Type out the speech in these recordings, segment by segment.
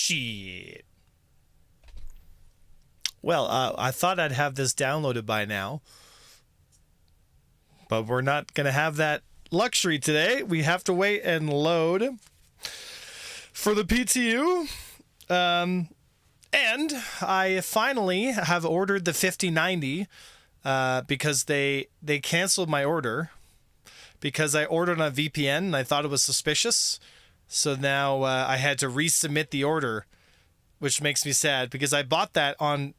Shit. Well, I thought I'd have this downloaded by now, but we're not going to have that luxury today. We have to wait and load for the PTU. And I finally have ordered the 5090 because they canceled my order because I ordered on a VPN and I thought it was suspicious. So now I had to resubmit the order, which makes me sad because I bought that on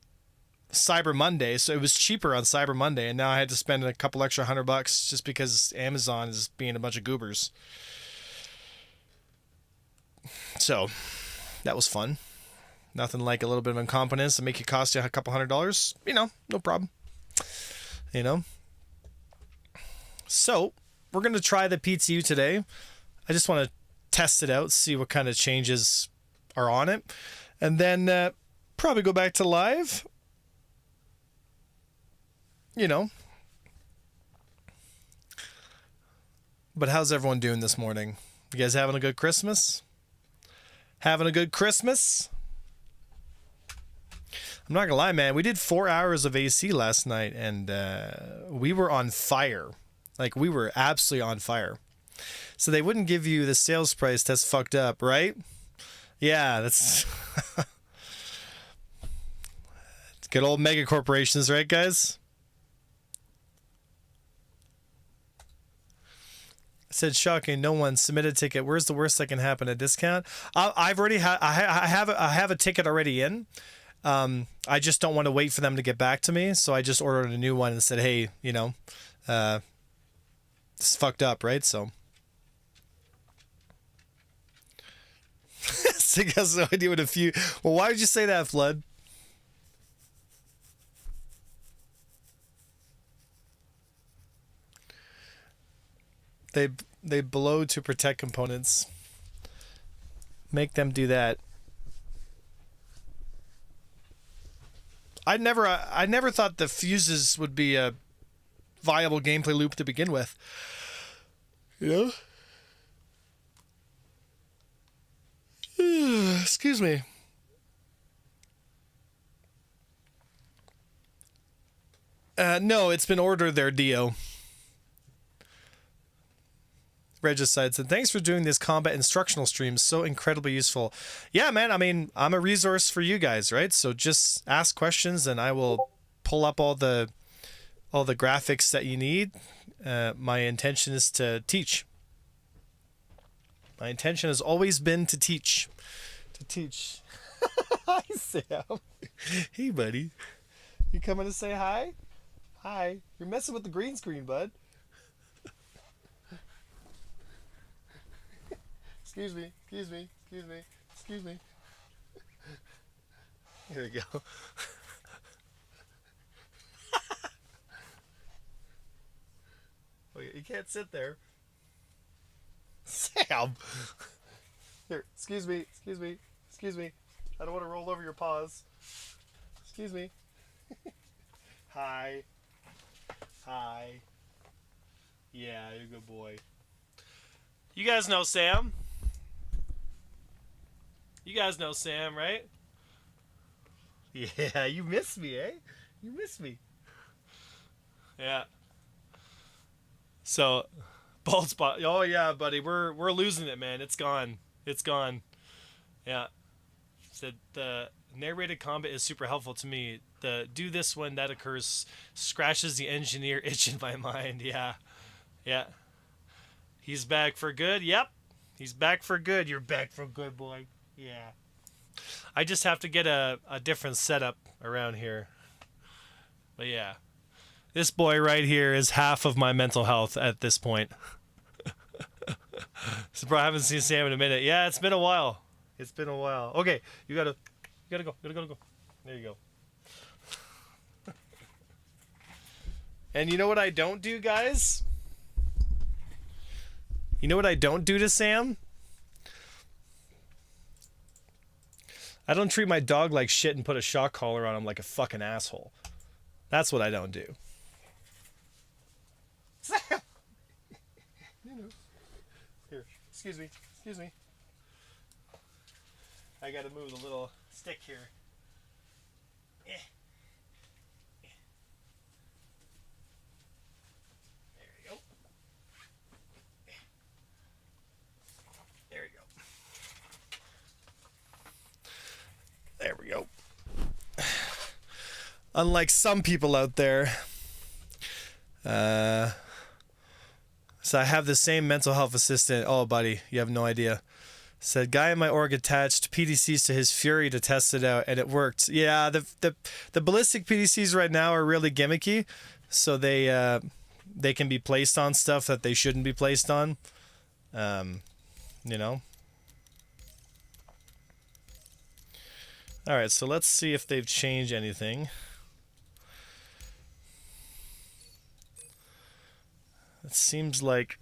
Cyber Monday, so it was cheaper on Cyber Monday, and now I had to spend a couple extra $100 just because Amazon is being a bunch of goobers. So that was fun. Nothing like a little bit of incompetence to make it cost you a couple $100. You know, no problem. You know. So we're gonna try the PTU today. I just want to test it out, see what kind of changes are on it, and then probably go back to live. You know. But how's everyone doing this morning? You guys having a good Christmas? Having a good Christmas? I'm not gonna lie, man. We did 4 hours of AC last night, and we were on fire. Like, we were absolutely on fire. So they wouldn't give you the sales price. That's fucked up, right? Yeah, that's... good old mega corporations, right, guys? Said shocking. No one submitted a ticket. Where's the worst that can happen? A discount? I've already I have a ticket already in. I just don't want to wait for them to get back to me, so I just ordered a new one and said, hey, you know, it's fucked up, right? So Sig has no idea what a few. Well, why would you say that, Flood? They blow to protect components. Make them do that. I never thought the fuses would be a viable gameplay loop to begin with. You know? Excuse me. No, it's been ordered there, Dio. Regicide said, thanks for doing this combat instructional stream. So incredibly useful. Yeah, man. I mean, I'm a resource for you guys, right? So just ask questions and I will pull up all the graphics that you need. My intention is to teach. My intention has always been to teach. Hi, Sam. Hey, buddy. You coming to say hi? Hi. You're messing with the green screen, bud. Excuse me. Here we go. You can't sit there. Sam! Here, excuse me. I don't want to roll over your paws. Excuse me. Hi. Yeah, you're a good boy. You guys know Sam. You guys know Sam, right? Yeah, you miss me, eh? You miss me. Yeah. So, bald spot. Oh yeah, buddy, we're losing it, man. It's gone. Yeah. Said the narrated combat is super helpful to me. The do this when that occurs scratches the engineer itch in my mind. Yeah. He's back for good. Yep. He's back for good. You're back for good, boy. Yeah. I just have to get a different setup around here. But yeah. This boy right here is half of my mental health at this point. So bro, I haven't seen Sam in a minute. Yeah, it's been a while. Okay, you gotta go. There you go. And you know what I don't do, guys? You know what I don't do to Sam? I don't treat my dog like shit and put a shock collar on him like a fucking asshole. That's what I don't do. Sam! You know. Here, excuse me. I gotta move the little stick here. There you go. There you go. There we go. Unlike some people out there, so I have the same mental health assistant. Oh, buddy, you have no idea. Said guy in my org attached PDCs to his Fury to test it out, and it worked. Yeah, the ballistic PDCs right now are really gimmicky, so they can be placed on stuff that they shouldn't be placed on. You know. All right, so let's see if they've changed anything. It seems like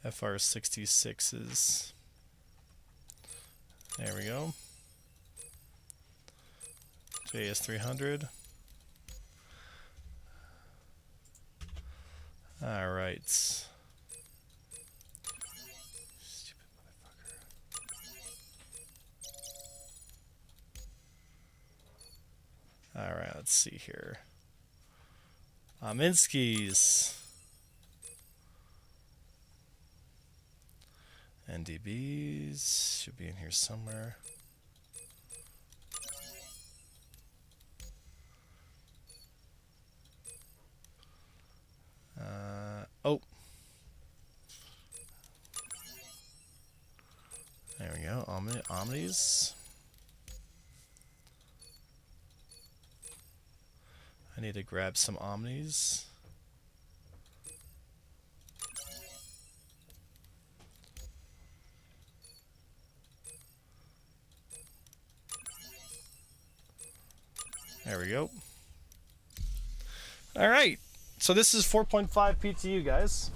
FR66s. There we go. JS300. All right. Stupid motherfucker. All right, let's see here. Minsky's. NDBs should be in here somewhere. Oh. There we go. Omnis. I need to grab some Omnis. There we go. All right. So this is 4.5 PTU, guys.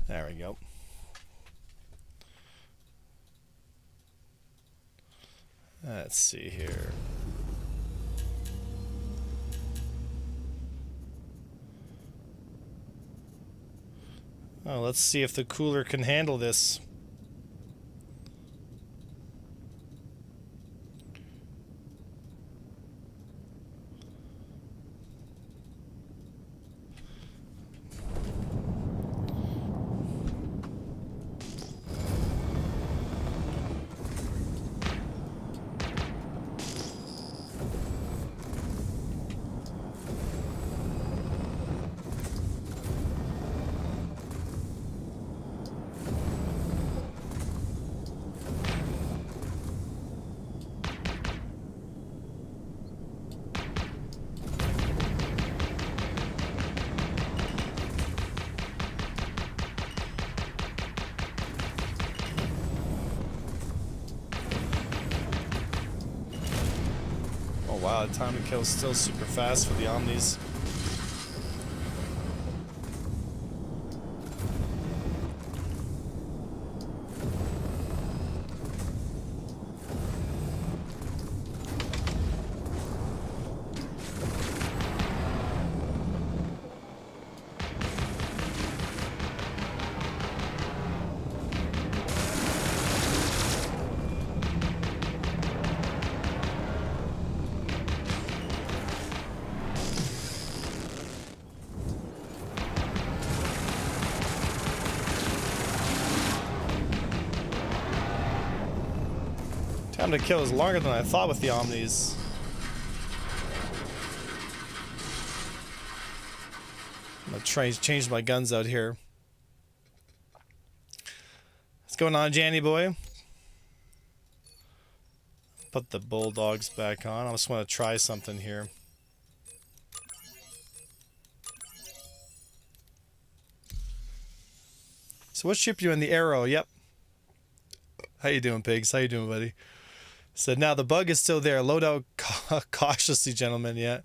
There we go. Let's see here. Oh, let's see if the cooler can handle this. Wow, the time to kill is still super fast for the Omnis. Time to kill is longer than I thought with the Omnis. I'm gonna try to change my guns out here. What's going on, Janny boy? Put the bulldogs back on. I just want to try something here. So what ship you in? The Arrow? Yep. How you doing, pigs? How you doing, buddy? Said now the bug is still there. Loadout cautiously, gentlemen. Yeah,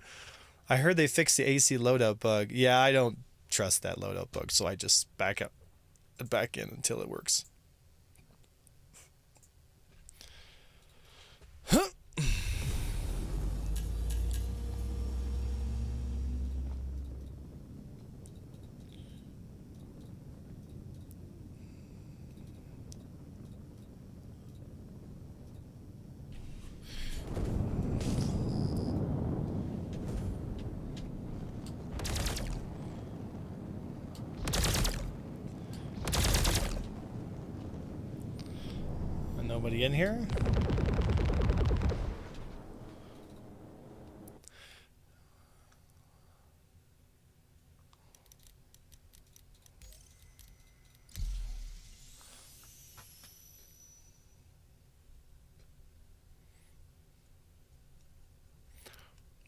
I heard they fixed the AC loadout bug. Yeah, I don't trust that loadout bug, so I just back in until it works. Nobody in here?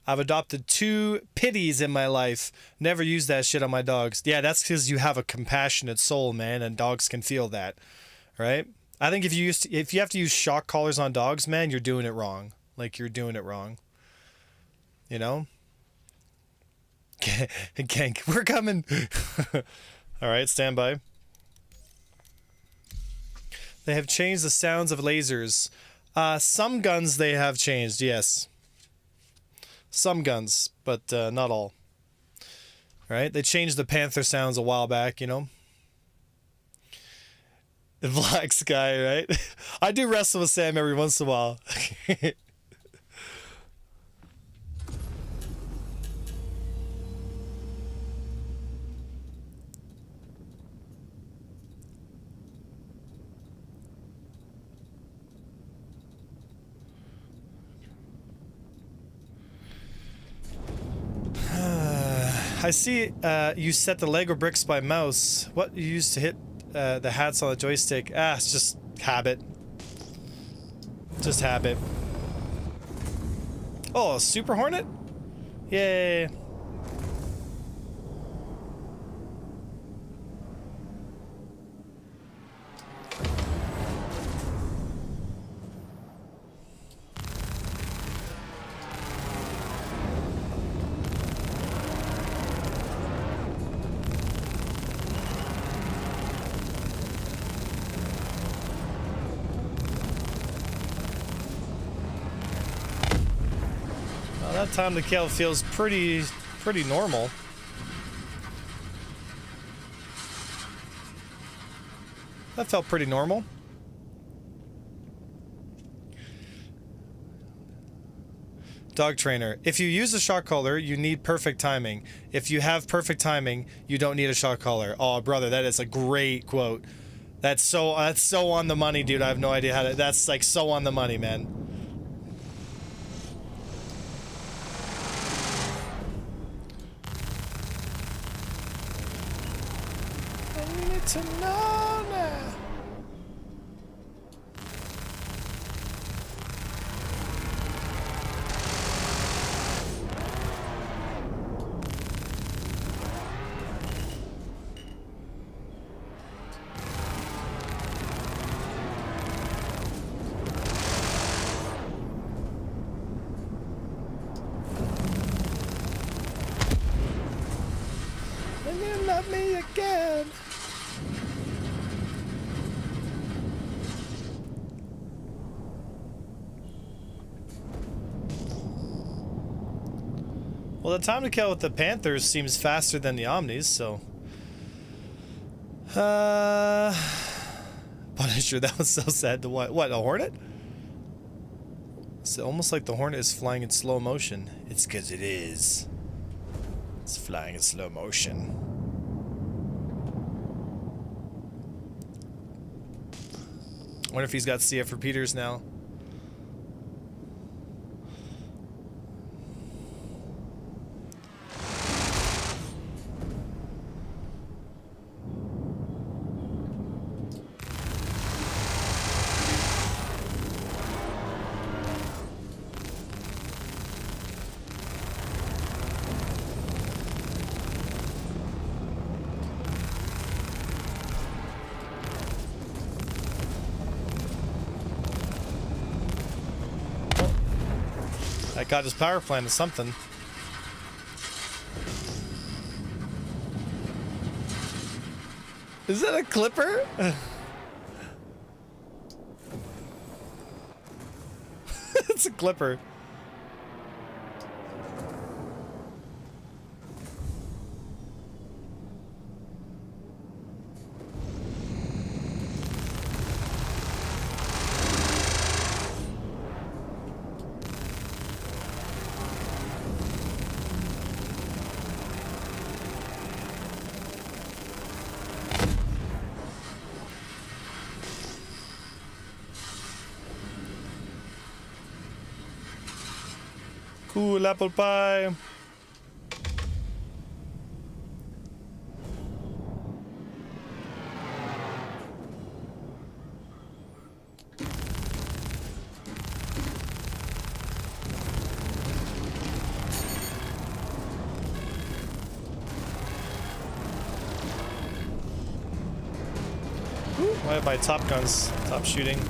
I've adopted 2 pitties in my life. Never use that shit on my dogs. Yeah, that's because you have a compassionate soul, man, and dogs can feel that, right? I think if you have to use shock collars on dogs, man, you're doing it wrong. Like, you're doing it wrong. You know? Gank, we're coming. All right, stand by. They have changed the sounds of lasers. Some guns they have changed, yes. Some guns, but not all. Right? They changed the Panther sounds a while back, you know? The Black Sky, right? I do wrestle with Sam every once in a while. I see you set the Lego bricks by mouse. What you used to hit the hats on the joystick? It's just habit. Just habit. Oh, a Super Hornet? Yay. That time to kill feels pretty normal. That felt pretty normal. Dog trainer. If you use a shock collar, you need perfect timing. If you have perfect timing, you don't need a shock collar. Oh, brother, that is a great quote. That's so on the money, dude. I have no idea how to. That's like so on the money, man. To know now. And you love me again. Well, the time to kill with the Panthers seems faster than the Omnis, so... Punisher, that was so sad to what? What, a Hornet? It's almost like the Hornet is flying in slow motion. It's because it is. It's flying in slow motion. I wonder if he's got CF repeaters now. That got his power plant to something. Is that a clipper? It's a clipper. Cool apple pie. Why have my top guns top shooting?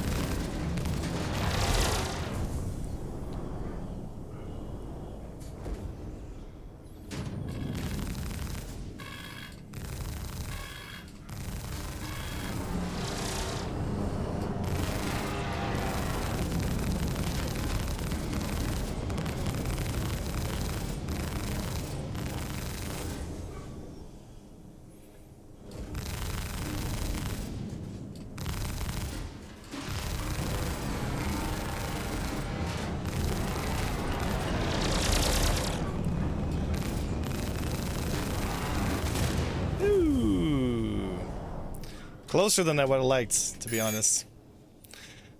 Closer than I would have liked, to be honest.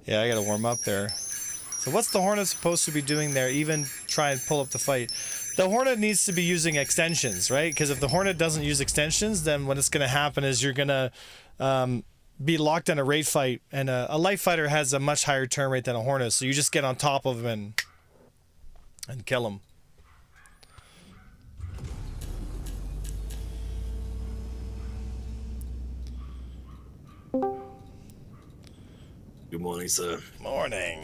Yeah, I gotta warm up there. So what's the Hornet supposed to be doing there? Even try and pull up the fight. The Hornet needs to be using extensions, right? Because if the Hornet doesn't use extensions, then what's gonna happen is you're gonna be locked in a raid fight, and a light fighter has a much higher turn rate than a Hornet, so you just get on top of him and kill him. Good morning, sir. Morning.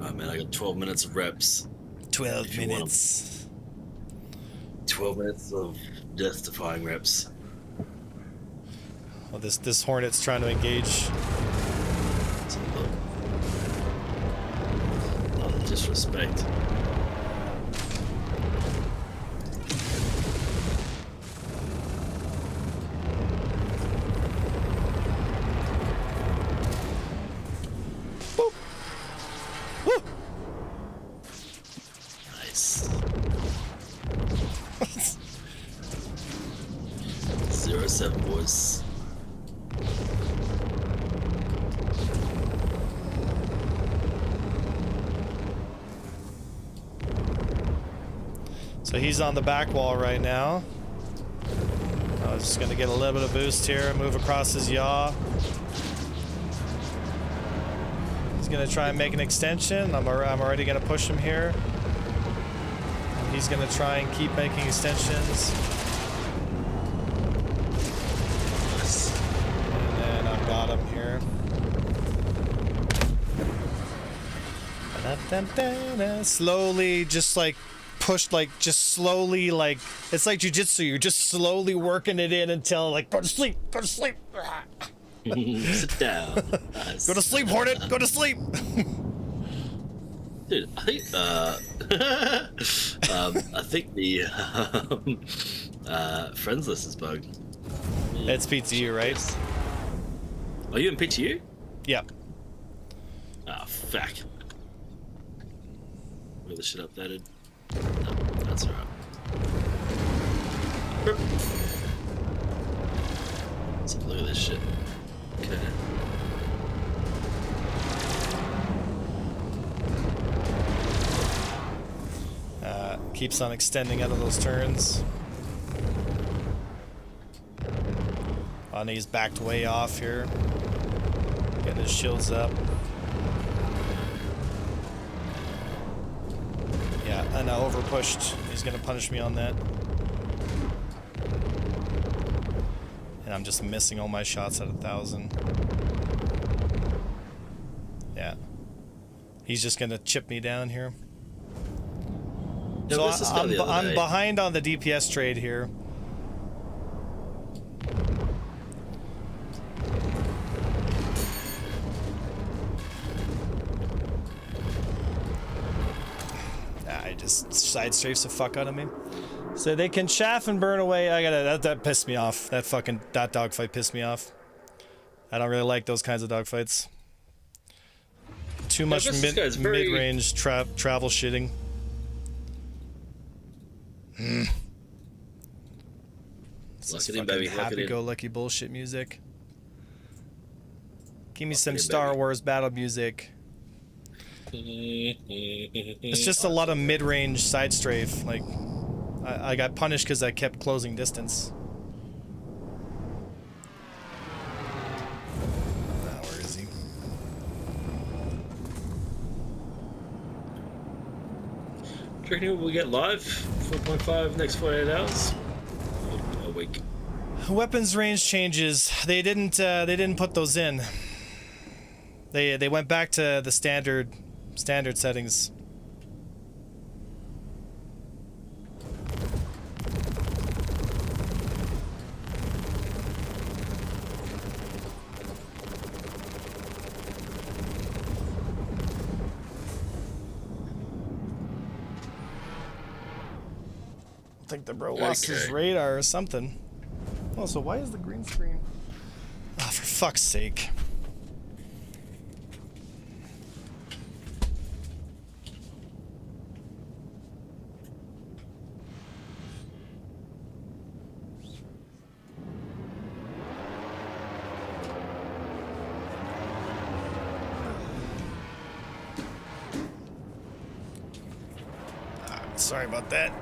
Oh man, I got 12 minutes of reps. 12 minutes. 12 minutes of death-defying reps. Oh, this Hornet's trying to engage. Oh, disrespect. Nice. 07 boys. So he's on the back wall right now. I was just gonna get a little bit of boost here, move across his yaw. He's gonna try and make an extension. I'm already gonna push him here. He's gonna try and keep making extensions. And then I've got him here. Slowly, just like pushed, like just slowly, like it's like jujitsu. You're just slowly working it in until like go to sleep, go to sleep. Sit down. Nice. Go to sleep, Hornet. Go to sleep. Dude, I think I think the friends list is bugged. It's PTU, right? Are you in PTU? Yep. Ah, fuck. Get the shit updated. No, that's alright. So look at this shit. Okay. Keeps on extending out of those turns. Oh, and he's backed way off here. Getting his shields up. Yeah, and I overpushed. He's gonna punish me on that. And I'm just missing all my shots at 1,000. Yeah. He's just gonna chip me down here. Yeah, So I'm behind on the DPS trade here. I just side strafes the fuck out of me. So they can chaff and burn away. I gotta that pissed me off. That dogfight pissed me off. I don't really like those kinds of dogfights. Too much mid-range travel shitting. It's happy-go-lucky bullshit music. Give me some Star Wars battle music. It's just a lot of mid-range side strafe. Like, I got punished because I kept closing distance. Where is he? Do you reckon we'll get live 4.5 next 48 hours? Or a week. Weapons range changes. They didn't put those in. They went back to the standard settings. I think the bro lost his radar or something. Oh, so why is the green screen? Oh, for fuck's sake. Sorry about that.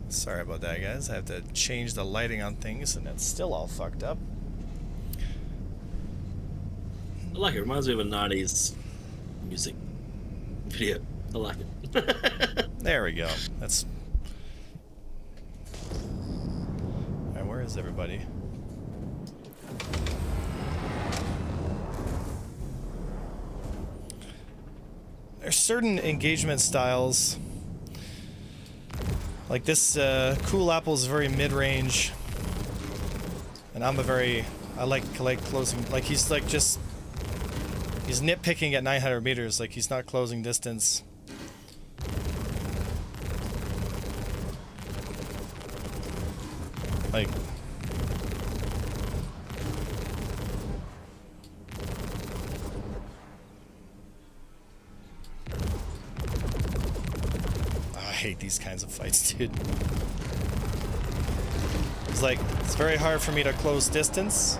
Sorry about that, guys. I have to change the lighting on things, and it's still all fucked up. I like it. Reminds me of a 90s music video. I like it. There we go. That's... Alright, where is everybody? There's certain engagement styles. Like this, Cool Apple is very mid-range. And I'm I like closing, like he's like just... He's nitpicking at 900 meters, like he's not closing distance. Like... I hate these kinds of fights, dude. It's like, it's very hard for me to close distance.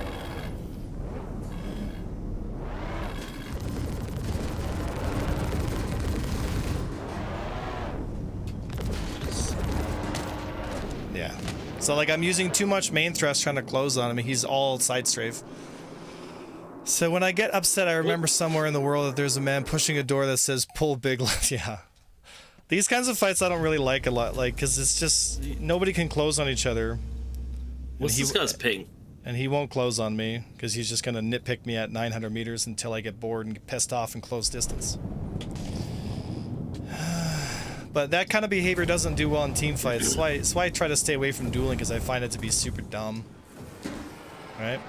Yeah. So like I'm using too much main thrust trying to close on him, and he's all side strafe. So when I get upset, I remember somewhere in the world that there's a man pushing a door that says pull big left. Yeah. These kinds of fights I don't really like a lot, like, because it's just, nobody can close on each other. What's this guy's ping? And he won't close on me, because he's just going to nitpick me at 900 meters until I get bored and get pissed off and close distance. But that kind of behavior doesn't do well in team fights. That's why I try to stay away from dueling, because I find it to be super dumb. Right?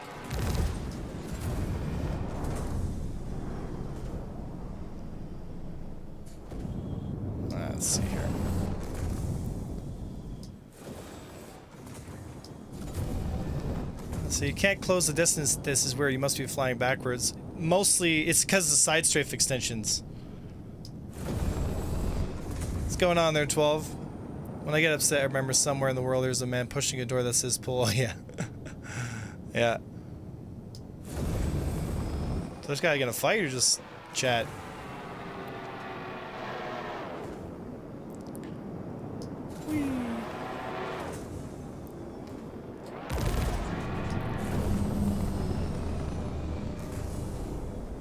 Let's see here. So you can't close the distance. This is where you must be flying backwards. Mostly, it's because of the side strafe extensions. What's going on there, 12? When I get upset, I remember somewhere in the world there's a man pushing a door that says pull. Yeah. Yeah. So this guy gonna fight or just chat?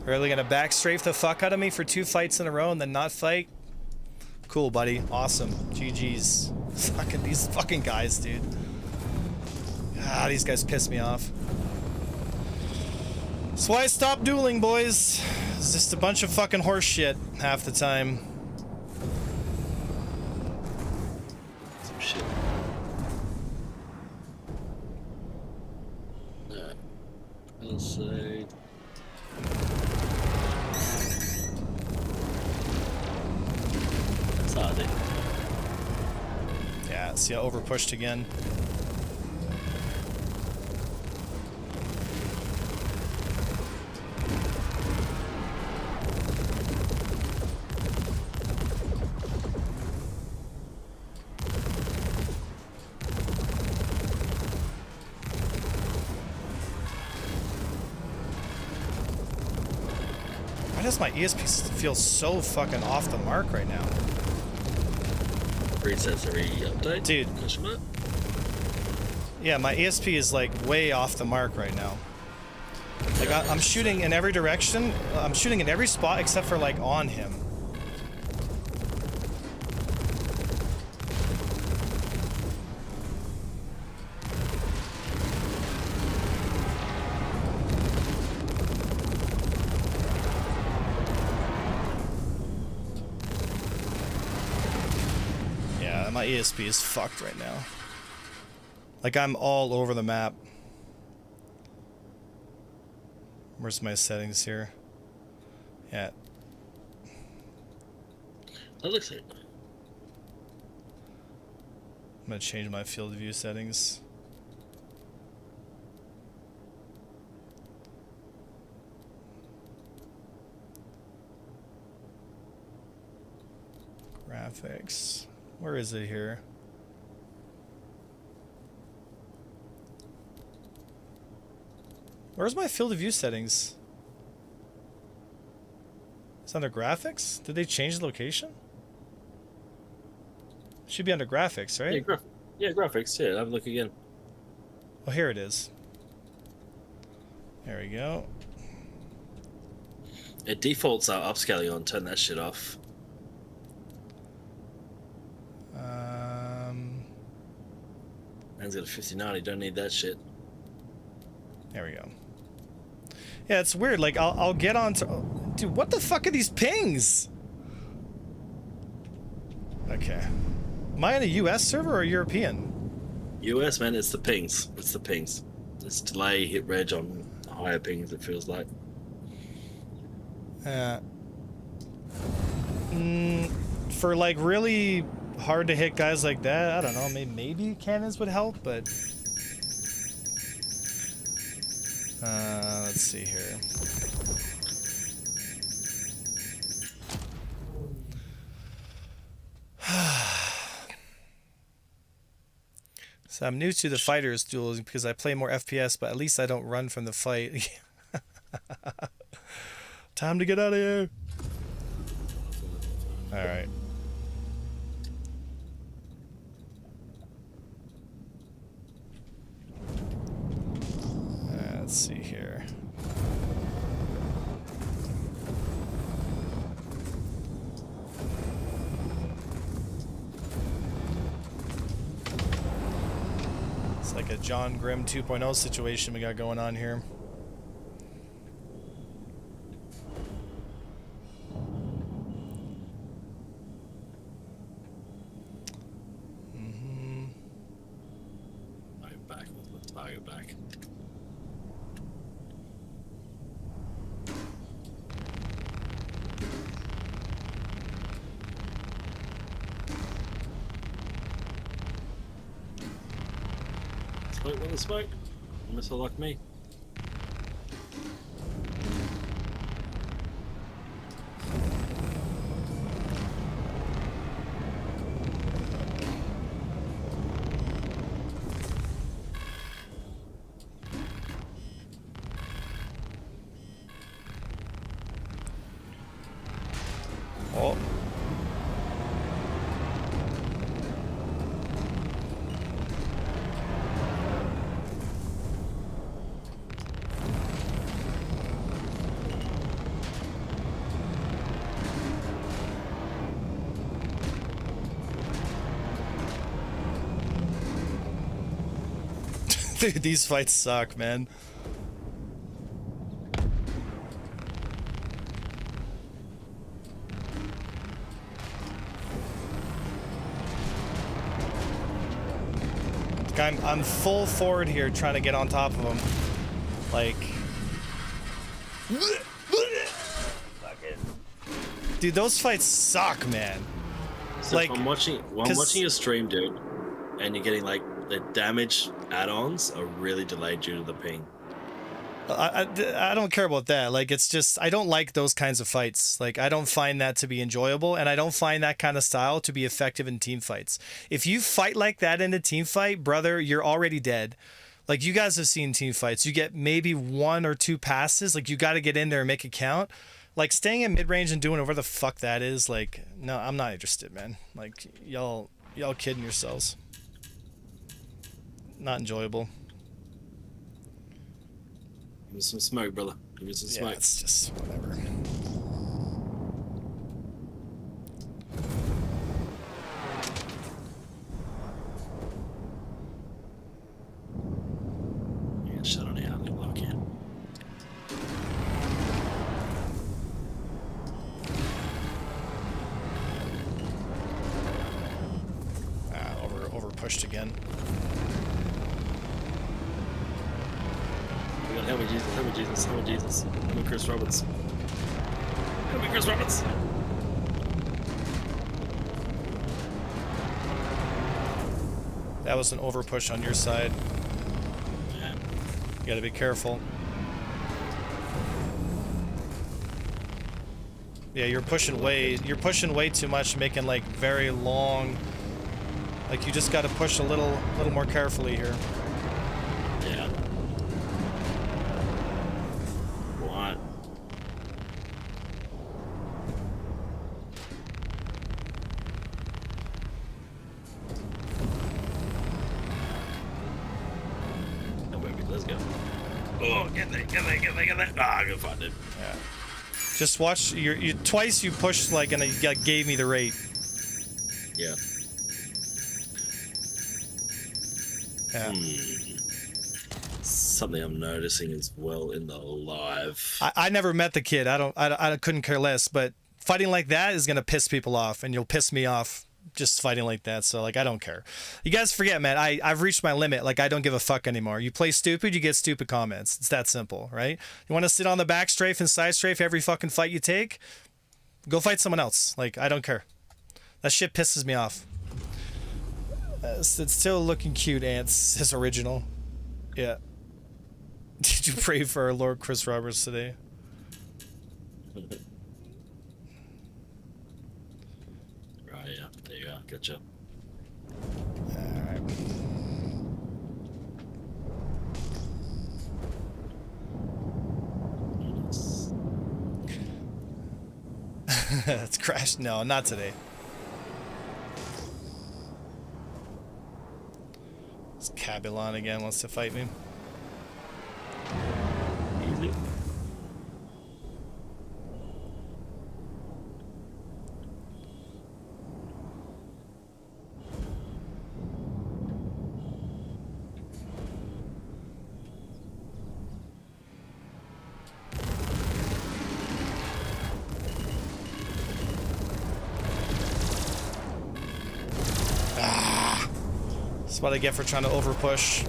Really gonna back strafe the fuck out of me for 2 fights in a row and then not fight? Cool, buddy. Awesome. GG's. Fucking these fucking guys, dude. Ah, these guys piss me off. That's why I stopped dueling, boys. It's just a bunch of fucking horse shit half the time. Some shit. I'll say... Yeah, see, I overpushed again. Why does my ESP feel so fucking off the mark right now? Resets every update? Dude. Yeah, my ESP is like way off the mark right now. Like I'm shooting in every direction. I'm shooting in every spot except for like on him. Yeah, my ESP is fucked right now. Like I'm all over the map. Where's my settings here? Yeah. That looks like... I'm gonna change my field of view settings. Graphics. Where is it here? Where's my field of view settings? It's under graphics? Did they change the location? Should be under graphics, right? Yeah, graphics. Yeah, have a look again. Oh, here it is. There we go. It defaults out upscaling on. Turn that shit off. Man's got a 5090. Don't need that shit. There we go. Yeah, it's weird. Like, I'll get on to... Dude, what the fuck are these pings? Okay. Am I on a US server or European? US, man, it's the pings. It's the pings. It's delay, hit reg on higher pings, it feels like. For, like, really hard to hit guys like that, I don't know. Maybe cannons would help, but... let's see here. So I'm new to the fighters duels because I play more FPS, but at least I don't run from the fight. Time to get out of here. All right. Let's see here. It's like a John Grimm 2.0 situation we got going on here. Back. Let's target back. Smoke with the smoke. Missile like me. Oh. Dude, these fights suck, man. I'm full forward here trying to get on top of him. Like... Dude, those fights suck, man. So like, if I'm watching your stream, dude, and you're getting like the damage add-ons are really delayed due to the ping. I don't care about that. Like, it's just, I don't like those kinds of fights. Like, I don't find that to be enjoyable, and I don't find that kind of style to be effective in team fights. If you fight like that in a team fight, brother, you're already dead. Like, you guys have seen team fights. You get maybe 1 or 2 passes. Like, you got to get in there and make it count. Like staying in mid range and doing whatever the fuck that is, like, no, I'm not interested, man. Like y'all kidding yourselves. Not enjoyable. Give me some smoke, brother. Give me some Yeah, smoke. it's just whatever. Yeah, shut on out. Lock in. Over pushed again. God, help me, Jesus. Help me, Jesus. Help me, Jesus. Help me, Chris Roberts. Help me, Chris Roberts. That was an over push on your side. Yeah. You gotta be careful. Yeah, you're pushing way too much, making like very long. Like you just gotta push a little more carefully here. Yeah. What? Oh, baby, let's go. Oh, get there. Ah, good find it. Yeah. Just watch. You twice you pushed like and you gave me the rate. Yeah. Yeah. Something I'm noticing as well in the live. I never met the kid. I couldn't care less. But fighting like that is gonna piss people off, and you'll piss me off just fighting like that. So like I don't care. You guys forget, man. I've reached my limit. Like I don't give a fuck anymore. You play stupid, you get stupid comments. It's that simple, right? You want to sit on the back strafe and side strafe every fucking fight you take? Go fight someone else. Like I don't care. That shit pisses me off. It's still looking cute, Ants. His original. Yeah. Did you pray for our Lord Chris Roberts today? Right, yeah. There you are. Gotcha. Alright. It's crashed. No, not today. It's Cabulon again wants to fight me. Easy. That's what I get for trying to overpush.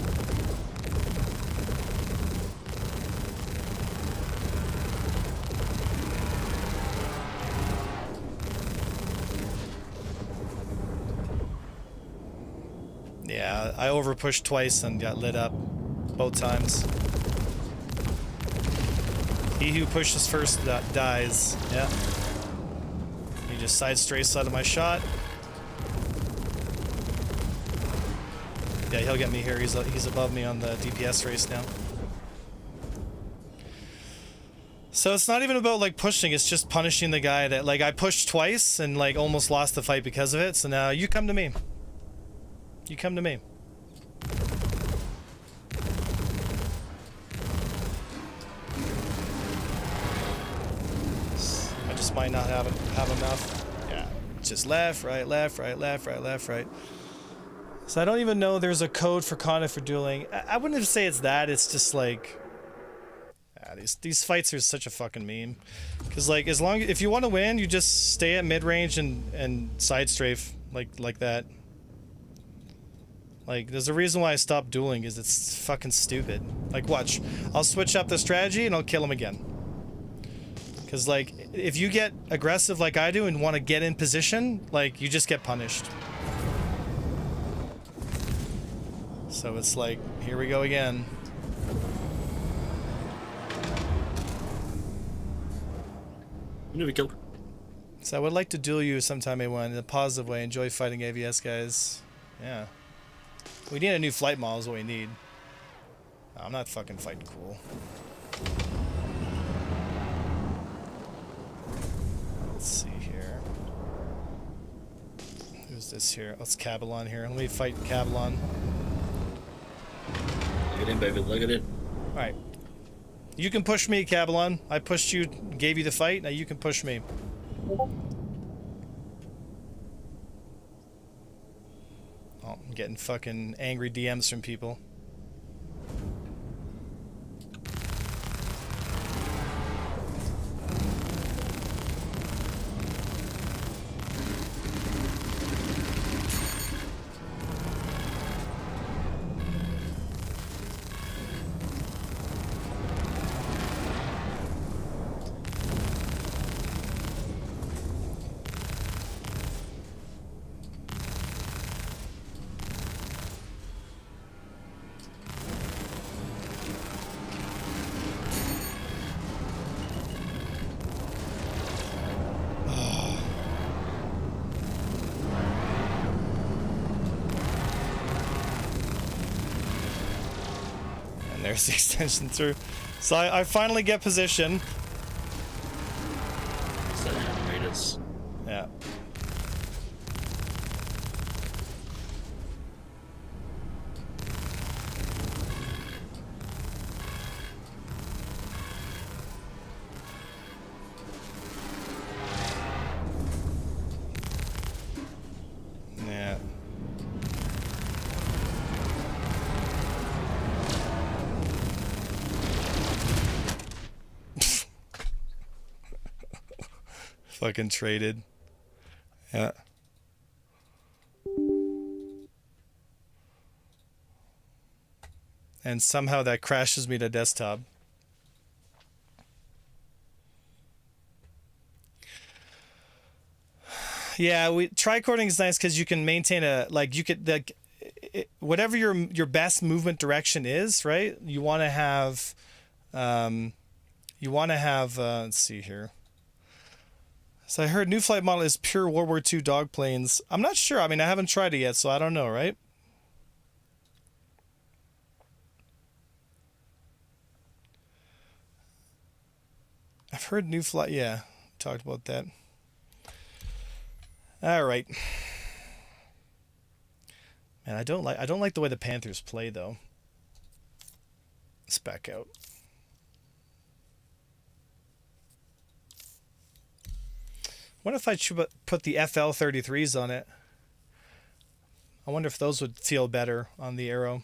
Yeah, I overpushed twice and got lit up both times. He who pushes first dies. Yeah. He just side strays out of my shot. Yeah, he'll get me here. He's above me on the DPS race now. So it's not even about like pushing, it's just punishing the guy that like I pushed twice and like almost lost the fight because of it. So now you come to me. You come to me. I just might not have enough. Yeah. Just left, right, left, right, left, right, left, right. So I don't even know there's a code for Kana for dueling. I wouldn't even say it's that. It's just like, these fights are such a fucking meme. Because like if you want to win, you just stay at mid range and side strafe like that. Like there's a reason why I stopped dueling is it's fucking stupid. Like watch, I'll switch up the strategy and I'll kill him again. Because like if you get aggressive like I do and want to get in position, like you just get punished. So it's like, here we go again. You never killed. So I would like to duel you sometime, A1, in a positive way. Enjoy fighting AVS guys. Yeah. We need a new flight model is what we need. I'm not fucking fighting cool. Let's see here. Who's this here? Oh, it's Cabalon here. Let me fight Cabalon. Look at him, baby. Look at him. Alright. You can push me, Cabalon. I pushed you, gave you the fight. Now you can push me. Oh, I'm getting fucking angry DMs from people. There's the extension through. So I finally get position. So meters. Yeah. Yeah. Fucking traded. Yeah. And somehow that crashes me to desktop. Yeah, tricording is nice because you can maintain a whatever your best movement direction is, right? You want to have let's see here. So I heard new flight model is pure World War II dog planes. I'm not sure. I mean, I haven't tried it yet, so I don't know, right? I've heard new flight. Yeah, talked about that. All right. Man, I don't like the way the Panthers play though. Let's back out. What if I should put the FL-33s on it? I wonder if those would feel better on the arrow.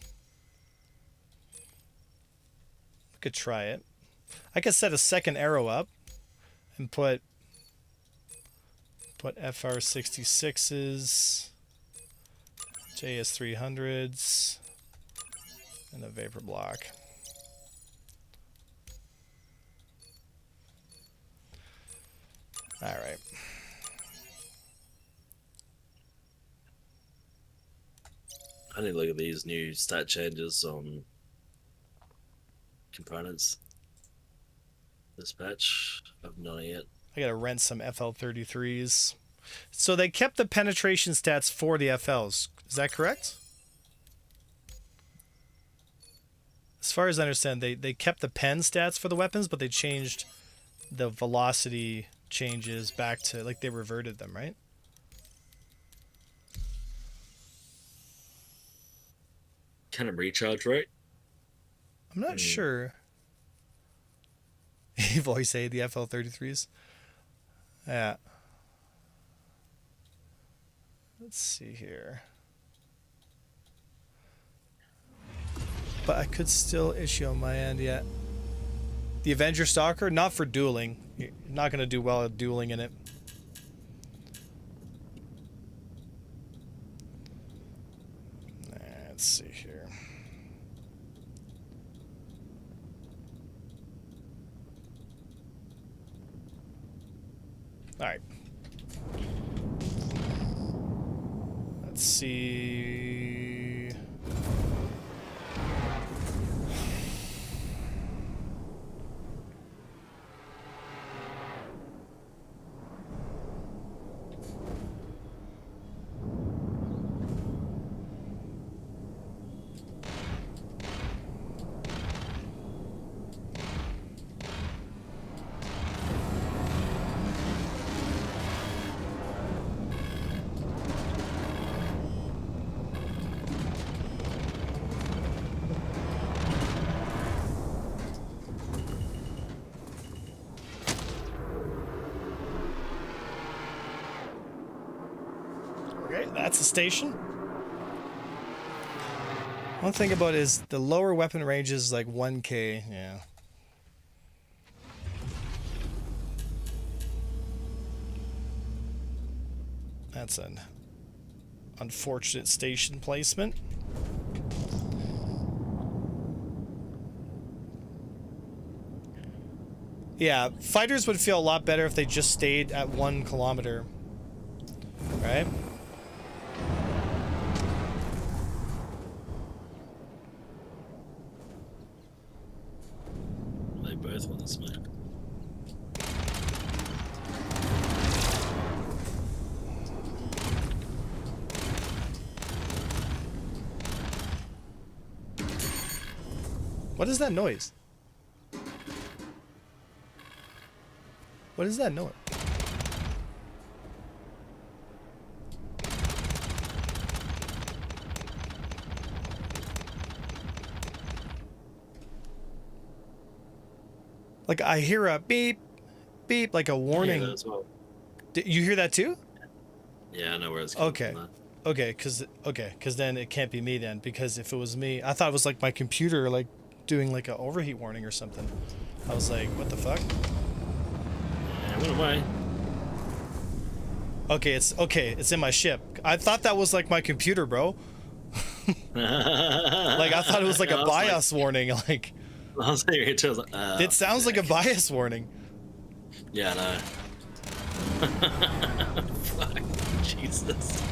I could try it. I could set a second arrow up and put FR-66s, JS-300s, and a vapor block. All right. I need to look at these new stat changes on components. This patch, I've not yet. I gotta rent some FL-33s. So they kept the penetration stats for the FLs. Is that correct? As far as I understand, they kept the pen stats for the weapons, but they changed the velocity changes back to, like, they reverted them, right? Cannon recharge rate? I'm not sure. You've always said the FL-33s. Yeah. Let's see here. But I could still issue on my end yet. The Avenger Stalker, not for dueling. You're not going to do well at dueling in it. Let's see here. All right. Let's see. Okay, that's a station. One thing about it is the lower weapon range is like 1k, yeah. That's an unfortunate station placement. Yeah, fighters would feel a lot better if they just stayed at 1 kilometer, right? They both want to smoke. What is that noise? What is that noise? Like I hear a beep, beep, like a warning. As well. Did you hear that too? Yeah, I know where it's coming Okay. from. Okay, cause then it can't be me then, because if it was me, I thought it was like my computer like doing like a overheat warning or something. I was like, what the fuck? Yeah, it went away. Okay, it's in my ship. I thought that was like my computer, bro. Like I thought it was like a BIOS warning. Like I was hearing it. I was like, it sounds like a BIOS warning. Yeah, I know. Fuck, Jesus.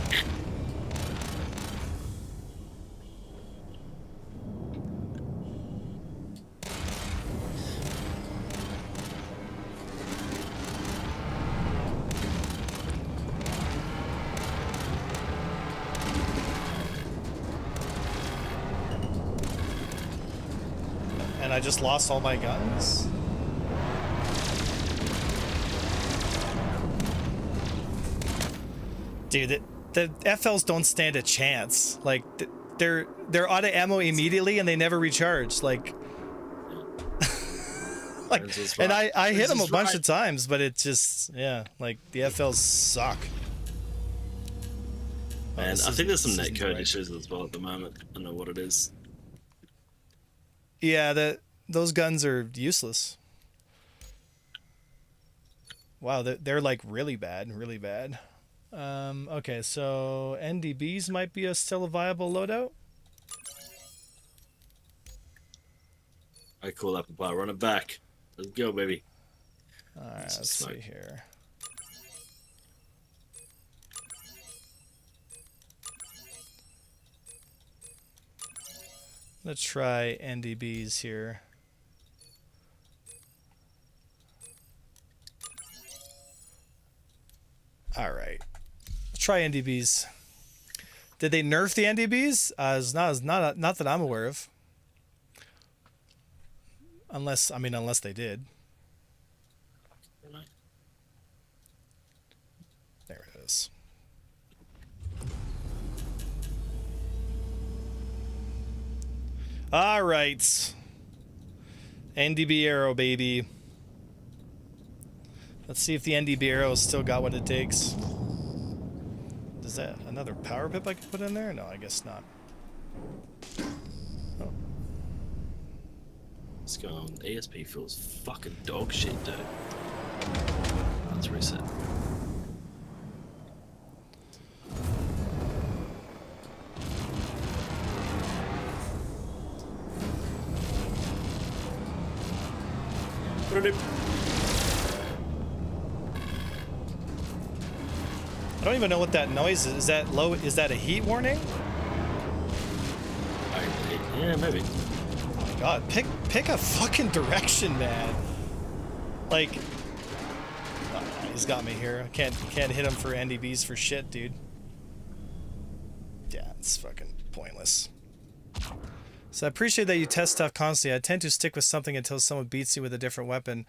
And I just lost all my guns. Dude, the FLs don't stand a chance. Like they're out of ammo immediately and they never recharge. Like, like, and I hit them a bunch of times, but it just, yeah, like the FLs suck. And I think there's some netcode issues as well at the moment. I don't know what it is. Yeah, those guns are useless. Wow, they're like really bad, really bad. Okay, so NDBs might be still a viable loadout. I call that bar, run it back. Let's go, baby. Alright, let's see here. Let's try NDBs here. Alright. Let's try NDBs. Did they nerf the NDBs? It's not that I'm aware of. Unless they did. There it is. All right. NDB arrow, baby. Let's see if the NDB arrow's still got what it takes. Is that another power pip I can put in there? No, I guess not. Oh. What's going on? ESP feels fucking dog shit, dude. Let's reset. I don't even know what that noise is. Is that low? Is that a heat warning? Yeah, maybe. Oh my god, pick a fucking direction, man. Like, he's got me here. I can't hit him for NDBs for shit, dude. Yeah, it's fucking pointless. So I appreciate that you test stuff constantly. I tend to stick with something until someone beats me with a different weapon.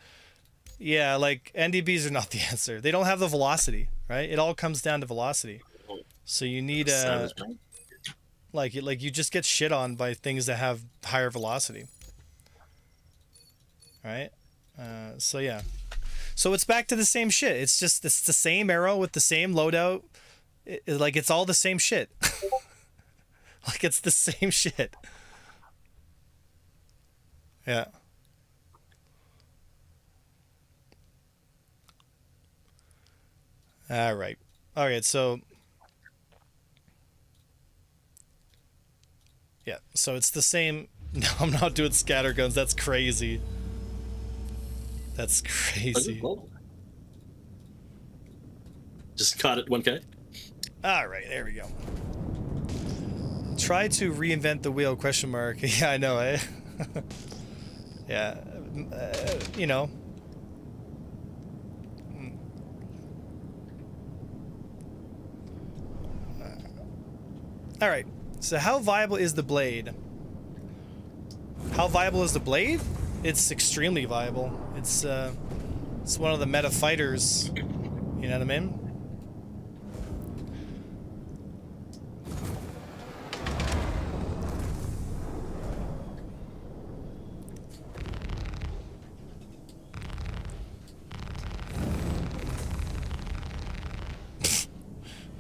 Yeah, like NDBs are not the answer. They don't have the velocity, right? It all comes down to velocity. So you need a like you just get shit on by things that have higher velocity, right? So yeah, so it's back to the same shit. It's the same arrow with the same loadout. like it's all the same shit. Like it's the same shit. Yeah. All right. All right. So. Yeah. So it's the same. No, I'm not doing scatterguns. That's crazy. That's crazy. Just cut it 1K. All right. There we go. Try to reinvent the wheel? Question mark. Yeah, I know. Eh? Yeah. You know. All right. So how viable is the blade? How viable is the blade? It's extremely viable. It's one of the meta fighters. You know what I mean?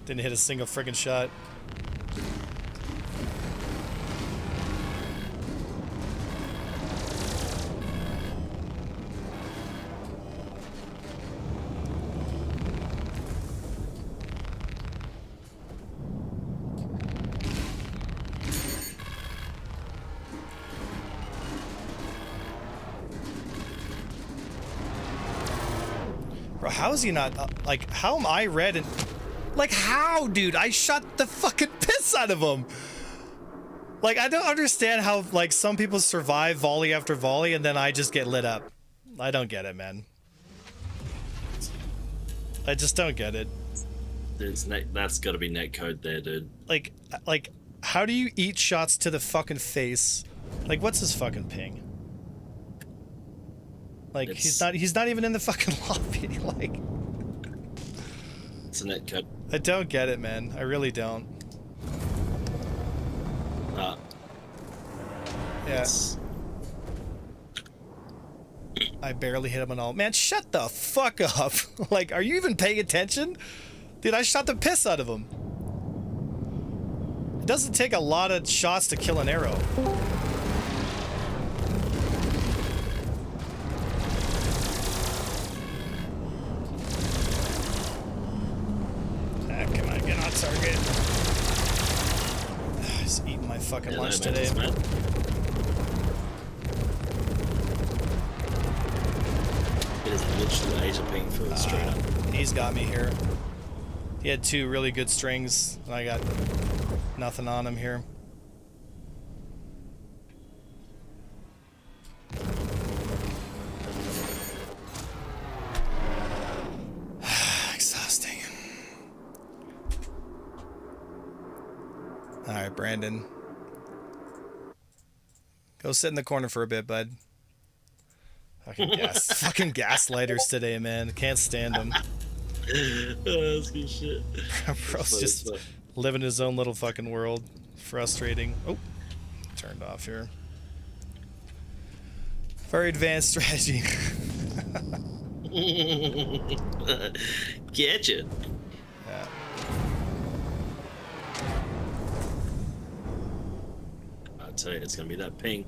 Didn't hit a single friggin' shot. Bro, how is he not, like, how am I red and... Like, how, dude? I shot the fucking piss out of him! Like, I don't understand how, like, some people survive volley after volley and then I just get lit up. I don't get it, man. I just don't get it. That's gotta be netcode there, dude. Like, how do you eat shots to the fucking face? Like, what's his fucking ping? Like, he's not even in the fucking lobby, like... It's a netcode. I don't get it, man. I really don't. Yeah. I barely hit him at all. Man, shut the fuck up. Like, are you even paying attention? Dude, I shot the piss out of him. It doesn't take a lot of shots to kill an arrow. Come on, get on target. Just eating my fucking lunch today. Man. It is literally 8 a ping for straight up. He's got me here. He had 2 really good strings, and I got nothing on him here. Exhausting. Alright, Brandon. Go sit in the corner for a bit, bud. Fucking gaslighters today, man. Can't stand them. That's good shit. Bro's just living his own little fucking world. Frustrating. Oh, turned off here. Very advanced strategy. Get you. Yeah. I'll tell you, it's gonna be that ping.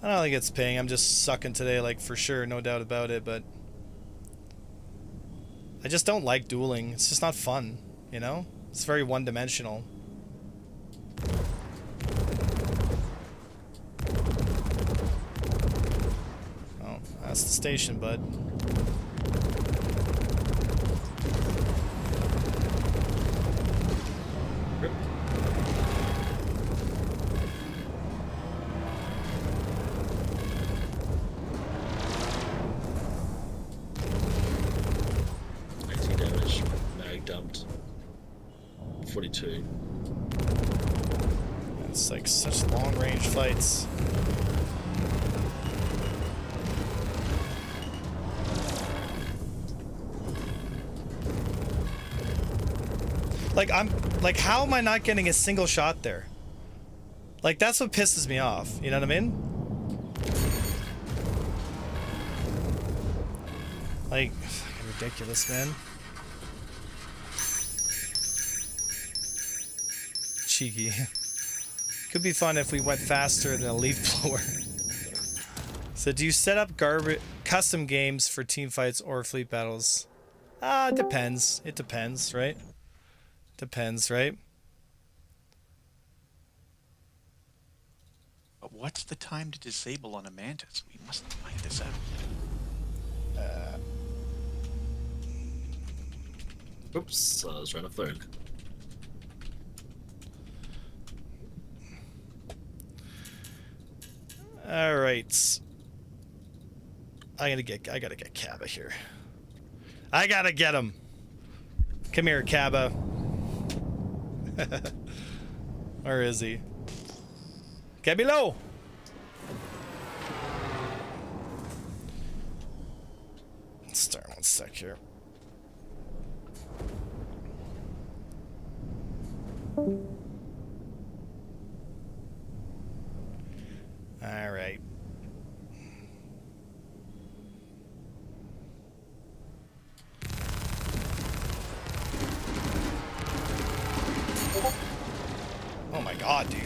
I don't think it's ping. I'm just sucking today, like, for sure, no doubt about it, but I just don't like dueling. It's just not fun, you know? It's very one-dimensional. Oh, that's the station, bud. Rip. Damage, mag dumped. 42. It's like such long-range fights. Like, how am I not getting a single shot there? Like, that's what pisses me off. You know what I mean? Like, fucking ridiculous, man. cheeky. Could be fun if we went faster than a leaf blower. So do you set up custom games for team fights or fleet battles? Depends. It depends, right? Depends, right? But what's the time to disable on a Mantis? We must find this out. Oops, I was trying to phone. All right. I gotta get Kaba here. I gotta get him. Come here, Kaba. Where is he? Get below. Let's start 1 sec here. All right. Oh my god, dude.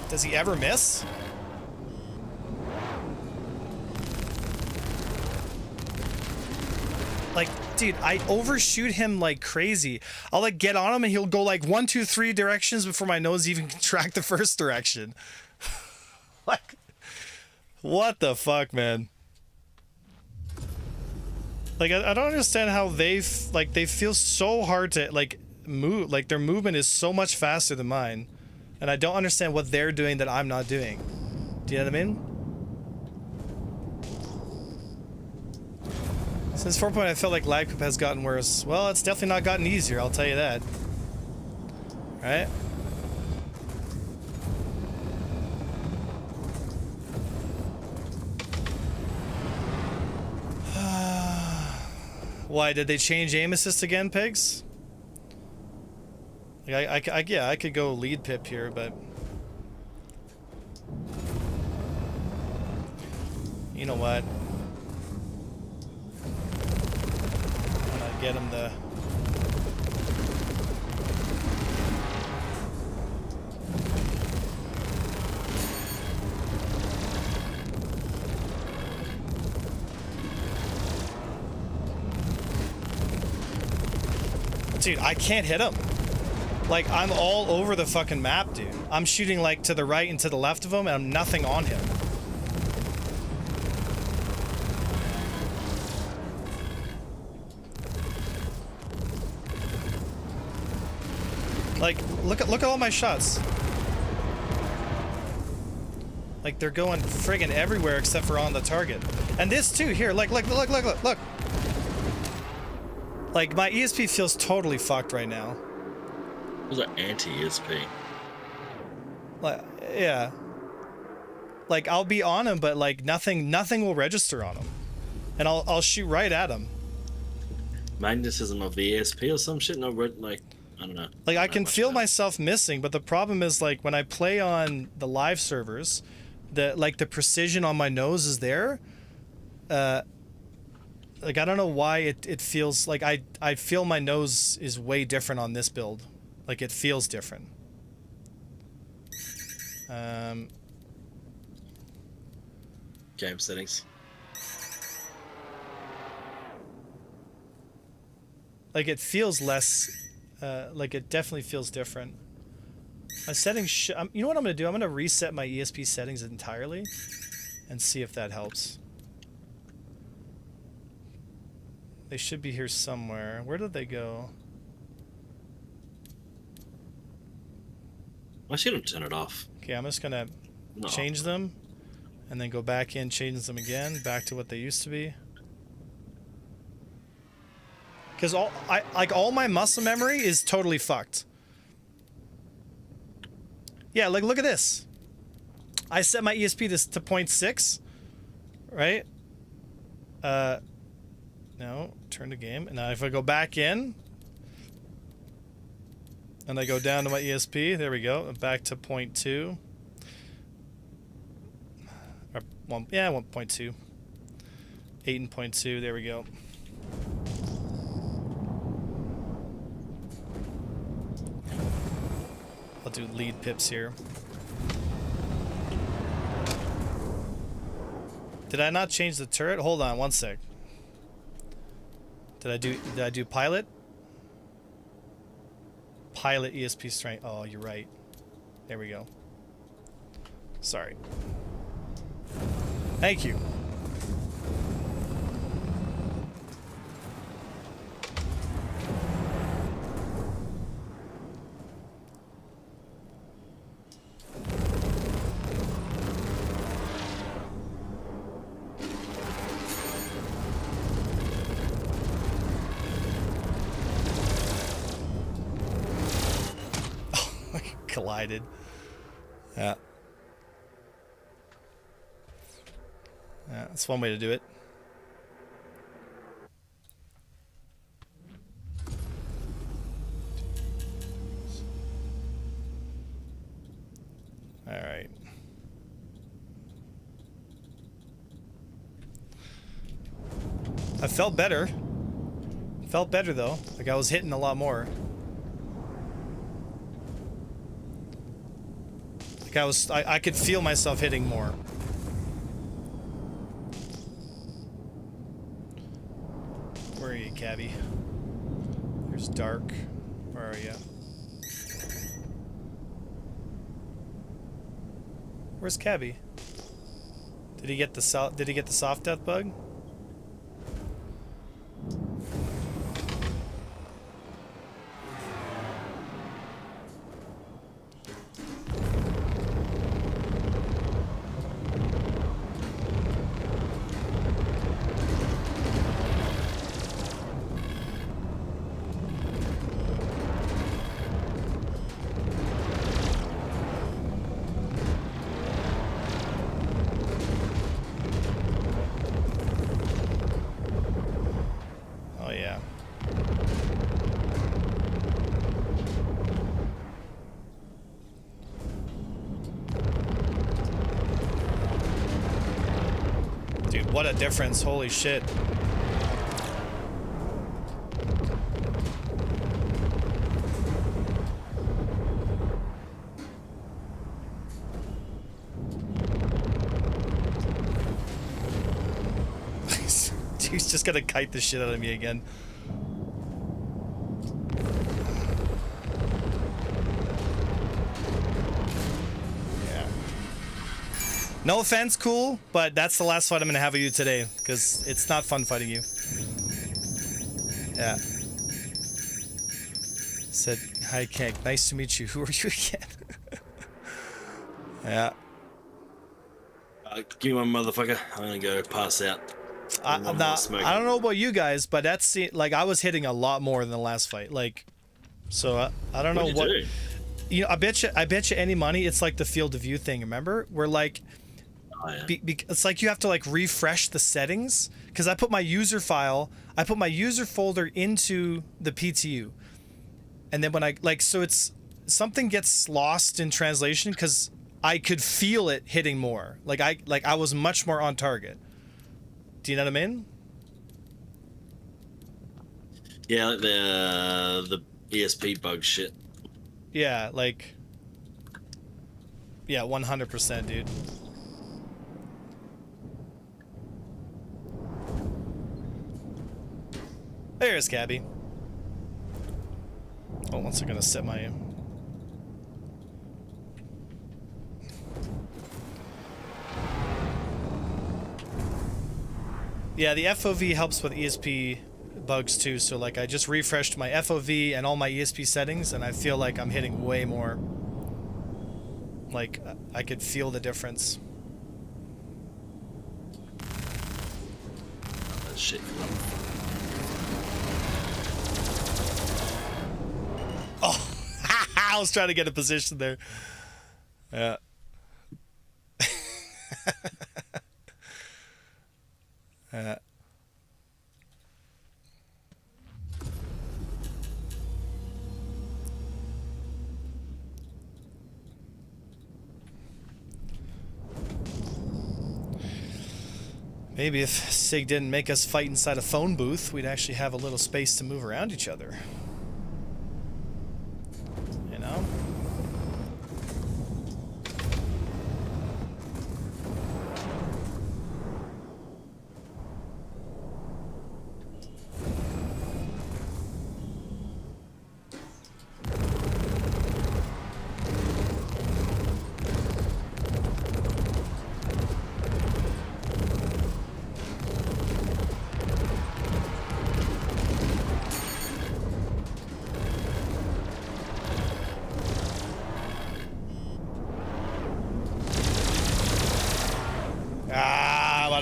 Does he ever miss? Like, dude, I overshoot him like crazy. I'll like get on him and he'll go like 1, 2, 3 directions before my nose even can track the first direction. Like, what the fuck, man? Like, I don't understand how they feel so hard to like move. Like, their movement is so much faster than mine, and I don't understand what they're doing that I'm not doing. Do you know what I mean? Since 4.0, I felt like lag clip has gotten worse. Well, it's definitely not gotten easier, I'll tell you that. Right? Why, did they change aim assist again, pigs? Like, yeah, I could go lead pip here, but... You know what? I'm gonna get him the... Dude, I can't hit him. Like, I'm all over the fucking map, dude. I'm shooting, like, to the right and to the left of him, and I'm nothing on him. Like, look at all my shots. Like, they're going friggin' everywhere except for on the target. And this, too, here, look. Like, my ESP feels totally fucked right now. Those are anti-ESP. Like, yeah. Like, I'll be on him, but like nothing will register on him, and I'll shoot right at him. Magnetism of the ESP or some shit. No, like I don't know. Like, I can feel myself missing, but the problem is, like, when I play on the live servers, the precision on my nose is there. Like, I don't know why it feels like I feel my nose is way different on this build. Like, it feels different. Game settings. Like, it feels less, like, it definitely feels different. My settings, you know what I'm going to do? I'm going to reset my ESP settings entirely and see if that helps. They should be here somewhere. Where did they go? I shouldn't turn it off. Okay, I'm just going to change them and then go back in, change them again, back to what they used to be. Because all my muscle memory is totally fucked. Yeah, like, look at this. I set my ESP to 0.6, right? No, turn the game. And now if I go back in, and I go down to my ESP, there we go, back to 0.2. Or 1.2. 8 and 0.2, there we go. I'll do lead pips here. Did I not change the turret? Hold on, one sec. Did I do pilot? Pilot ESP strength. Oh, you're right. There we go. Sorry. Thank you. Collided. Yeah. Yeah, that's one way to do it. All right. I felt better. Felt better though. Like I was hitting a lot more. I could feel myself hitting more. Where are you, Cabby? There's Dark. Where are you? Where's Cabby? Did he get the soft death bug? What a difference, holy shit. He's just gonna kite the shit out of me again. No offense, cool, but that's the last fight I'm gonna have with you today, because it's not fun fighting you. Yeah. Said, hi, Keg. Nice to meet you. Who are you again? Yeah. Give me one, motherfucker. I'm gonna go pass out. I don't know about you guys, but that's like I was hitting a lot more than the last fight. Like, so I don't know what. You know, I bet you any money it's like the field of view thing. Remember, where like. Oh, yeah. It's like you have to like refresh the settings because I put my user folder into the PTU, and then when I like, so it's something gets lost in translation because I could feel it hitting more. Like I was much more on target. Do you know what I mean? Yeah, like the ESP bug shit. Yeah, like. Yeah, 100%, dude. There's Cabby. Oh, once I'm gonna set my... Yeah, the FOV helps with ESP bugs too, so like I just refreshed my FOV and all my ESP settings and I feel like I'm hitting way more. Like, I could feel the difference. Oh, that shit. Oh, I was trying to get a position there. Yeah. Maybe if CIG didn't make us fight inside a phone booth, we'd actually have a little space to move around each other. You know?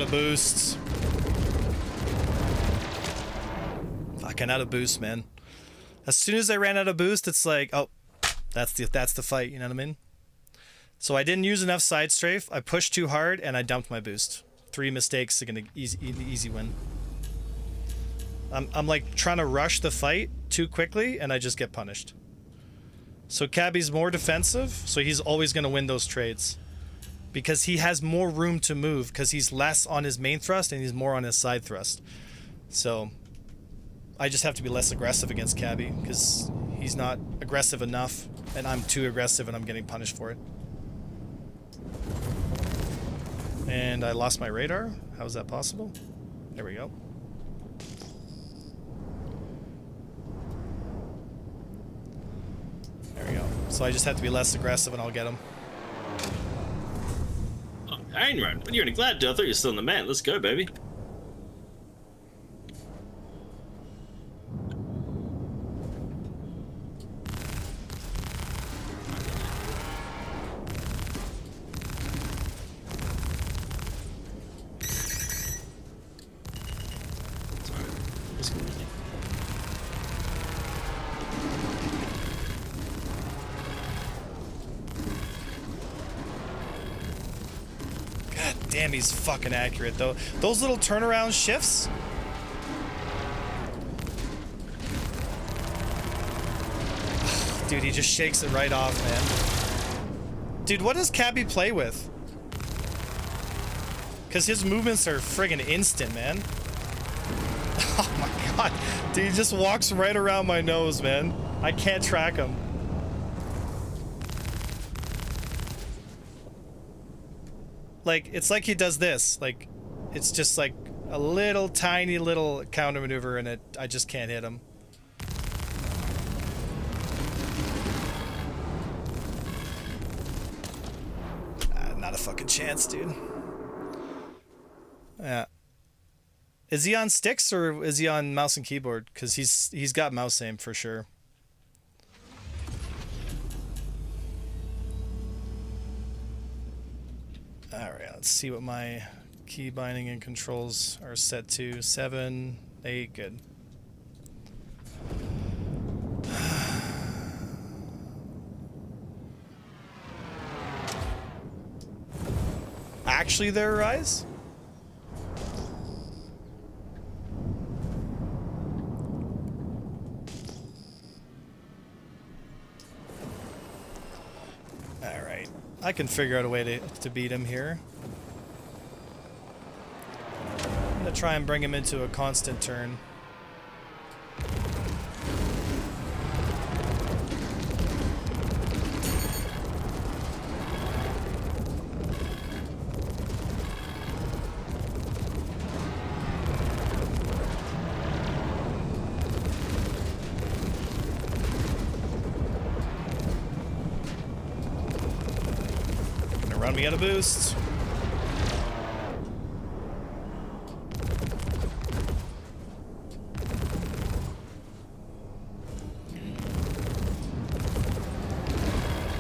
of boosts. Fucking out of boost, man. As soon as I ran out of boost, it's like, oh, that's the fight, you know what I mean? So I didn't use enough side strafe, I pushed too hard, and I dumped my boost. 3 mistakes to get an easy win. I'm like trying to rush the fight too quickly, and I just get punished. So Cabby's more defensive, so he's always going to win those trades. Because he has more room to move, because he's less on his main thrust and he's more on his side thrust. So I just have to be less aggressive against Cabby, because he's not aggressive enough, and I'm too aggressive and I'm getting punished for it. And I lost my radar. How is that possible? There we go. There we go. So I just have to be less aggressive and I'll get him. Oh, Iron Run. When you're in a glad deal, I thought you were still in the man. Let's go, baby. Damn, he's fucking accurate, though. Those little turnaround shifts. Dude, he just shakes it right off, man. Dude, what does Cabby play with? Because his movements are friggin' instant, man. Oh my god. Dude, he just walks right around my nose, man. I can't track him. Like, it's like he does this. Like, it's just like a little tiny little counter maneuver and I just can't hit him. Not a fucking chance, dude. Yeah. Is he on sticks or is he on mouse and keyboard? Because he's got mouse aim for sure. Alright, let's see what my key binding and controls are set to. 7, 8, good. Actually there, Rise? Alright. I can figure out a way to beat him here. I'm gonna try and bring him into a constant turn. Run me out of boost.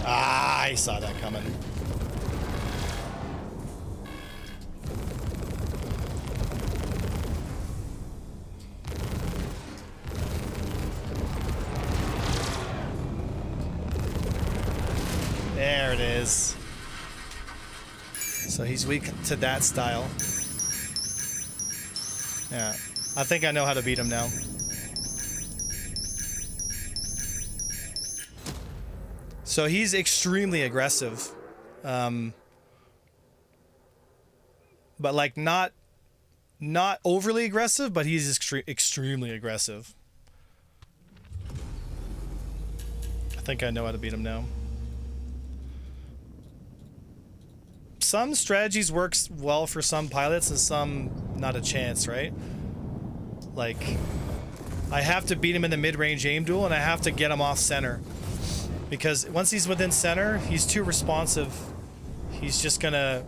Ah, I saw that coming. There it is. So he's weak to that style. Yeah, I think I know how to beat him now. So he's extremely aggressive. But like not overly aggressive, but he's extremely aggressive. I think I know how to beat him now. Some strategies works well for some pilots and some not a chance, right? Like, I have to beat him in the mid-range aim duel and I have to get him off center. Because once he's within center, he's too responsive. He's just gonna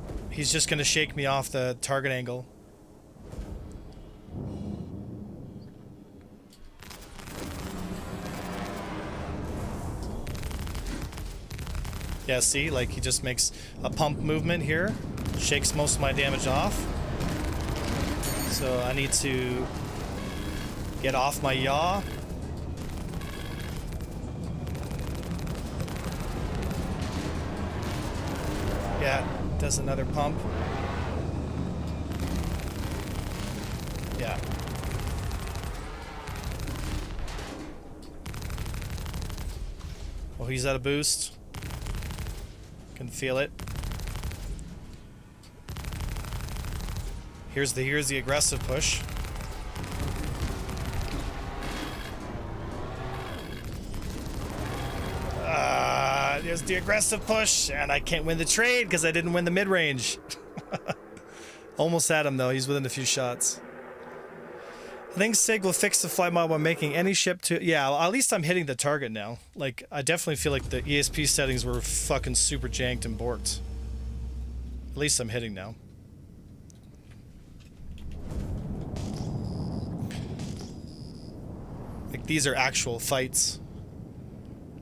shake me off the target angle. Yeah, see, like he just makes a pump movement here, shakes most of my damage off, So I need to get off my yaw. Yeah, does another pump. Yeah. Oh, he's at a boost. Can feel it. Here's the aggressive push. There's the aggressive push, and I can't win the trade because I didn't win the mid-range. Almost had him though. He's within a few shots. I think CIG will fix the flight model by making any ship to... Yeah, at least I'm hitting the target now. Like, I definitely feel like the ESP settings were fucking super janked and borked. At least I'm hitting now. Like, these are actual fights.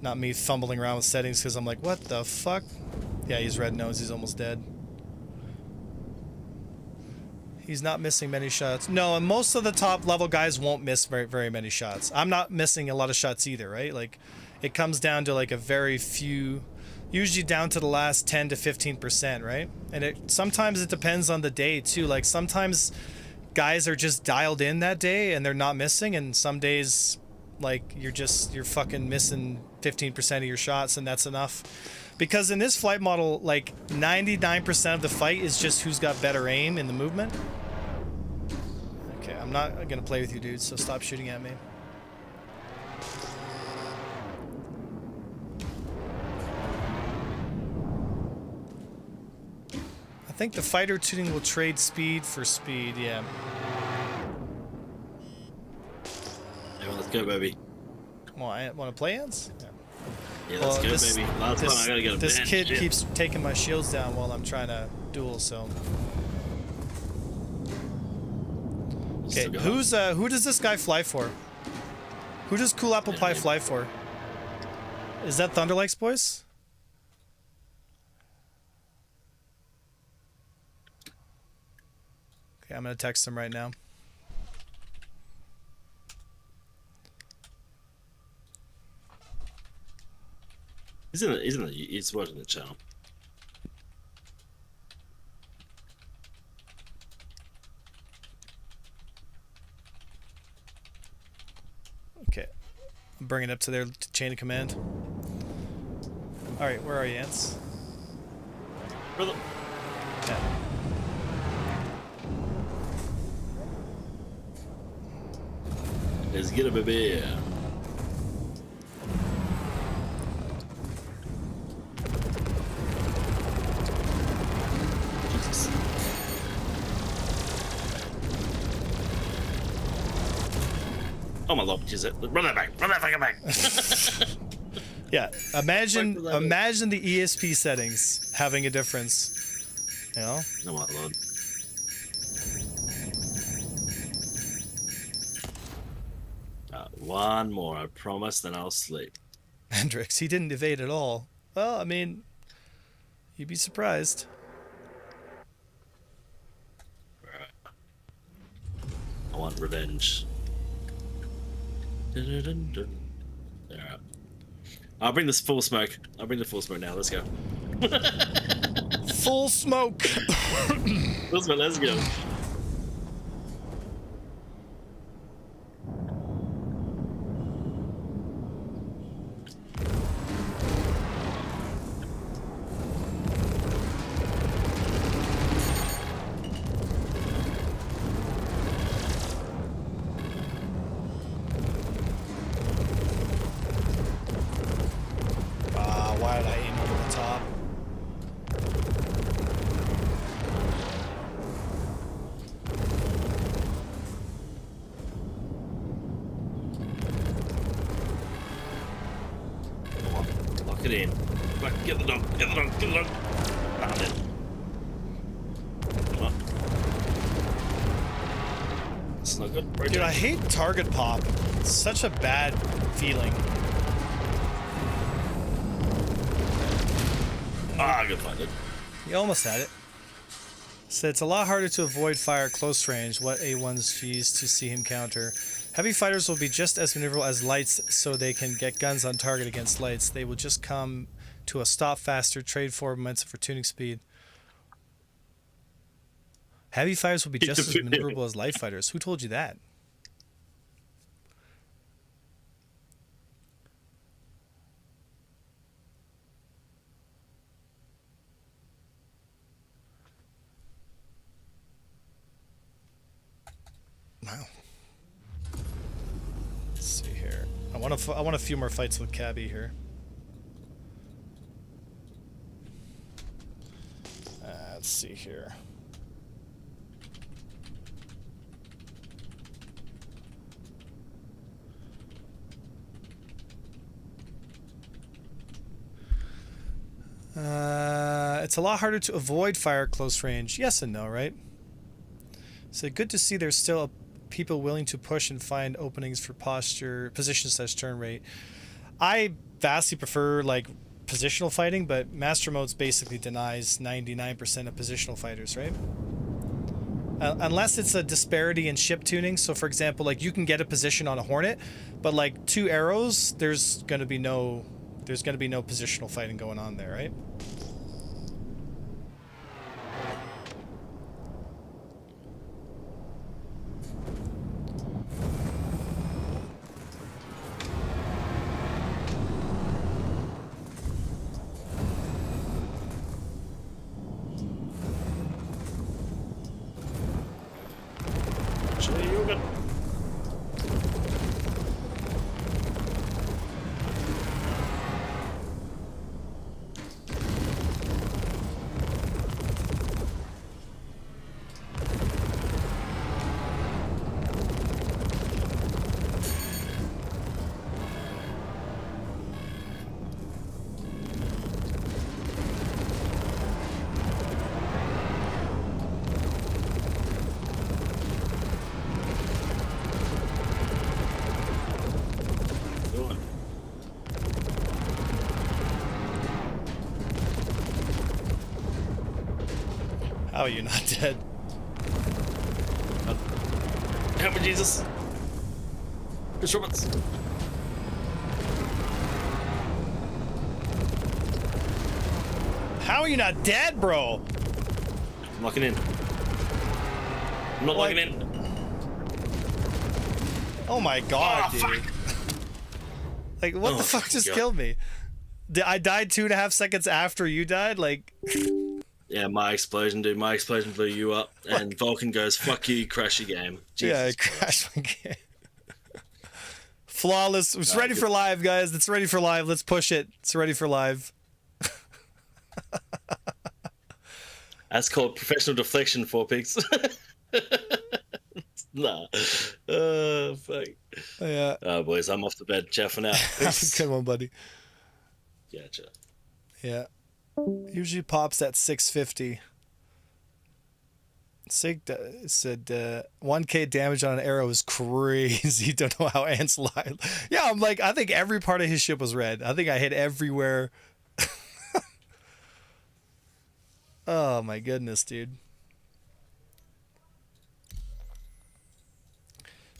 Not me fumbling around with settings because I'm like, what the fuck? Yeah, he's red nose. He's almost dead. He's not missing many shots. No, and most of the top level guys won't miss very many shots. I'm not missing a lot of shots either, right? Like, it comes down to like a very few, usually down to the last 10 to 15%, right? And sometimes it depends on the day too. Like sometimes guys are just dialed in that day and they're not missing, and some days like you're fucking missing 15% of your shots, and that's enough. Because in this flight model, like 99% of the fight is just who's got better aim in the movement. Okay, I'm not gonna play with you dudes, so stop shooting at me. I think the fighter tuning will trade speed for speed, yeah. Yeah, well, let's go, baby. Come on, I want to play ants? Yeah. Yeah, let's go, baby. Last one, I gotta get a This bench. kid Shit. keeps taking my shields down while I'm trying to duel, so... Okay, who does this guy fly for? Who does Cool Apple Pie fly for? Is that Thunderlikes boys? Okay, I'm gonna text him right now. He's watching the channel. Okay, I'm bringing it up to their chain of command. All right, where are you, Ants? Brother. Yeah. Let's get a baby. Jesus. Oh my lord, is it? Run that back! Run that fucking back! Yeah, imagine the ESP settings having a difference. You know? Oh my lord. One more, I promise, then I'll sleep. Hendrix, he didn't evade at all. Well, I mean, you'd be surprised. Right. I want revenge. Alright. I'll bring this full smoke. I'll bring the full smoke now. Let's go. Full smoke! Full smoke, let's go. Why did I aim over the top? Come on, lock it in. Come on, get the dog, get the dog, get the dog. Found it. Come on. This is not good. Dude, I hate target pop. It's such a bad feeling. Ah, good find it. You almost had it. So it's a lot harder to avoid fire at close range. What A1's G's to see him counter. Heavy fighters will be just as maneuverable as lights, so they can get guns on target against lights. They will just come to a stop faster, trade forward momentum for tuning speed. Heavy fighters will be just as maneuverable as light fighters. Who told you that? Wow. Let's see here. I want a few more fights with Cabby here. Let's see here. It's a lot harder to avoid fire at close range. Yes and no, right? So good to see there's still people willing to push and find openings for position/turn rate. I vastly prefer like positional fighting, but Master Modes basically denies 99% of positional fighters, right? Unless it's a disparity in ship tuning. So for example, like you can get a position on a Hornet, but like 2 arrows, there's gonna be no positional fighting going on there, right? How are you not dead? Help me, Jesus. Instruments. How are you not dead, bro? I'm locking in. I'm not locking in. Oh my god, dude. Fuck. Like, what the fuck just killed me? I died 2.5 seconds after you died? Like... Yeah, my explosion, dude. My explosion blew you up. And Vulcan goes, fuck you, crash your game. Jesus yeah, I crashed my game. Flawless. It's ready for live, guys. It's ready for live. Let's push it. It's ready for live. That's called professional deflection, 4pigs. Nah. Fuck. Yeah. Oh, boys, I'm off to bed. Ciao for now. Peace. Good one, buddy. Yeah, ciao. Yeah. Usually pops at 650. Sig said 1k damage on an arrow is crazy. Don't know how ants lie. Yeah, I'm like, I think every part of his ship was red. I think I hit everywhere. Oh my goodness, dude.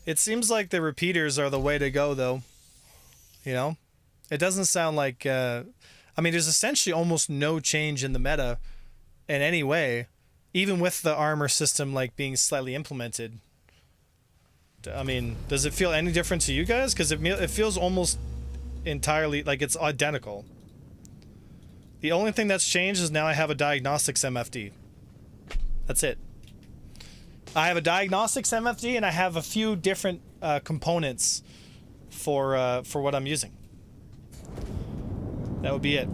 It seems like the repeaters are the way to go, though. You know? It doesn't sound like... I mean, there's essentially almost no change in the meta in any way, even with the armor system like being slightly implemented. I mean, does it feel any different to you guys? Because it feels almost entirely like it's identical. The only thing that's changed is now I have a diagnostics MFD. That's it. I have a diagnostics MFD and I have a few different components for what I'm using. That would be it.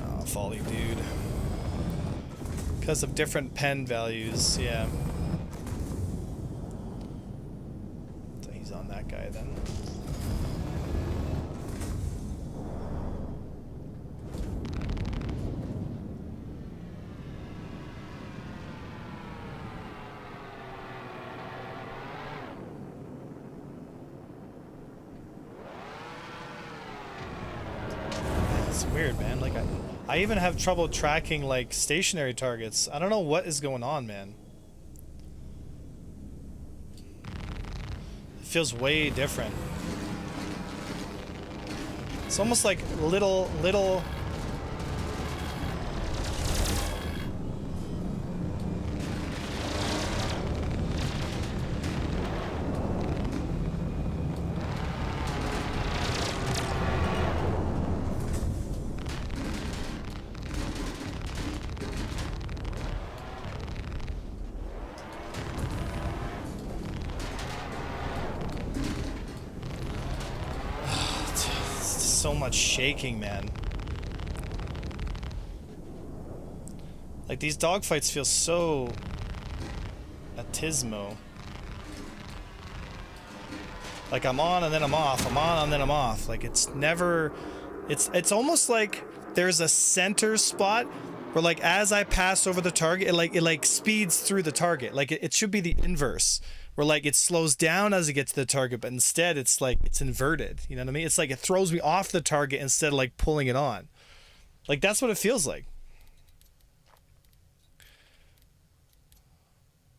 Oh, folly, dude. Because of different pen values, yeah. So he's on that guy then. It's weird, man. Like, I even have trouble tracking like stationary targets. I don't know what is going on, man. It feels way different. It's almost like little so much shaking, man. Like, these dogfights feel so atismo. Like, I'm on and then I'm off. I'm on and then I'm off. Like, it's never... It's almost like there's a center spot where, like, as I pass over the target, it like speeds through the target. Like, it should be the inverse. Where, like, it slows down as it gets to the target, but instead it's like it's inverted. You know what I mean? It's like it throws me off the target instead of like pulling it on. Like, that's what it feels like.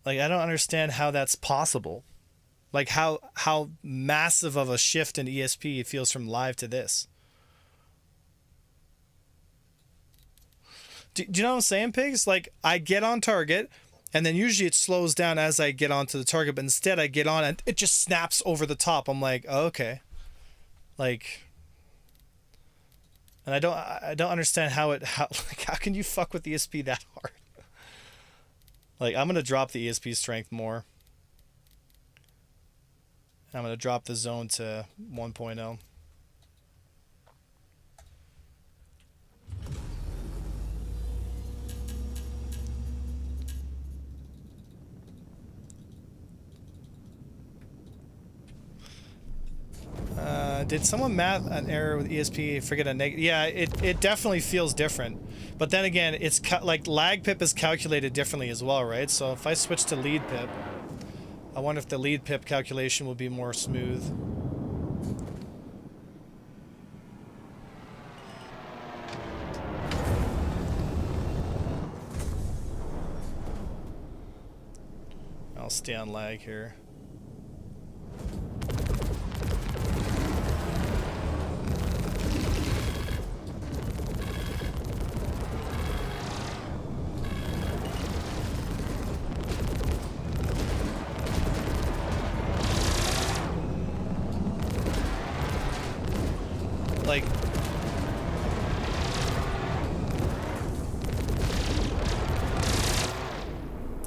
Like, I don't understand how that's possible. Like, how massive of a shift in ESP it feels from live to this. Do you know what I'm saying, Pigs? Like, I get on target, and then usually it slows down as I get onto the target, but instead I get on and it just snaps over the top. I'm like, oh, okay. Like, and I don't understand how can you fuck with the ESP that hard? Like, I'm gonna drop the ESP strength more. I'm gonna drop the zone to 1.0. Did someone math an error with ESP? Forget a negative. Yeah, it definitely feels different. But then again, it's like lag pip is calculated differently as well, right? So if I switch to lead pip, I wonder if the lead pip calculation will be more smooth. I'll stay on lag here. Like,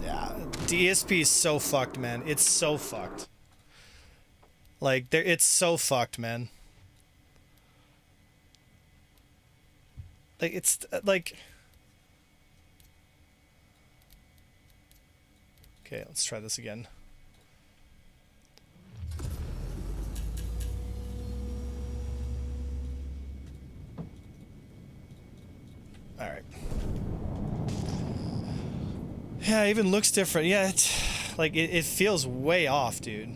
yeah, DSP is so fucked, man. It's so fucked. Like, it's so fucked, man. Like, it's like, okay, let's try this again. All right. Yeah, it even looks different. Yeah, it's like it feels way off, dude.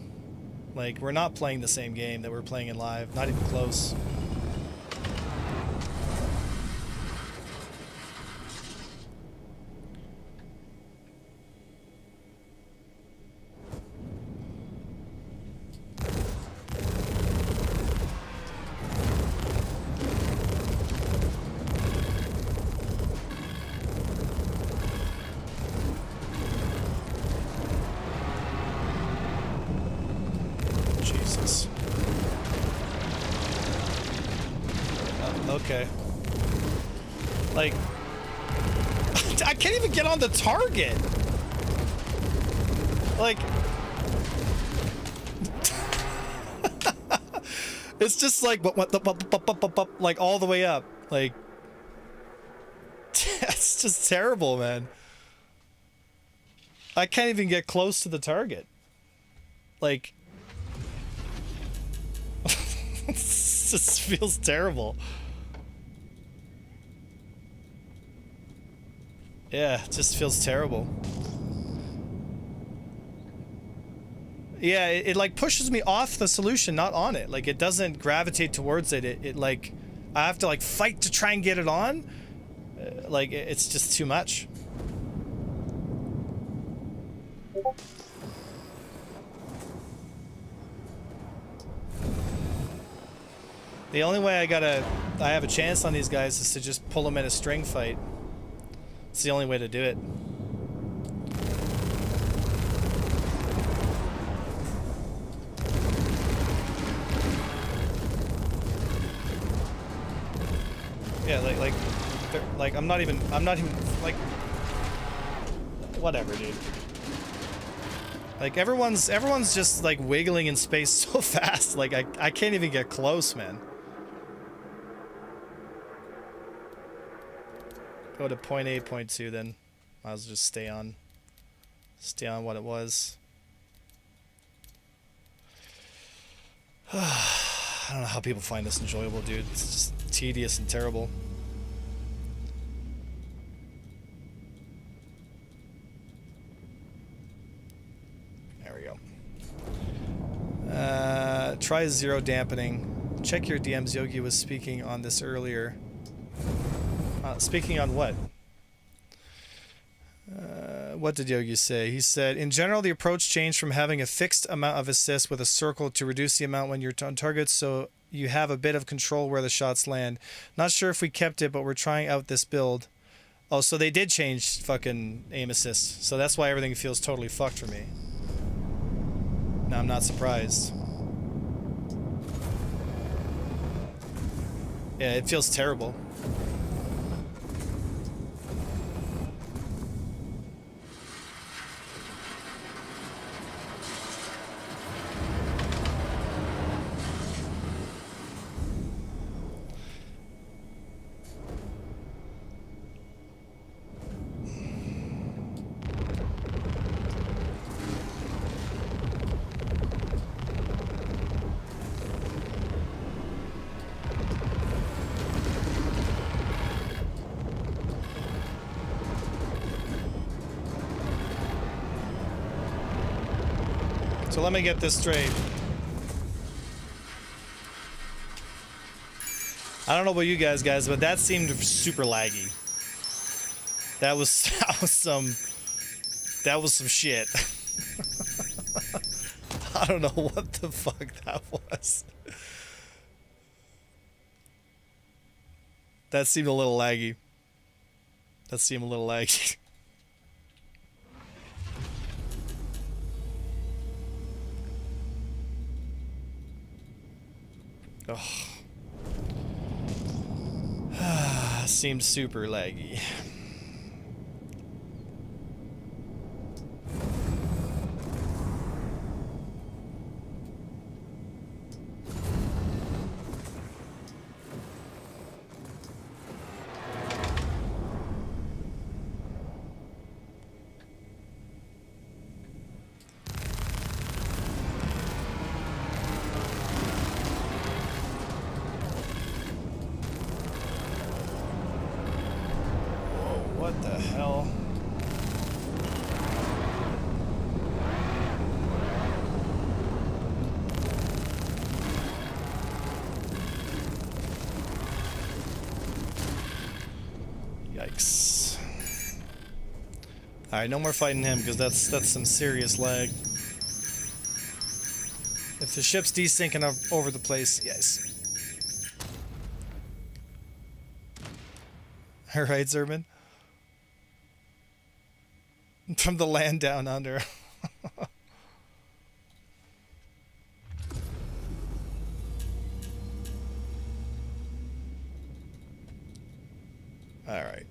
Like, we're not playing the same game that we're playing in live. Not even close. Okay. Like, I can't even get on the target. Like, it's just like like all the way up. Like, it's just terrible, man. I can't even get close to the target. Like, it just feels terrible. Yeah, it just feels terrible. Yeah, it like pushes me off the solution, not on it. Like, it doesn't gravitate towards it. It like, I have to like fight to try and get it on. Like, it's just too much. The only way I have a chance on these guys is to just pull them in a string fight. It's the only way to do it. Yeah, like I'm not even like, whatever, dude. Like everyone's just like wiggling in space so fast. Like I can't even get close, man. Go to 0.8, 0.2 then. Might as well just stay on what it was. I don't know how people find this enjoyable, dude. It's just tedious and terrible. There we go. Try zero dampening. Check your DMs. Yogi was speaking on this earlier. Speaking on what? What did Yogi say? He said, in general, the approach changed from having a fixed amount of assists with a circle to reduce the amount when you're on target, so you have a bit of control where the shots land. Not sure if we kept it, but we're trying out this build. Oh, so they did change fucking aim assist. So that's why everything feels totally fucked for me. Now I'm not surprised. Yeah, it feels terrible. So let me get this straight. I don't know about you guys, but that seemed super laggy. That was some shit. I don't know what the fuck that was. That seemed a little laggy. Oh. Seemed super laggy. What the hell? Yikes. Alright, no more fighting him, because that's some serious lag. If the ship's desyncing over the place, yes. Alright, Zerman. From the land down under. All right.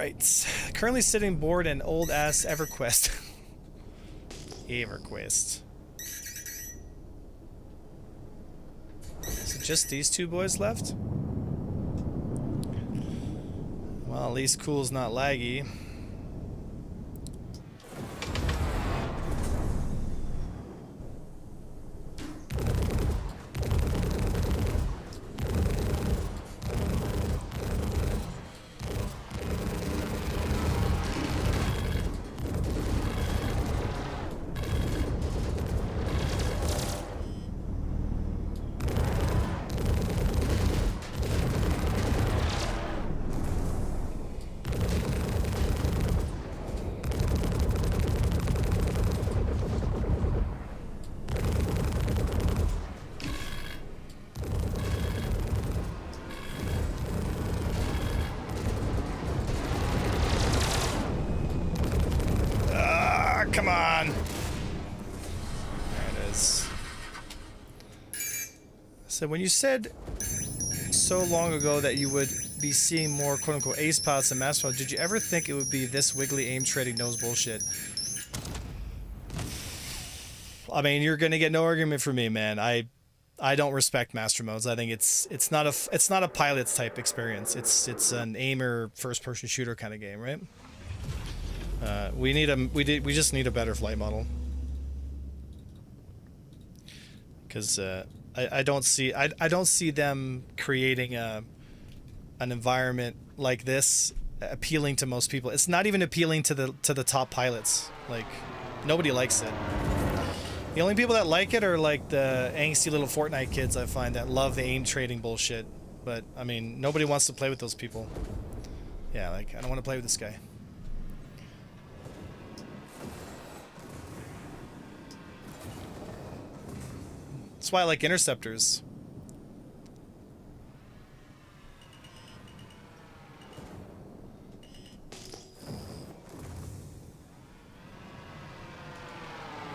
Dogfights. Currently sitting bored in old ass EverQuest. EverQuest. Is it just these two boys left? Well, at least Cool's not laggy. Come on. There it is. So when you said so long ago that you would be seeing more quote-unquote ace pots and master pots, did you ever think it would be this wiggly aim trading nose bullshit? I mean, you're gonna get no argument from me, man. I don't respect master modes. I think it's not a pilots type experience. It's an aimer first person shooter kind of game, right? We just need a better flight model. Because I don't see them creating an environment like this appealing to most people. It's not even appealing to the top pilots. Like, nobody likes it. The only people that like it are like the angsty little Fortnite kids, I find, that love the aim trading bullshit. But I mean, nobody wants to play with those people. Yeah, like, I don't want to play with this guy. That's why I like interceptors.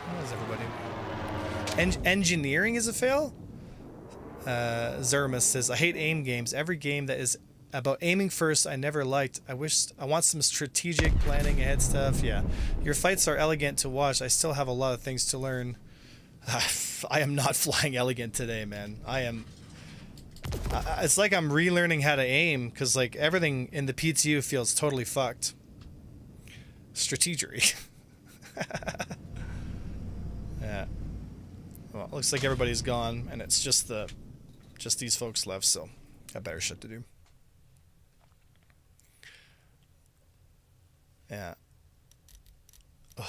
How's everybody? Engineering is a fail? Zermus says, I hate aim games. Every game that is about aiming first I never liked. I want some strategic planning ahead stuff. Yeah. Your fights are elegant to watch. I still have a lot of things to learn. I am not flying elegant today, man. It's like I'm relearning how to aim, because like everything in the PTU feels totally fucked. Strategery. Yeah. Well, it looks like everybody's gone, and it's just these folks left, so got better shit to do. Yeah. Ugh.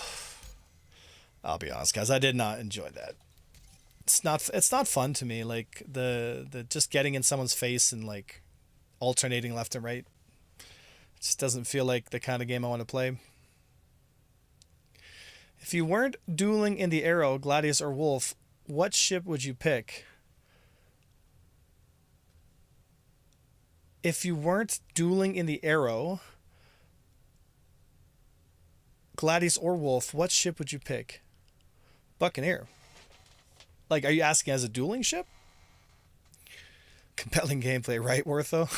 I'll be honest, guys, I did not enjoy that. It's not fun to me, like the just getting in someone's face and like alternating left and right. It just doesn't feel like the kind of game I want to play. If you weren't dueling in the Arrow, Gladius, or Wolf, what ship would you pick? If you weren't dueling in the Arrow, Gladius, or Wolf, what ship would you pick? Buccaneer. Like, are you asking as a dueling ship? Compelling gameplay, right, Wortho?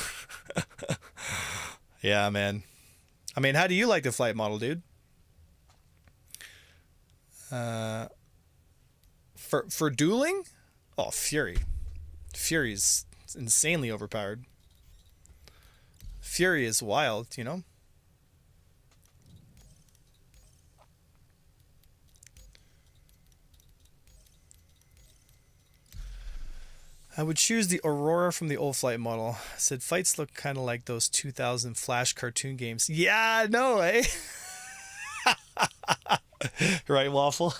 Yeah, man. I mean, how do you like the flight model, dude? For dueling? Oh, Fury. Fury's insanely overpowered. Fury is wild, you know? I would choose the Aurora from the old flight model. I said fights look kind of like those 2000 Flash cartoon games. Yeah, no, eh? Right, Waffle?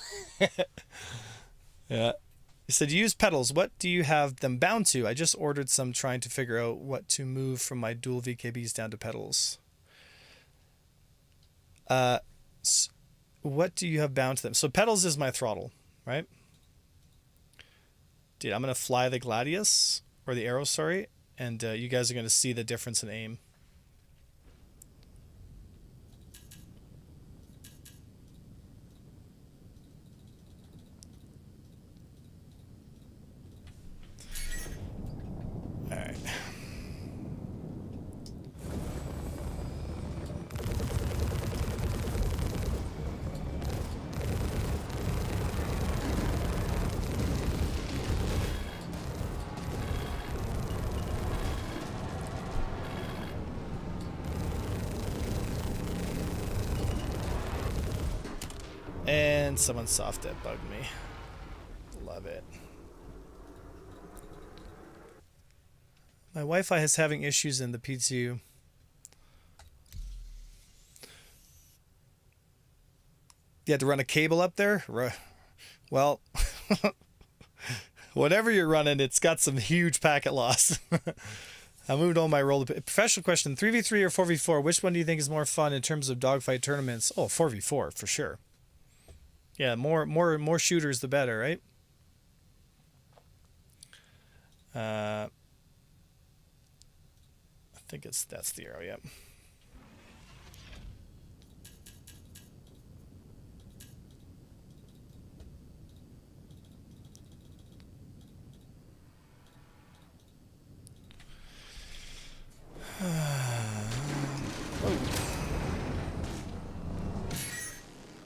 Yeah. He said, use pedals. What do you have them bound to? I just ordered some, trying to figure out what to move from my dual VKBs down to pedals. What do you have bound to them? So pedals is my throttle, right? Dude, I'm going to fly the Gladius, or the Arrow, sorry, and you guys are going to see the difference in aim. Alright. And someone soft dead bugged me. Love it. My Wi-Fi is having issues in the PTU. You had to run a cable up there? Well, whatever you're running, it's got some huge packet loss. I moved all my roll. Professional question, 3v3 or 4v4, which one do you think is more fun in terms of dogfight tournaments? Oh, 4v4 for sure. Yeah, more shooters the better, right? I think that's the arrow, yep.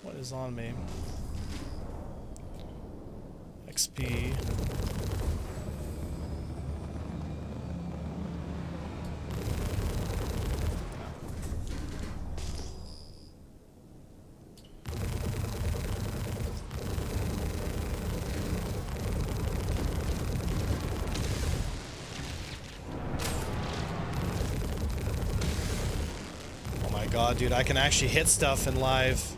What is on me? XP. God, dude, I can actually hit stuff in live.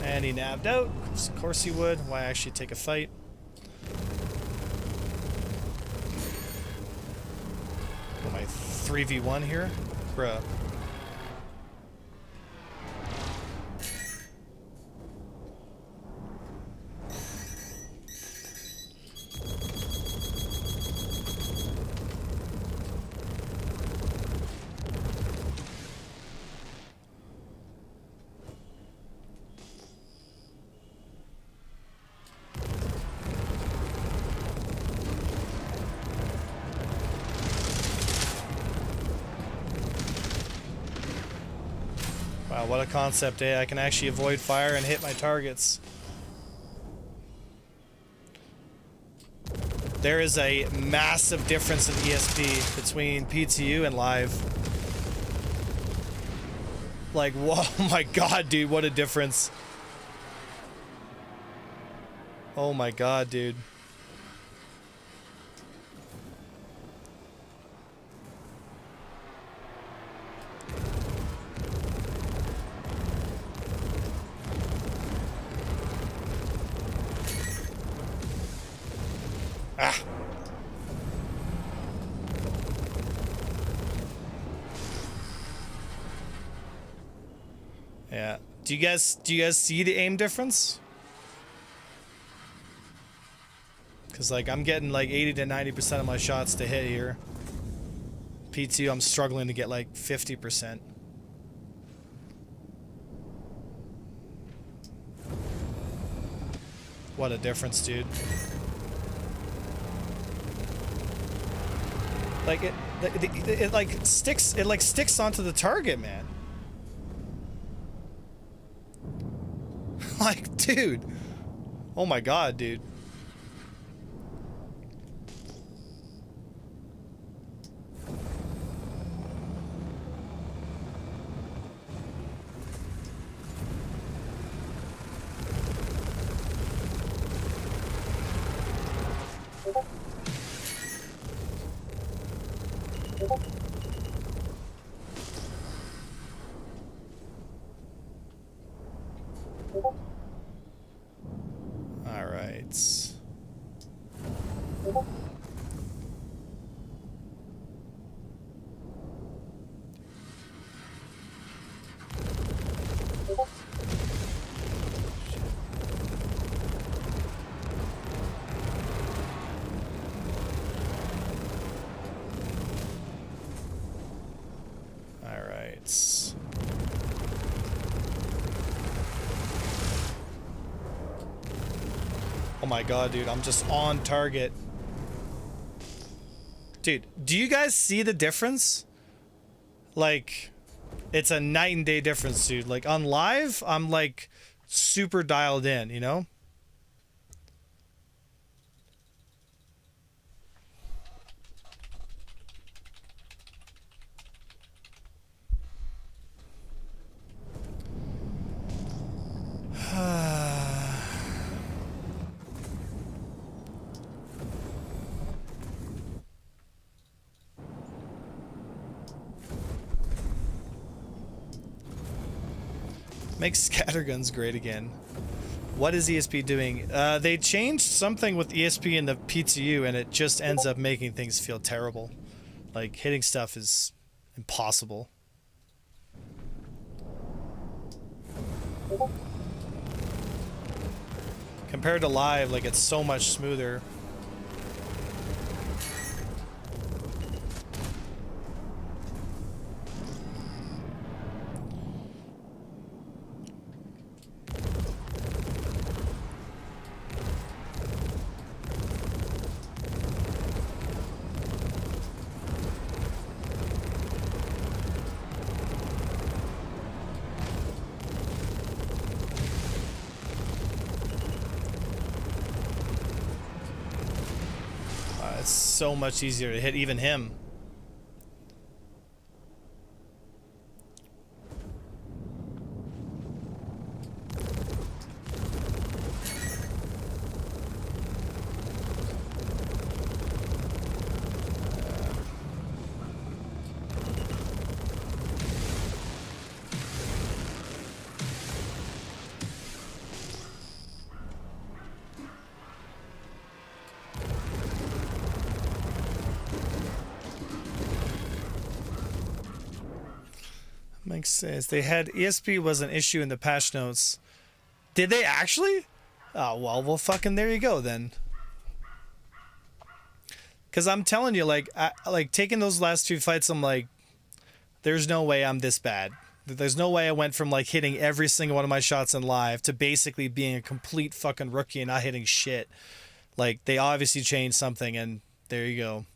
And he nabbed out. Of course he would. Why actually take a fight? Am I 3v1 here? Bruh. Wow, what a concept, eh? I can actually avoid fire and hit my targets. There is a massive difference in ESP between PTU and live. Like, whoa, oh my god, dude, what a difference. Oh my god, dude. Ah. Yeah. Do you guys see the aim difference? Cuz like I'm getting like 80 to 90% of my shots to hit here. P2 I'm struggling to get like 50%. What a difference, dude. Like it like sticks onto the target, man. Like, dude. Oh my god, dude. All right. All right. Oh my god, dude, I'm just on target. Dude, do you guys see the difference? Like, it's a night and day difference, dude. Like, on live, I'm like super dialed in, you know? Make scatterguns great again. What is ESP doing? They changed something with ESP in the PTU, and it just ends up making things feel terrible. Like, hitting stuff is impossible. Compared to live, like, it's so much smoother. It's so much easier to hit even him. Makes sense. They had ESP was an issue in the patch notes. Did they actually? Oh, well, fucking there you go then. Because I'm telling you, like, like taking those last 2 fights, I'm like, there's no way I'm this bad. There's no way I went from like hitting every single one of my shots in live to basically being a complete fucking rookie and not hitting shit. Like, they obviously changed something, and there you go.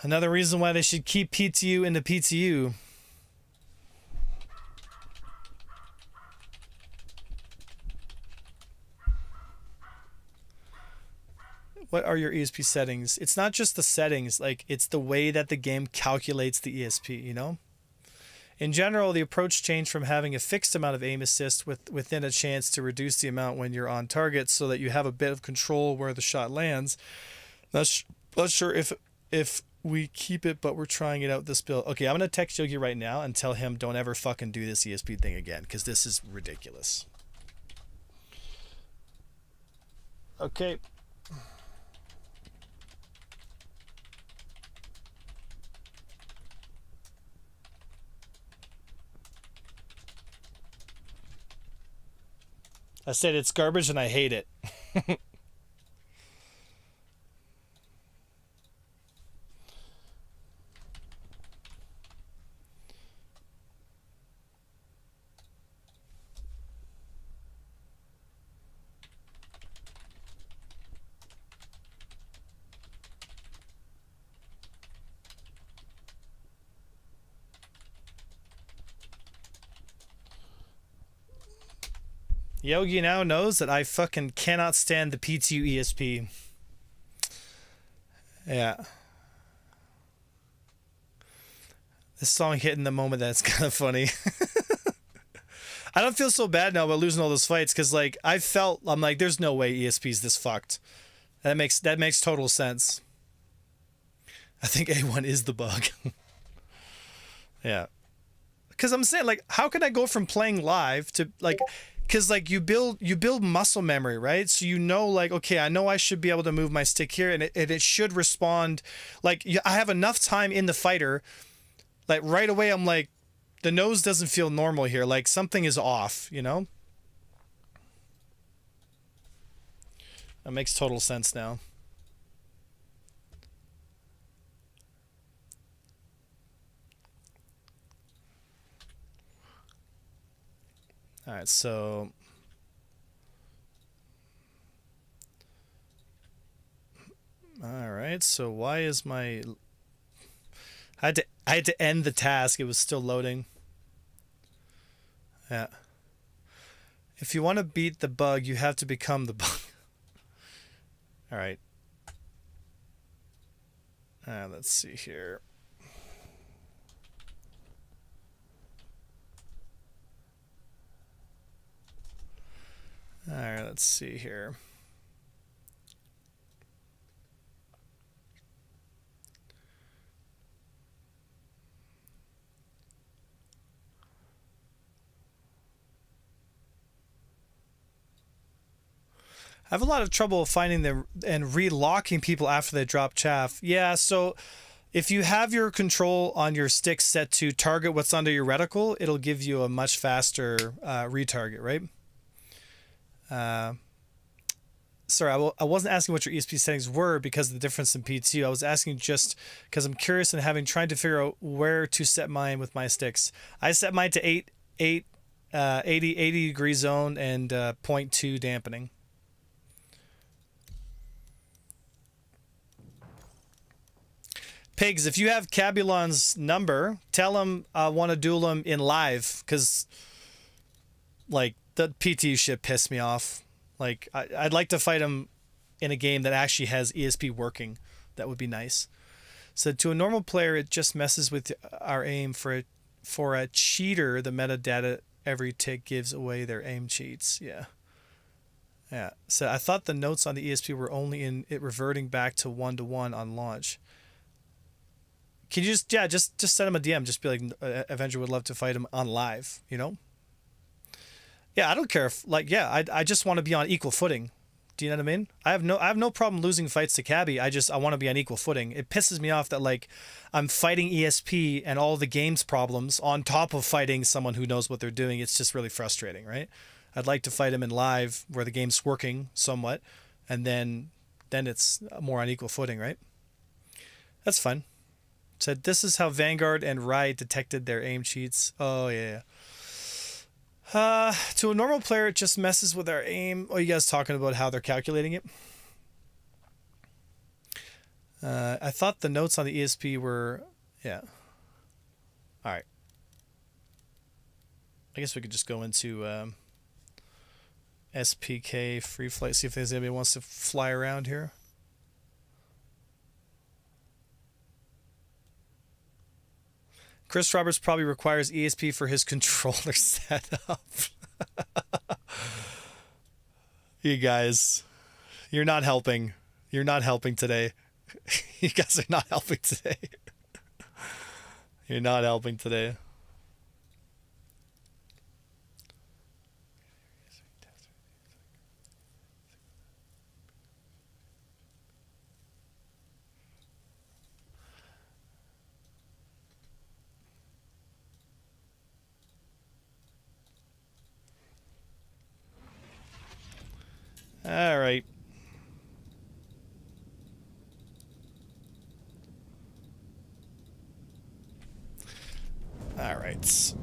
Another reason why they should keep PTU in the PTU. What are your ESP settings? It's not just the settings, like, it's the way that the game calculates the ESP, you know? In general, the approach changed from having a fixed amount of aim assist within a chance to reduce the amount when you're on target so that you have a bit of control where the shot lands. Not sure if we keep it, but we're trying it out this build. Okay, I'm going to text Yogi right now and tell him don't ever fucking do this ESP thing again, because this is ridiculous. Okay. I said it's garbage and I hate it. Yogi now knows that I fucking cannot stand the PTU ESP. Yeah. This song hit in the moment that's kind of funny. I don't feel so bad now about losing all those fights, because like I'm like, there's no way ESP's this fucked. That makes total sense. I think A1 is the bug. Yeah. Because I'm saying, like, how can I go from playing live to like, because like you build muscle memory, right? So you know, like, okay, I know I should be able to move my stick here, and it should respond. Like, I have enough time in the fighter. Like, right away, I'm like, the nose doesn't feel normal here. Like, something is off, you know? That makes total sense now. All right, so why is my I had to end the task. It was still loading. Yeah. If you want to beat the bug, you have to become the bug. All right. Let's see here. All right, let's see here. I have a lot of trouble finding them and relocking people after they drop chaff. Yeah, so if you have your control on your stick set to target what's under your reticle, it'll give you a much faster retarget, right? Sorry, I wasn't asking what your ESP settings were because of the difference in PTU. I was asking just because I'm curious and having tried to figure out where to set mine with my sticks. I set mine to 80 degree zone and 0.2 dampening. Pigs, if you have Cabulon's number, tell him I want to duel him in live, because like the PTU shit pissed me off. Like I'd like to fight him in a game that actually has ESP working. That would be nice. So to a normal player, it just messes with our aim. For a cheater, the metadata every tick gives away their aim cheats. Yeah. So I thought the notes on the ESP were only in it reverting back to 1-to-1 on launch. Can you just send him a DM? Just be like, Avenger would love to fight him on live, you know? Yeah, I don't care if, like, yeah, I just want to be on equal footing. Do you know what I mean? I have no problem losing fights to Cabby. I want to be on equal footing. It pisses me off that, like, I'm fighting ESP and all the game's problems on top of fighting someone who knows what they're doing. It's just really frustrating, right? I'd like to fight him in live where the game's working somewhat, and then it's more on equal footing, right? That's fun. Said this is how Vanguard and Riot detected their aim cheats. Oh yeah. To a normal player, it just messes with our aim. Oh, you guys talking about how they're calculating it? I thought the notes on the ESP were, yeah. All right. I guess we could just go into SPK free flight. See if there's anybody who wants to fly around here. Chris Roberts probably requires ESP for his controller setup. You guys, you're not helping. You're not helping today. You guys are not helping today. You're not helping today. All right. All right.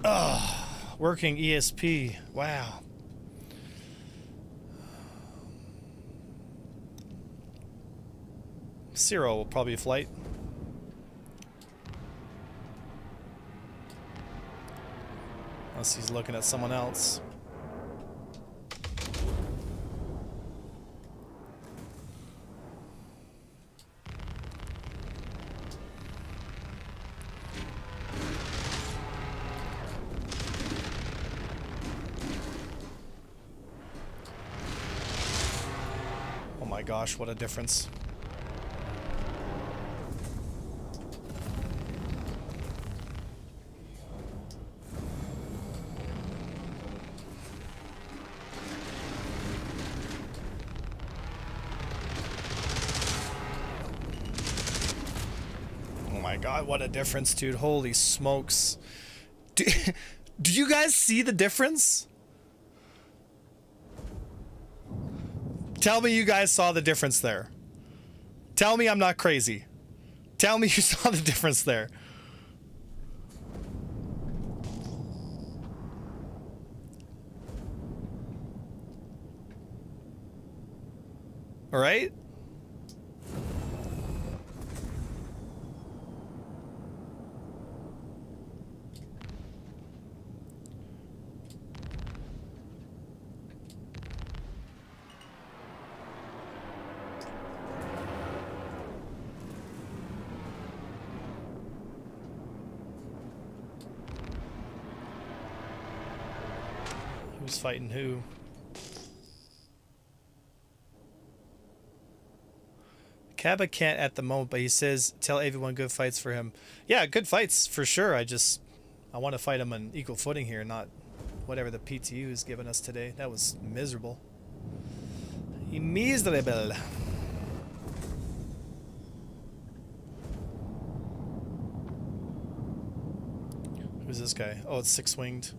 Oh, working ESP. Wow. Cyril will probably flight. Unless he's looking at someone else. My gosh, what a difference. Oh my god, what a difference, dude. Holy smokes. Do you guys see the difference? Tell me you guys saw the difference there. Tell me I'm not crazy. Tell me you saw the difference there. All right? Who's fighting who? Kaba can't at the moment, but he says tell everyone good fights for him. Yeah, good fights for sure. I want to fight him on equal footing here, not whatever the PTU has given us today. That was miserable. Miserable. Who's this guy? Oh, it's six-winged.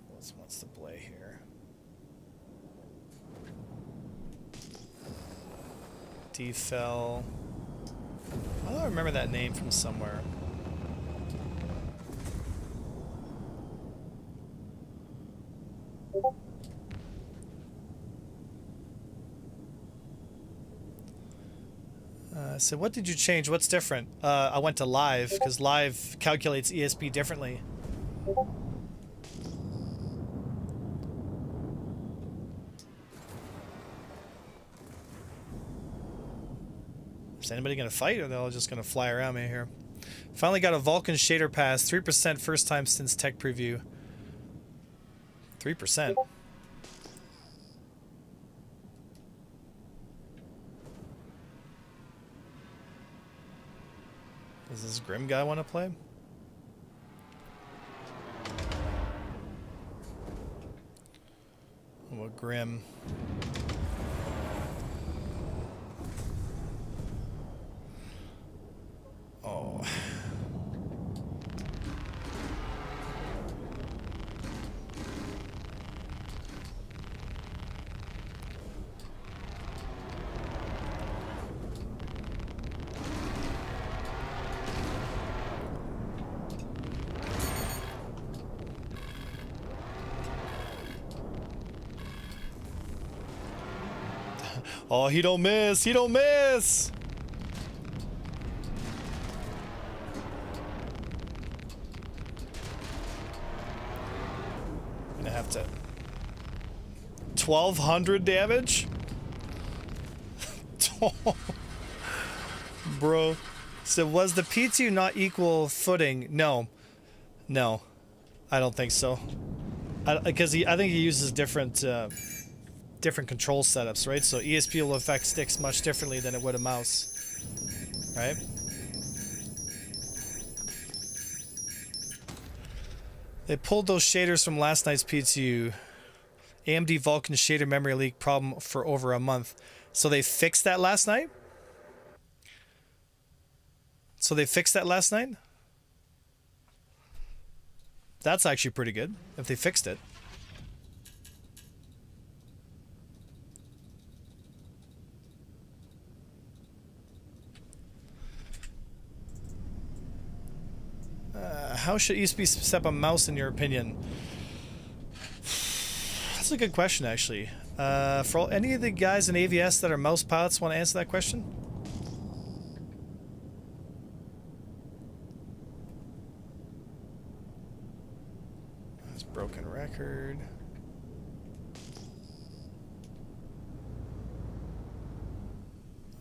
What's the play here? Defell. I don't remember that name from somewhere. So what did you change? What's different? I went to live because live calculates ESP differently. Is anybody gonna fight, or they're all just gonna fly around me here? Finally got a Vulcan shader pass. 3% first time since tech preview. 3%. Does this Grim guy want to play? Oh, Grim. Oh. Oh, he don't miss. He don't miss. I'm gonna have to 1,200 damage. Bro. So was the P2 not equal footing? No. No. I don't think so. Because I think he uses different different control setups, right? So ESP will affect sticks much differently than it would a mouse, right? They pulled those shaders from last night's P2. AMD Vulcan shader memory leak problem for over a month. So they fixed that last night? So they fixed that last night? That's actually pretty good, if they fixed it. How should ESP set up a mouse in your opinion? That's a good question, actually. For any of the guys in AVS that are mouse pilots want to answer that question? That's broken record.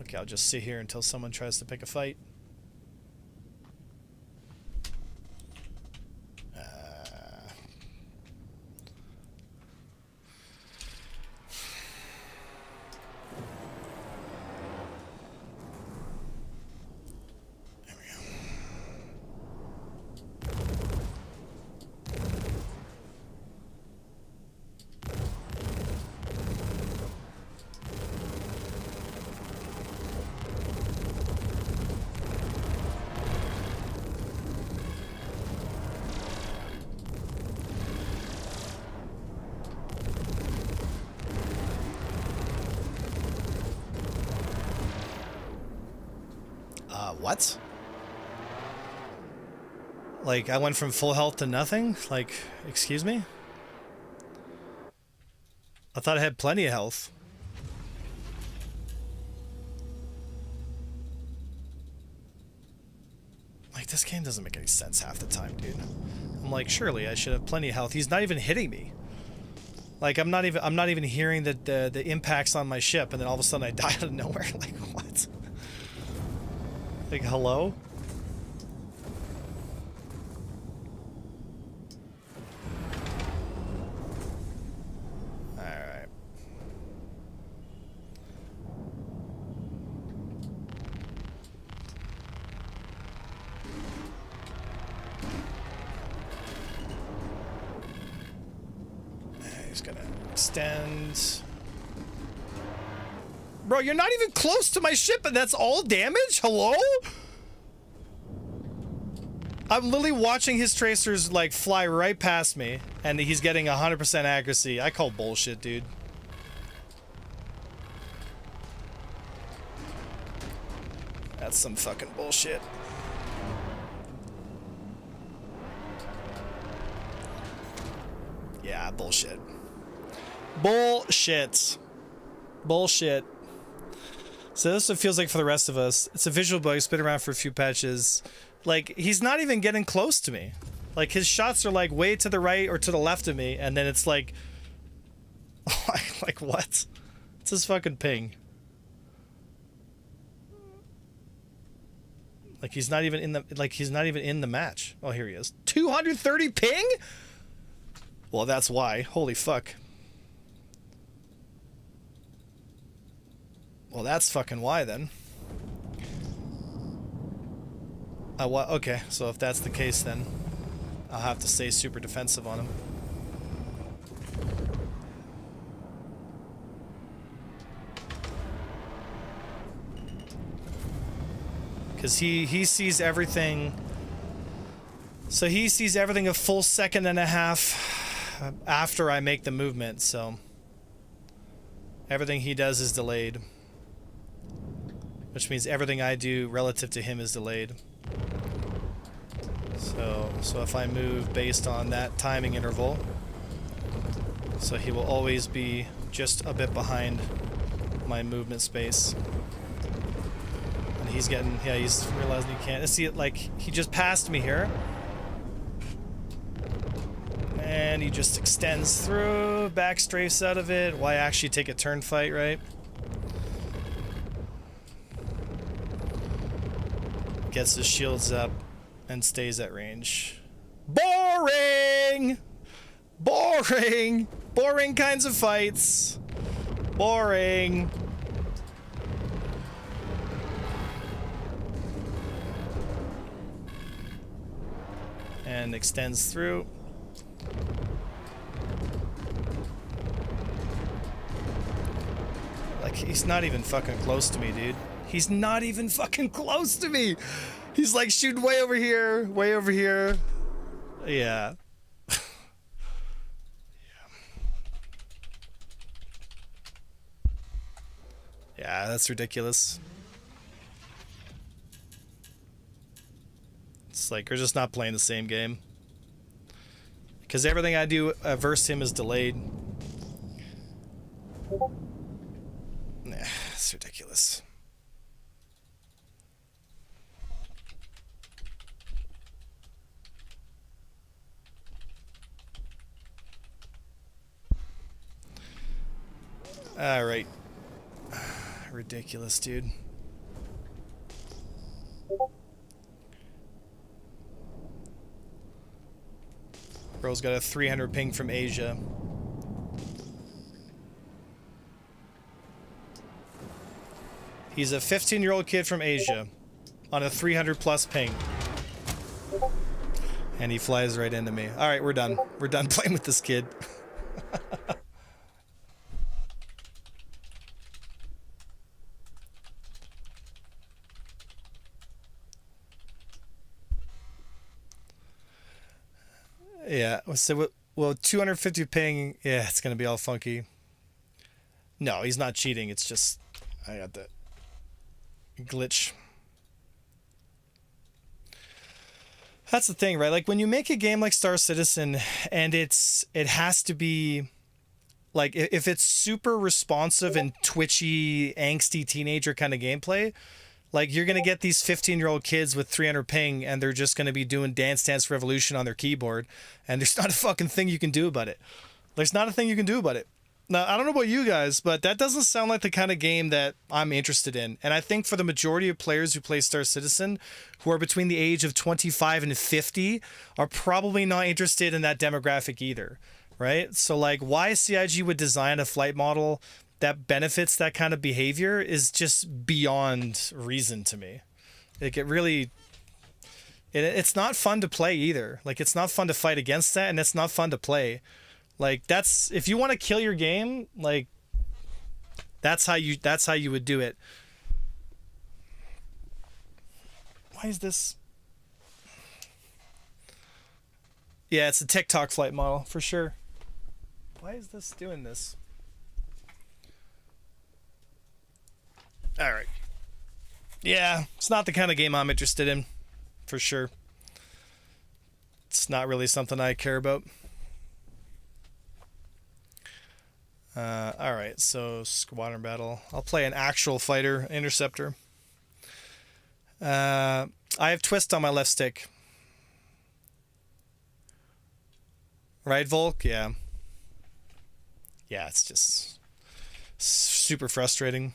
Okay, I'll just sit here until someone tries to pick a fight. What? Like, I went from full health to nothing? Like, excuse me? I thought I had plenty of health. Like, this game doesn't make any sense half the time, dude. I'm like, surely I should have plenty of health. He's not even hitting me. Like, I'm not even hearing the impacts on my ship, and then all of a sudden I die out of nowhere. Like, what? Like, hello? Alright. he's gonna extend. Bro, you're not even close to my ship, and that's all damage? Hello? I'm literally watching his tracers, like, fly right past me, and he's getting 100% accuracy. I call bullshit, dude. That's some fucking bullshit. Yeah, bullshit. Bullshit. Bullshit. So this is what it feels like for the rest of us. It's a visual bug, spin around for a few patches. Like, he's not even getting close to me. Like, his shots are like way to the right or to the left of me, and then it's like... like, what? It's his fucking ping. Like, he's not even in the... Like, he's not even in the match. Oh, here he is. 230 ping? Well, that's why. Holy fuck. Well, that's fucking why, then. Okay, so if that's the case, then I'll have to stay super defensive on him. Because he sees everything... So he sees everything a full second and a half after I make the movement, so... Everything he does is delayed. Which means everything I do relative to him is delayed. So if I move based on that timing interval, so he will always be just a bit behind my movement space. And he's getting, yeah, he's realizing he can't. See it, like, he just passed me here. And he just extends through, back strafes out of it. Why actually take a turn fight, right? Gets his shields up and stays at range. Boring! Boring! Boring kinds of fights. Boring. And extends through. Like, he's not even fucking close to me, dude. He's not even fucking close to me. He's like shooting way over here, way over here. Yeah. Yeah, that's ridiculous. It's like, we're just not playing the same game. Because everything I do versus him is delayed. Nah, it's ridiculous. All right. Ridiculous, dude. Bro's got a 300 ping from Asia. He's a 15-year-old kid from Asia on a 300 plus ping. And he flies right into me. All right, we're done. We're done playing with this kid. Yeah, so, well, 250 ping, yeah, it's going to be all funky. No, he's not cheating, it's just, I got the glitch. That's the thing, right? Like, when you make a game like Star Citizen, and it has to be, like, if it's super responsive and twitchy, angsty teenager kind of gameplay, like, you're going to get these 15-year-old kids with 300 ping, and they're just going to be doing Dance Dance Revolution on their keyboard, and there's not a fucking thing you can do about it. There's not a thing you can do about it. Now, I don't know about you guys, but that doesn't sound like the kind of game that I'm interested in. And I think for the majority of players who play Star Citizen, who are between the age of 25 and 50, are probably not interested in that demographic either, right? So, like, why CIG would design a flight model that benefits that kind of behavior is just beyond reason to me. Like, it really... It's not fun to play either. Like, it's not fun to fight against that, and it's not fun to play. Like that's if you want to kill your game, like that's how you would do it. Why is this? Yeah, it's a TikTok flight model for sure. Why is this doing this? All right. Yeah, it's not the kind of game I'm interested in, for sure. It's not really something I care about. All right, so squadron battle. I'll play an actual fighter interceptor. I have twist on my left stick. Right, Volk? Yeah. Yeah, it's just super frustrating.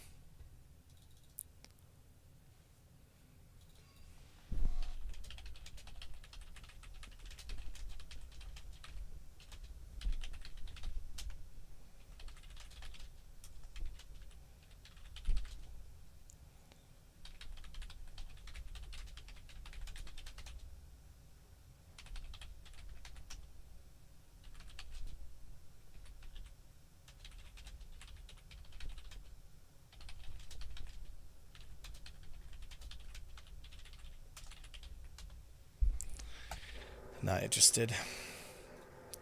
Not interested.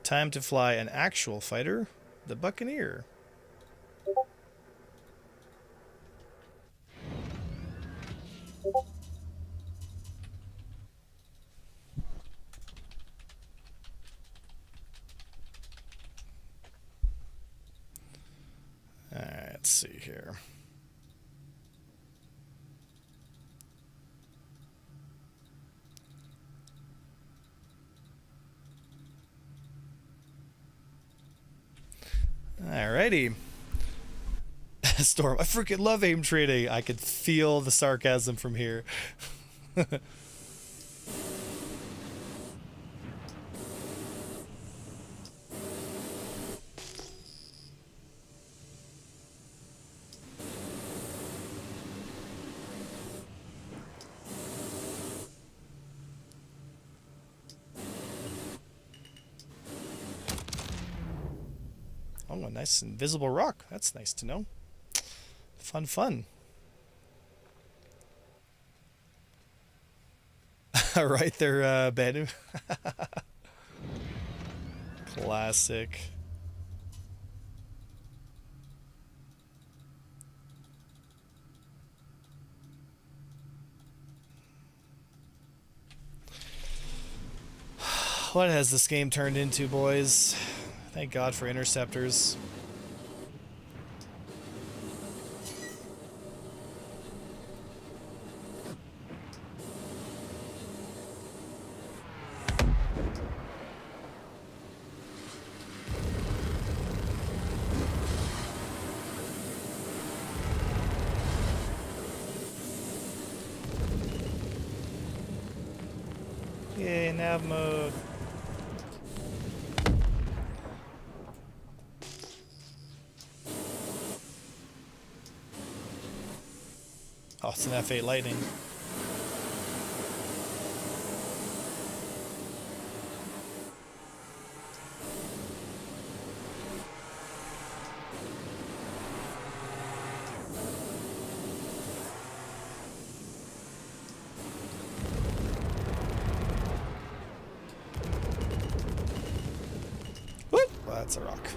Time to fly an actual fighter, the Buccaneer. Alright, let's see here. Alrighty. Storm, I freaking love aim trading. I could feel the sarcasm from here. Oh, a nice invisible rock. That's nice to know. Fun, fun. Right there, Banu. Classic. What has this game turned into, boys? Thank God for interceptors. Yay, nav mode. Oh, it's an F8 Lightning. Whoop! Well, that's a rock.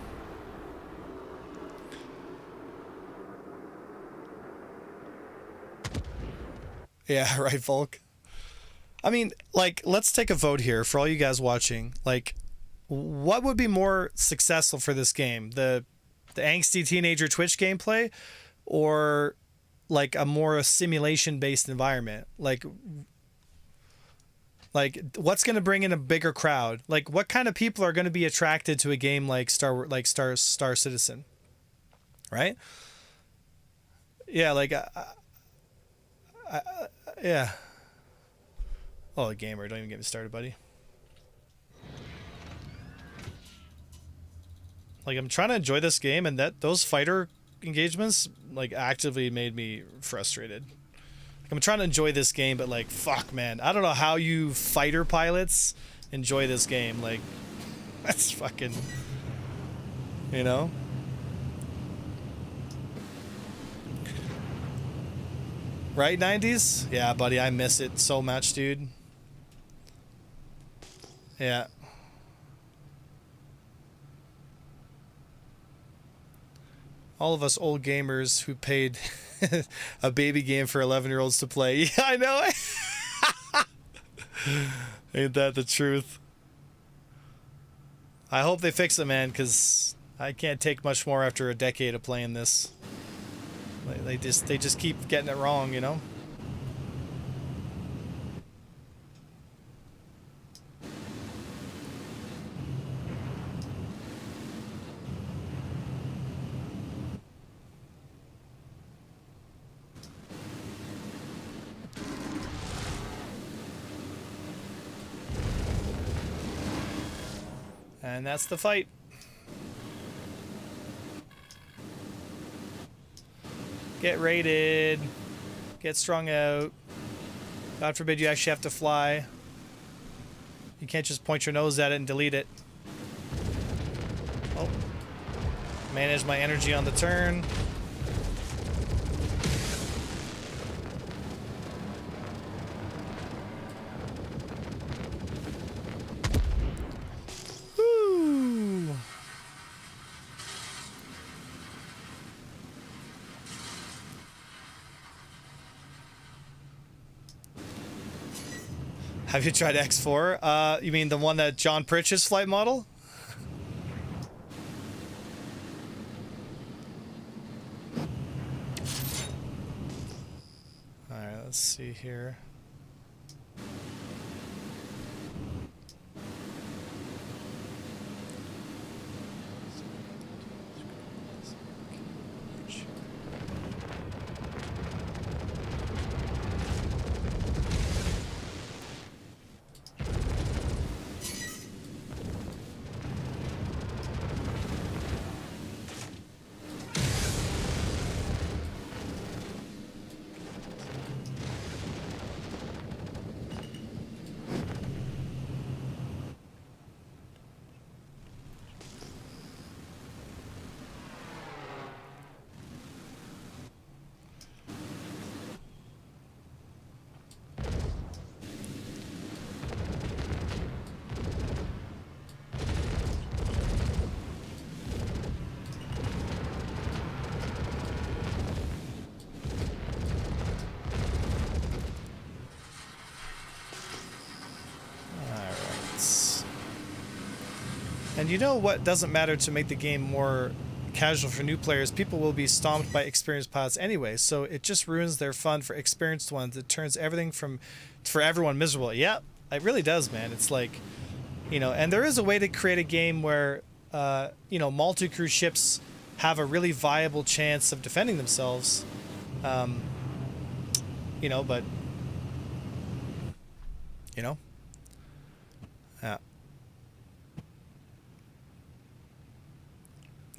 Yeah, right, Volk. I mean, like, let's take a vote here for all you guys watching. Like, what would be more successful for this game? The angsty teenager Twitch gameplay, or like a more simulation-based environment? Like what's going to bring in a bigger crowd? Like, what kind of people are going to be attracted to a game like Star Citizen? Right? Yeah, like yeah. Oh, gamer, don't even get me started, buddy. Like, I'm trying to enjoy this game, and those fighter engagements like actively made me frustrated. Like, I'm trying to enjoy this game, but like, fuck, man, I don't know how you fighter pilots enjoy this game. Like, that's fucking You know? Right, 90s? Yeah, buddy, I miss it so much, dude. Yeah. All of us old gamers who paid a baby game for 11-year-olds to play. Yeah, I know. Ain't that the truth? I hope they fix it, man, because I can't take much more after a decade of playing this. They just keep getting it wrong, you know? And that's the fight. Get raided. Get strung out. God forbid you actually have to fly. You can't just point your nose at it and delete it. Oh. Manage my energy on the turn. Woo! Have you tried X4? You mean the one that John Pritch's flight model? Alright, let's see here. And you know what doesn't matter to make the game more casual for new players? People will be stomped by experienced pilots anyway, so it just ruins their fun for experienced ones. It turns everything for everyone miserable. Yeah, it really does, man. It's like, you know, and there is a way to create a game where, you know, multi-crew ships have a really viable chance of defending themselves. You know, but, you know, yeah.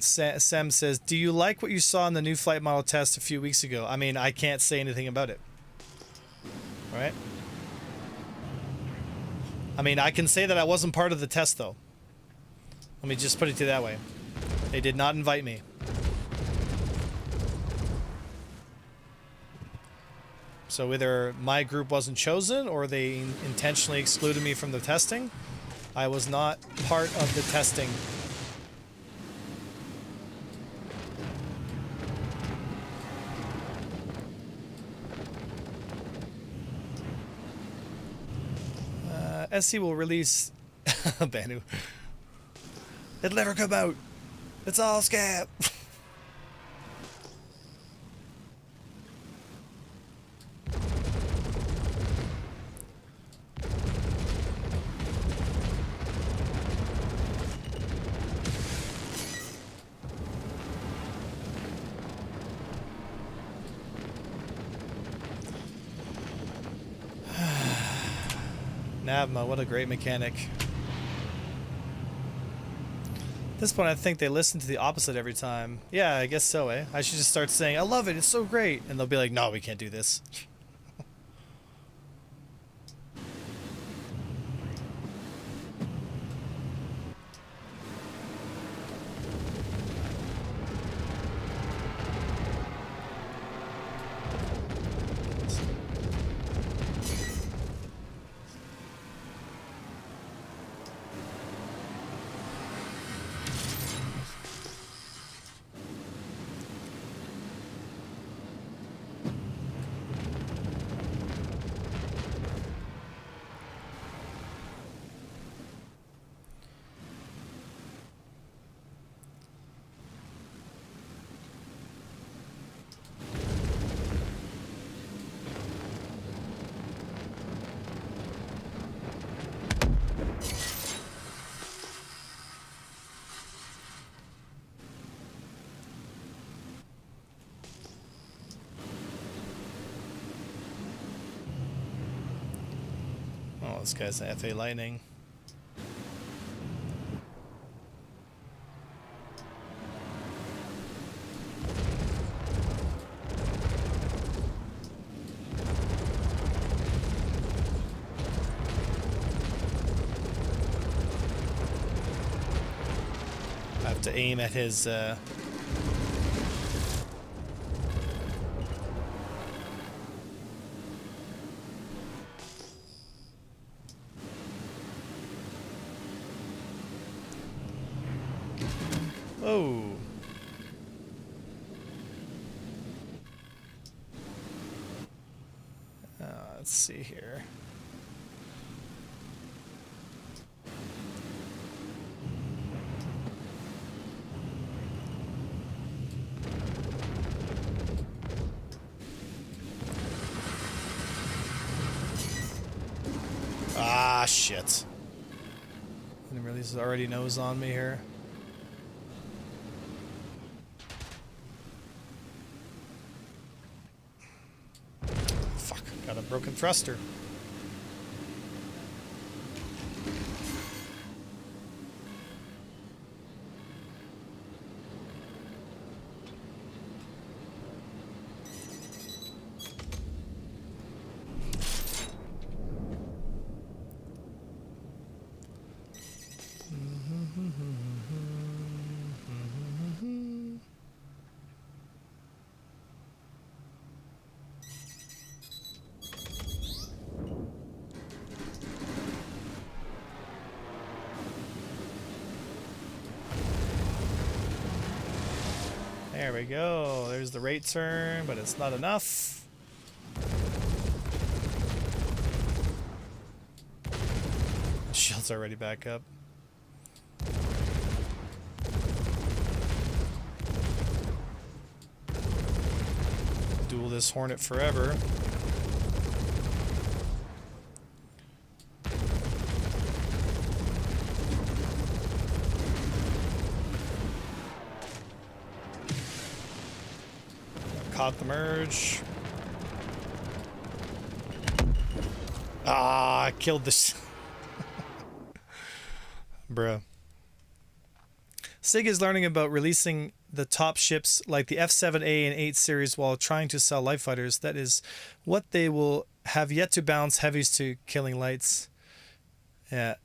Sam says, do you like what you saw in the new flight model test a few weeks ago? I mean, I can't say anything about it. All right? I mean, I can say that I wasn't part of the test, though. Let me just put it to you that way. They did not invite me. So either my group wasn't chosen or they intentionally excluded me from the testing. I was not part of the testing. SC will release Banu. It'll never come out. It's all scam. Navma, what a great mechanic. At this point, I think they listen to the opposite every time. Yeah, I guess so, eh? I should just start saying, I love it, it's so great. And they'll be like, no, we can't do this. this guy's an FA Lightning. I have to aim at his oh. Let's see here. Ah, shit. And really, this already knows on me here. Fuck, got a broken thruster. There we go. There's the rate turn, but it's not enough. Shield's already back up. Duel this Hornet forever. Caught the merge. Ah, I killed this. Bruh. CIG is learning about releasing the top ships like the F7A and 8 series while trying to sell light fighters. That is what they will have yet to balance heavies to killing lights. Yeah.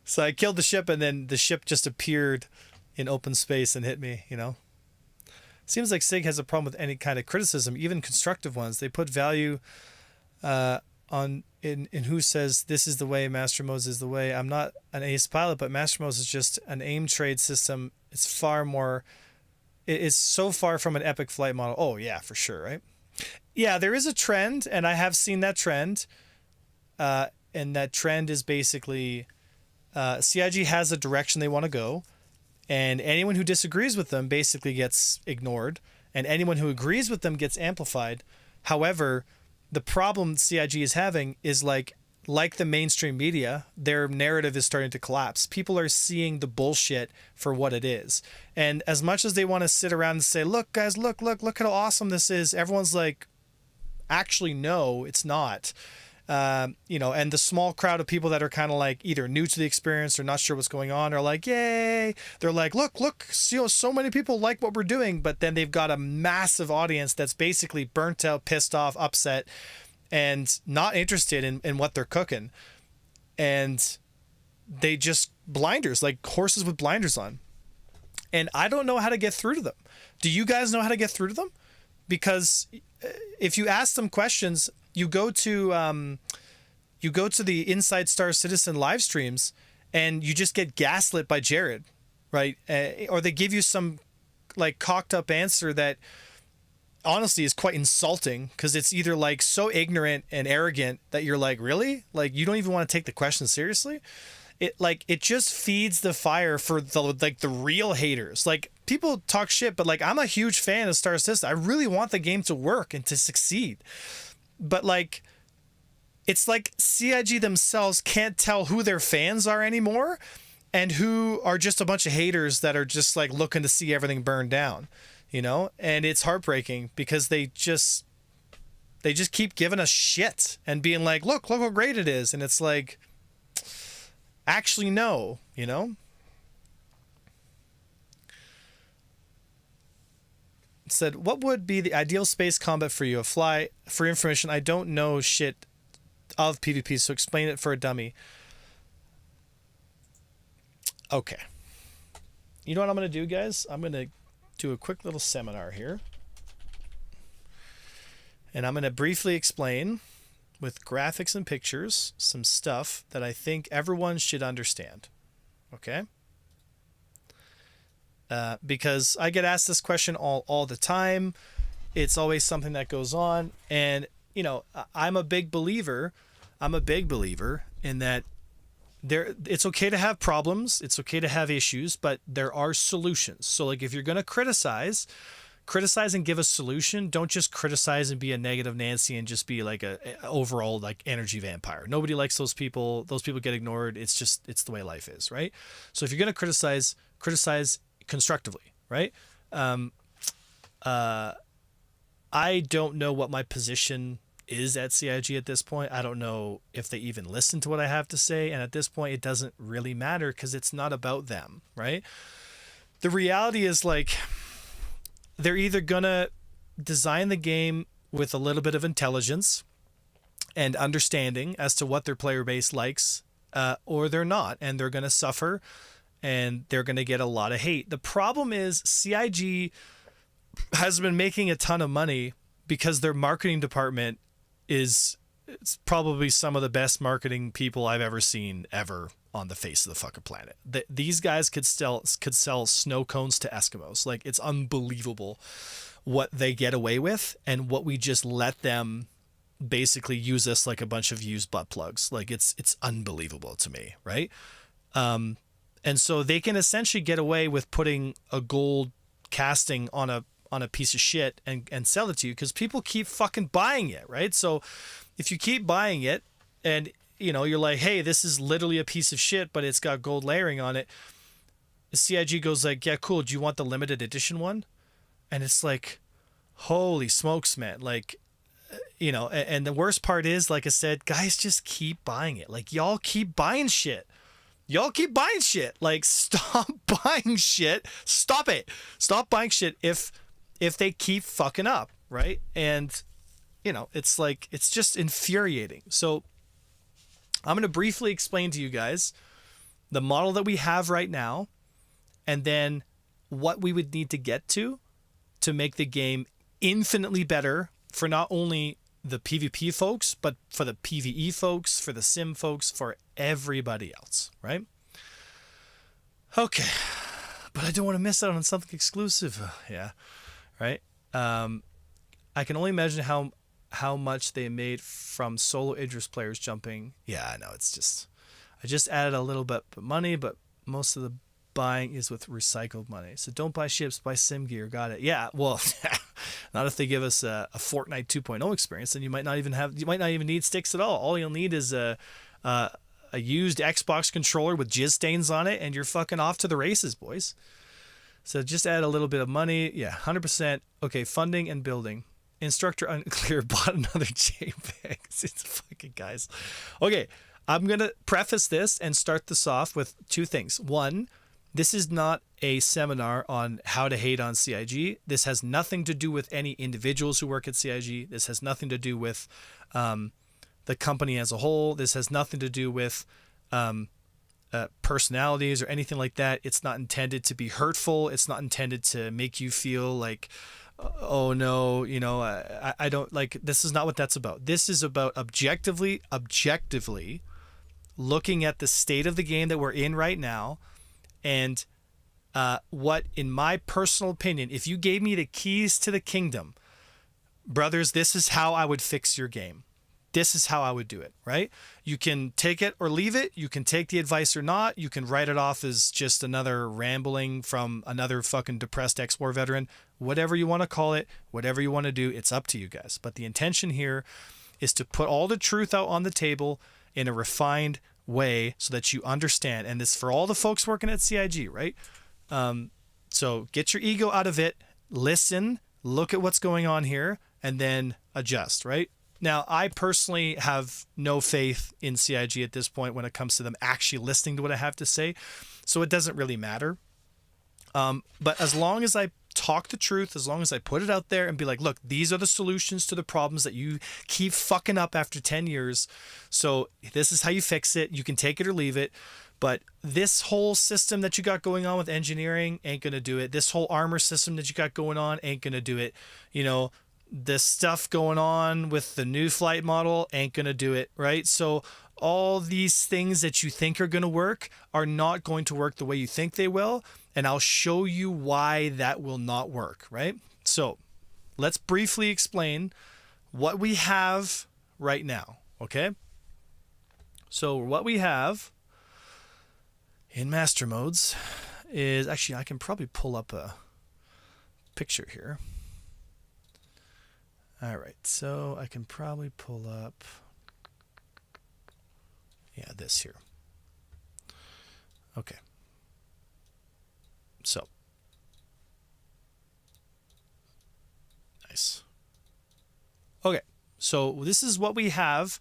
So I killed the ship and then the ship just appeared in open space and hit me, you know? Seems like CIG has a problem with any kind of criticism, even constructive ones. They put value on who says this is the way, Master Modes is the way. I'm not an ace pilot, but Master Modes is just an aim trade system. It's far more. It is so far from an epic flight model. Oh yeah, for sure, right? Yeah, there is a trend, and I have seen that trend. And that trend is basically CIG has a direction they want to go. And anyone who disagrees with them basically gets ignored. And anyone who agrees with them gets amplified. However, the problem CIG is having is like the mainstream media, their narrative is starting to collapse. People are seeing the bullshit for what it is. And as much as they want to sit around and say, look, guys, look how awesome this is. Everyone's like, actually, no, it's not. You know, and the small crowd of people that are kind of like either new to the experience or not sure what's going on are like, yay. They're like, look, so many people like what we're doing. But then they've got a massive audience that's basically burnt out, pissed off, upset, and not interested in what they're cooking. And they just blinders, like horses with blinders on. And I don't know how to get through to them. Do you guys know how to get through to them? Because if you ask them questions, you go to the Inside Star Citizen live streams and you just get gaslit by Jared, right? Or they give you some like cocked up answer that honestly is quite insulting because it's either like so ignorant and arrogant that you're like, really? Like you don't even want to take the question seriously? It just feeds the fire for the real haters. Like people talk shit, but like I'm a huge fan of Star Citizen. I really want the game to work and to succeed. But like it's like CIG themselves can't tell who their fans are anymore and who are just a bunch of haters that are just like looking to see everything burn down, you know? And it's heartbreaking because they just keep giving us shit and being like, look how great it is. And it's like, actually know, you know? It said, what would be the ideal space combat for you? A fly, for information, I don't know shit of PvP, so explain it for a dummy. Okay. You know what I'm going to do, guys? I'm going to do a quick little seminar here. And I'm going to briefly explain, with graphics and pictures, some stuff that I think everyone should understand. Okay? Because I get asked this question all the time. It's always something that goes on. And, you know, I'm a big believer in that it's okay to have problems. It's okay to have issues, but there are solutions. So, like, if you're going to criticize and give a solution. Don't just criticize and be a negative Nancy and just be like a overall like energy vampire. Nobody likes those people. Those people get ignored. It's the way life is, right? So if you're going to criticize constructively, right? I don't know what my position is at CIG at this point. I don't know if they even listen to what I have to say. And at this point, it doesn't really matter because it's not about them, right? The reality is, like, they're either going to design the game with a little bit of intelligence and understanding as to what their player base likes, or they're not, and they're going to suffer and they're going to get a lot of hate. The problem is CIG has been making a ton of money because their marketing department it's probably some of the best marketing people I've ever seen on the face of the fucking planet. These guys could sell snow cones to Eskimos. Like, it's unbelievable what they get away with and what we just let them basically use us like a bunch of used butt plugs. Like, it's unbelievable to me, right? And so they can essentially get away with putting a gold casting on a piece of shit and sell it to you because people keep fucking buying it, right? So if you keep buying it and, you know, you're like, hey, this is literally a piece of shit, but it's got gold layering on it. The CIG goes like, yeah, cool. Do you want the limited edition one? And it's like, holy smokes, man. Like, you know, and the worst part is, like I said, guys just keep buying it. Like, y'all keep buying shit. Like, stop buying shit. Stop it. Stop buying shit if they keep fucking up, right? And, you know, it's like, it's just infuriating. So I'm going to briefly explain to you guys the model that we have right now, and then what we would need to get to make the game infinitely better for not only the PvP folks, but for the PvE folks, for the sim folks, for everybody else, right? Okay. But I don't want to miss out on something exclusive. Yeah. Right? I can only imagine how much they made from solo Idris players jumping. Yeah, I know. I just added a little bit of money, but most of the buying is with recycled money. So don't buy ships, buy sim gear. Got it. Yeah, well, not if they give us a Fortnite 2.0 experience, then you might not even need sticks at all. All you'll need is a used Xbox controller with jizz stains on it, and you're fucking off to the races, boys. So just add a little bit of money. Yeah, 100%. Okay, funding and building. Instructor unclear, bought another JPEG. It's fucking guys. Okay, I'm going to preface this and start this off with two things. One, this is not a seminar on how to hate on CIG. This has nothing to do with any individuals who work at CIG. This has nothing to do with the company as a whole. This has nothing to do with personalities or anything like that. It's not intended to be hurtful. It's not intended to make you feel like, oh no, you know, I don't like, this is not what that's about. This is about objectively looking at the state of the game that we're in right now, and what, in my personal opinion, if you gave me the keys to the kingdom, brothers, this is how I would fix your game. This is how I would do it, right? You can take it or leave it. You can take the advice or not. You can write it off as just another rambling from another fucking depressed ex-war veteran. Whatever you want to call it, whatever you want to do, it's up to you guys. But the intention here is to put all the truth out on the table in a refined way so that you understand. And this for all the folks working at CIG, right? So get your ego out of it. Listen, look at what's going on here, and then adjust, right? Now, I personally have no faith in CIG at this point when it comes to them actually listening to what I have to say, so it doesn't really matter. But as long as I talk the truth, as long as I put it out there and be like, look, these are the solutions to the problems that you keep fucking up after 10 years. So this is how you fix it. You can take it or leave it. But this whole system that you got going on with engineering ain't going to do it. This whole armor system that you got going on ain't going to do it. You know, this stuff going on with the new flight model ain't going to do it, right? So all these things that you think are going to work are not going to work the way you think they will. And I'll show you why that will not work, right? So let's briefly explain what we have right now, okay? So what we have in master modes is, actually, I can probably pull up a picture here. All right, so I can probably pull up, yeah, this here. Okay. So, nice. Okay, so this is what we have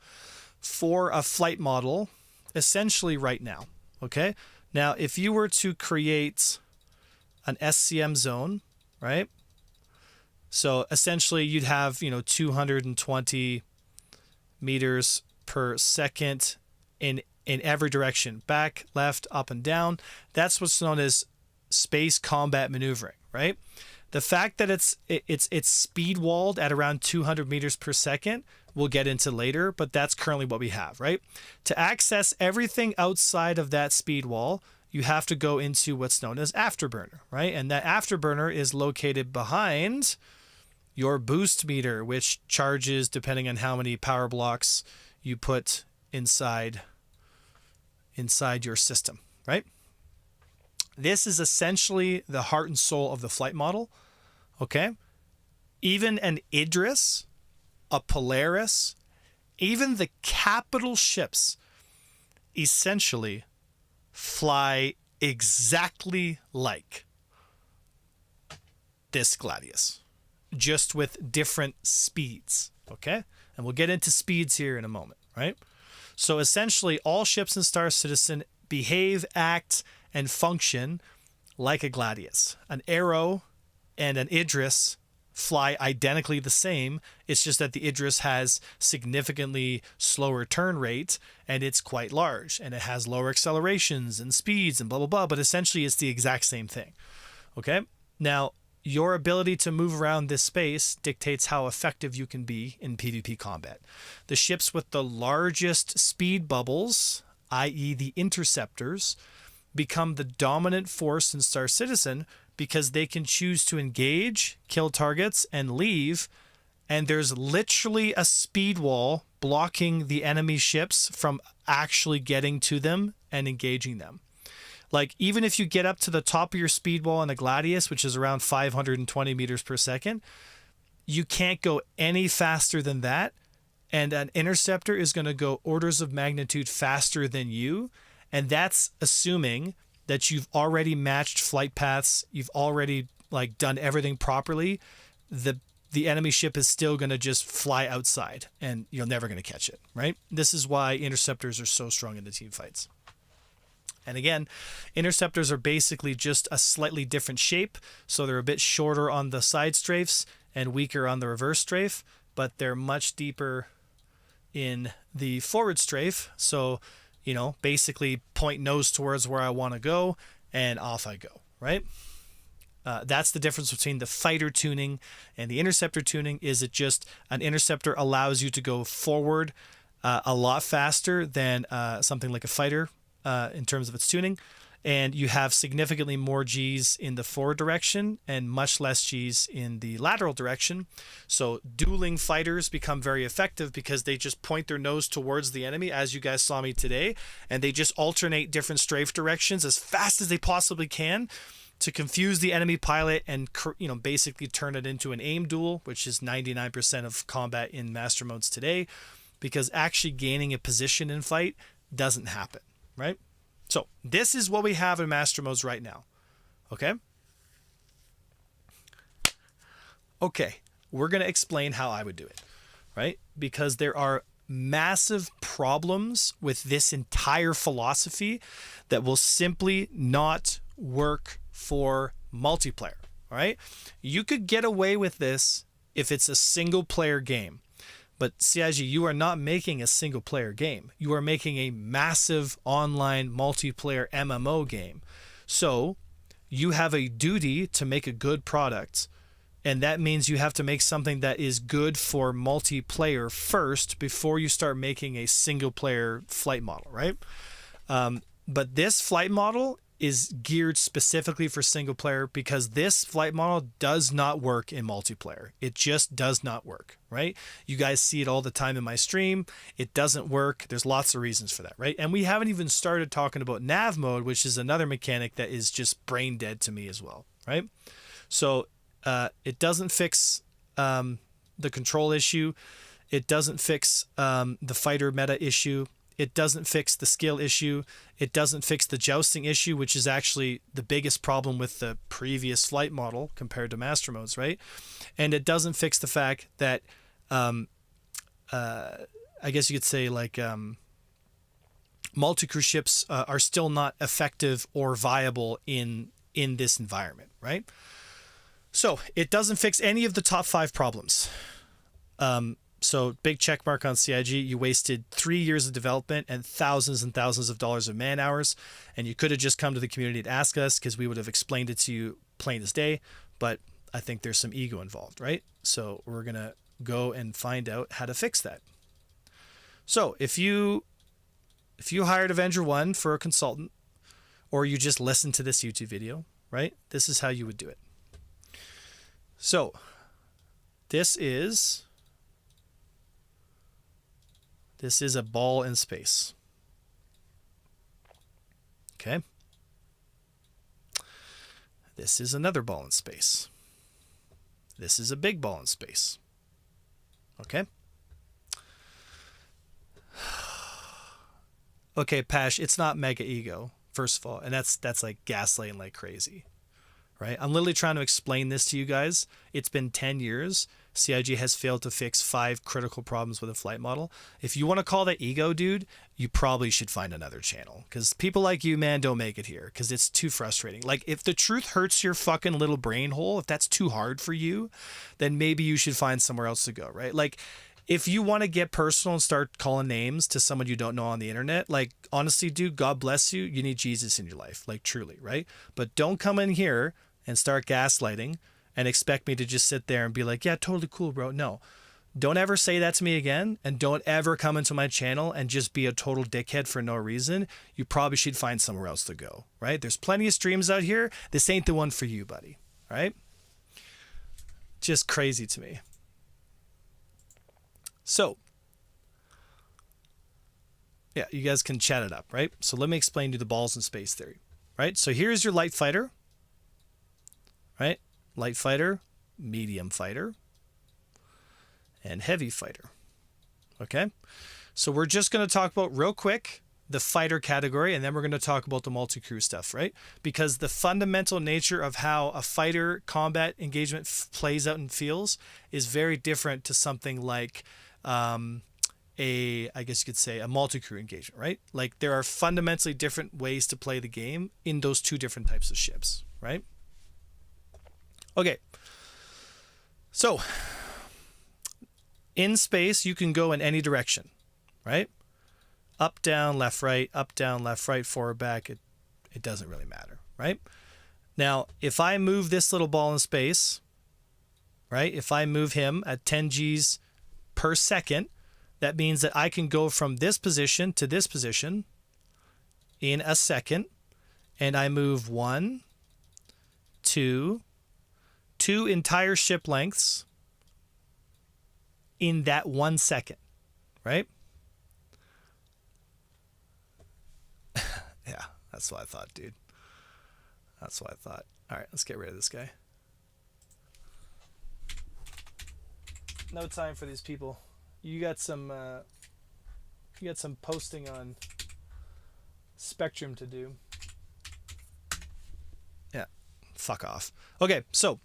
for a flight model essentially right now, okay? Now, if you were to create an SCM zone, right? So essentially you'd have, 220 meters per second in every direction, back, left, up, and down. That's what's known as space combat maneuvering, right? The fact that it's speed walled at around 200 meters per second, we'll get into later, but that's currently what we have, right? To access everything outside of that speed wall, you have to go into what's known as afterburner, right? And that afterburner is located behind your boost meter, which charges depending on how many power blocks you put inside your system, right? This is essentially the heart and soul of the flight model, okay? Even an Idris, a Polaris, even the capital ships essentially fly exactly like this Gladius, just with different speeds, okay? And we'll get into speeds here in a moment, right? So essentially all ships in Star Citizen behave, act, and function like a Gladius. An Arrow and an Idris fly identically the same. It's just that the Idris has significantly slower turn rate and it's quite large and it has lower accelerations and speeds and blah, blah, blah. But essentially it's the exact same thing. Okay. Now, your ability to move around this space dictates how effective you can be in PvP combat. The ships with the largest speed bubbles, i.e. the interceptors, become the dominant force in Star Citizen because they can choose to engage, kill targets, and leave. And there's literally a speed wall blocking the enemy ships from actually getting to them and engaging them. Like, even if you get up to the top of your speed wall in a Gladius, which is around 520 meters per second, you can't go any faster than that. And an interceptor is going to go orders of magnitude faster than you. And that's assuming that you've already matched flight paths. You've already done everything properly. The enemy ship is still going to just fly outside and you're never going to catch it, right? This is why interceptors are so strong in the team fights. And again, interceptors are basically just a slightly different shape. So they're a bit shorter on the side strafes and weaker on the reverse strafe, but they're much deeper in the forward strafe. So, basically point nose towards where I want to go and off I go, right? That's the difference between the fighter tuning and the interceptor tuning. Is it just an interceptor allows you to go forward a lot faster than something like a fighter in terms of its tuning, and you have significantly more G's in the forward direction and much less G's in the lateral direction. So dueling fighters become very effective because they just point their nose towards the enemy, as you guys saw me today, and they just alternate different strafe directions as fast as they possibly can to confuse the enemy pilot and basically turn it into an aim duel, which is 99% of combat in master modes today, because actually gaining a position in fight doesn't happen, right? So this is what we have in master modes right now. Okay. Okay. We're going to explain how I would do it. right? Because there are massive problems with this entire philosophy that will simply not work for multiplayer. All right, you could get away with this if it's a single player game, but CIG, you are not making a single player game. You are making a massive online multiplayer MMO game. So you have a duty to make a good product, and that means you have to make something that is good for multiplayer first before you start making a single player flight model, right? But this flight model is geared specifically for single player because this flight model does not work in multiplayer. It just does not work, right? You guys see it all the time in my stream. It doesn't work. There's lots of reasons for that, right? And we haven't even started talking about nav mode, which is another mechanic that is just brain dead to me as well, right? So it doesn't fix the control issue. It doesn't fix the fighter meta issue. It doesn't fix the skill issue. It doesn't fix the jousting issue, which is actually the biggest problem with the previous flight model compared to master modes, right? And it doesn't fix the fact that, I guess you could say like multi-crew ships are still not effective or viable in this environment, right? So it doesn't fix any of the top 5 problems. So big check mark on CIG. You wasted 3 years of development and thousands of dollars of man hours, and you could have just come to the community and asked us because we would have explained it to you plain as day. But I think there's some ego involved, right? So we're gonna go and find out how to fix that. So if you hired Avenger 1 for a consultant, or you just listened to this YouTube video, right? This is how you would do it. So this is a ball in space. Okay. This is another ball in space. This is a big ball in space. Okay. Okay, Pash, it's not mega ego, first of all, and that's like gaslighting like crazy. Right? I'm literally trying to explain this to you guys. It's been 10 years. CIG has failed to fix 5 critical problems with a flight model. If you want to call that ego, dude, you probably should find another channel. Because people like you, man, don't make it here. Because it's too frustrating. Like, if the truth hurts your fucking little brain hole, if that's too hard for you, then maybe you should find somewhere else to go, right? Like, if you want to get personal and start calling names to someone you don't know on the internet, like, honestly, dude, God bless you. You need Jesus in your life. Like, truly, right? But don't come in here and start gaslighting and expect me to just sit there and be like, yeah, totally cool, bro. No, don't ever say that to me again. And don't ever come into my channel and just be a total dickhead for no reason. You probably should find somewhere else to go, right? There's plenty of streams out here. This ain't the one for you, buddy. Right? Just crazy to me. So, yeah, you guys can chat it up, right? So let me explain to you the balls in space theory, right? So here's your light fighter. Right? Light fighter, medium fighter, and heavy fighter. Okay? So we're just going to talk about real quick the fighter category, and then we're going to talk about the multi-crew stuff, right? Because the fundamental nature of how a fighter combat engagement plays out and feels is very different to something like I guess you could say a multi-crew engagement, right? Like, there are fundamentally different ways to play the game in those 2 different types of ships, right? Okay, so in space, you can go in any direction, right? Up, down, left, right, forward, back. It doesn't really matter, right? Now, if I move this little ball in space, right? If I move him at 10 Gs per second, that means that I can go from this position to this position in a second, and I move 1, 2 entire ship lengths in that 1 second, right? Yeah, that's what I thought, dude. That's what I thought. All right, let's get rid of this guy. No time for these people. You got some posting on Spectrum to do. Yeah, fuck off. Okay, so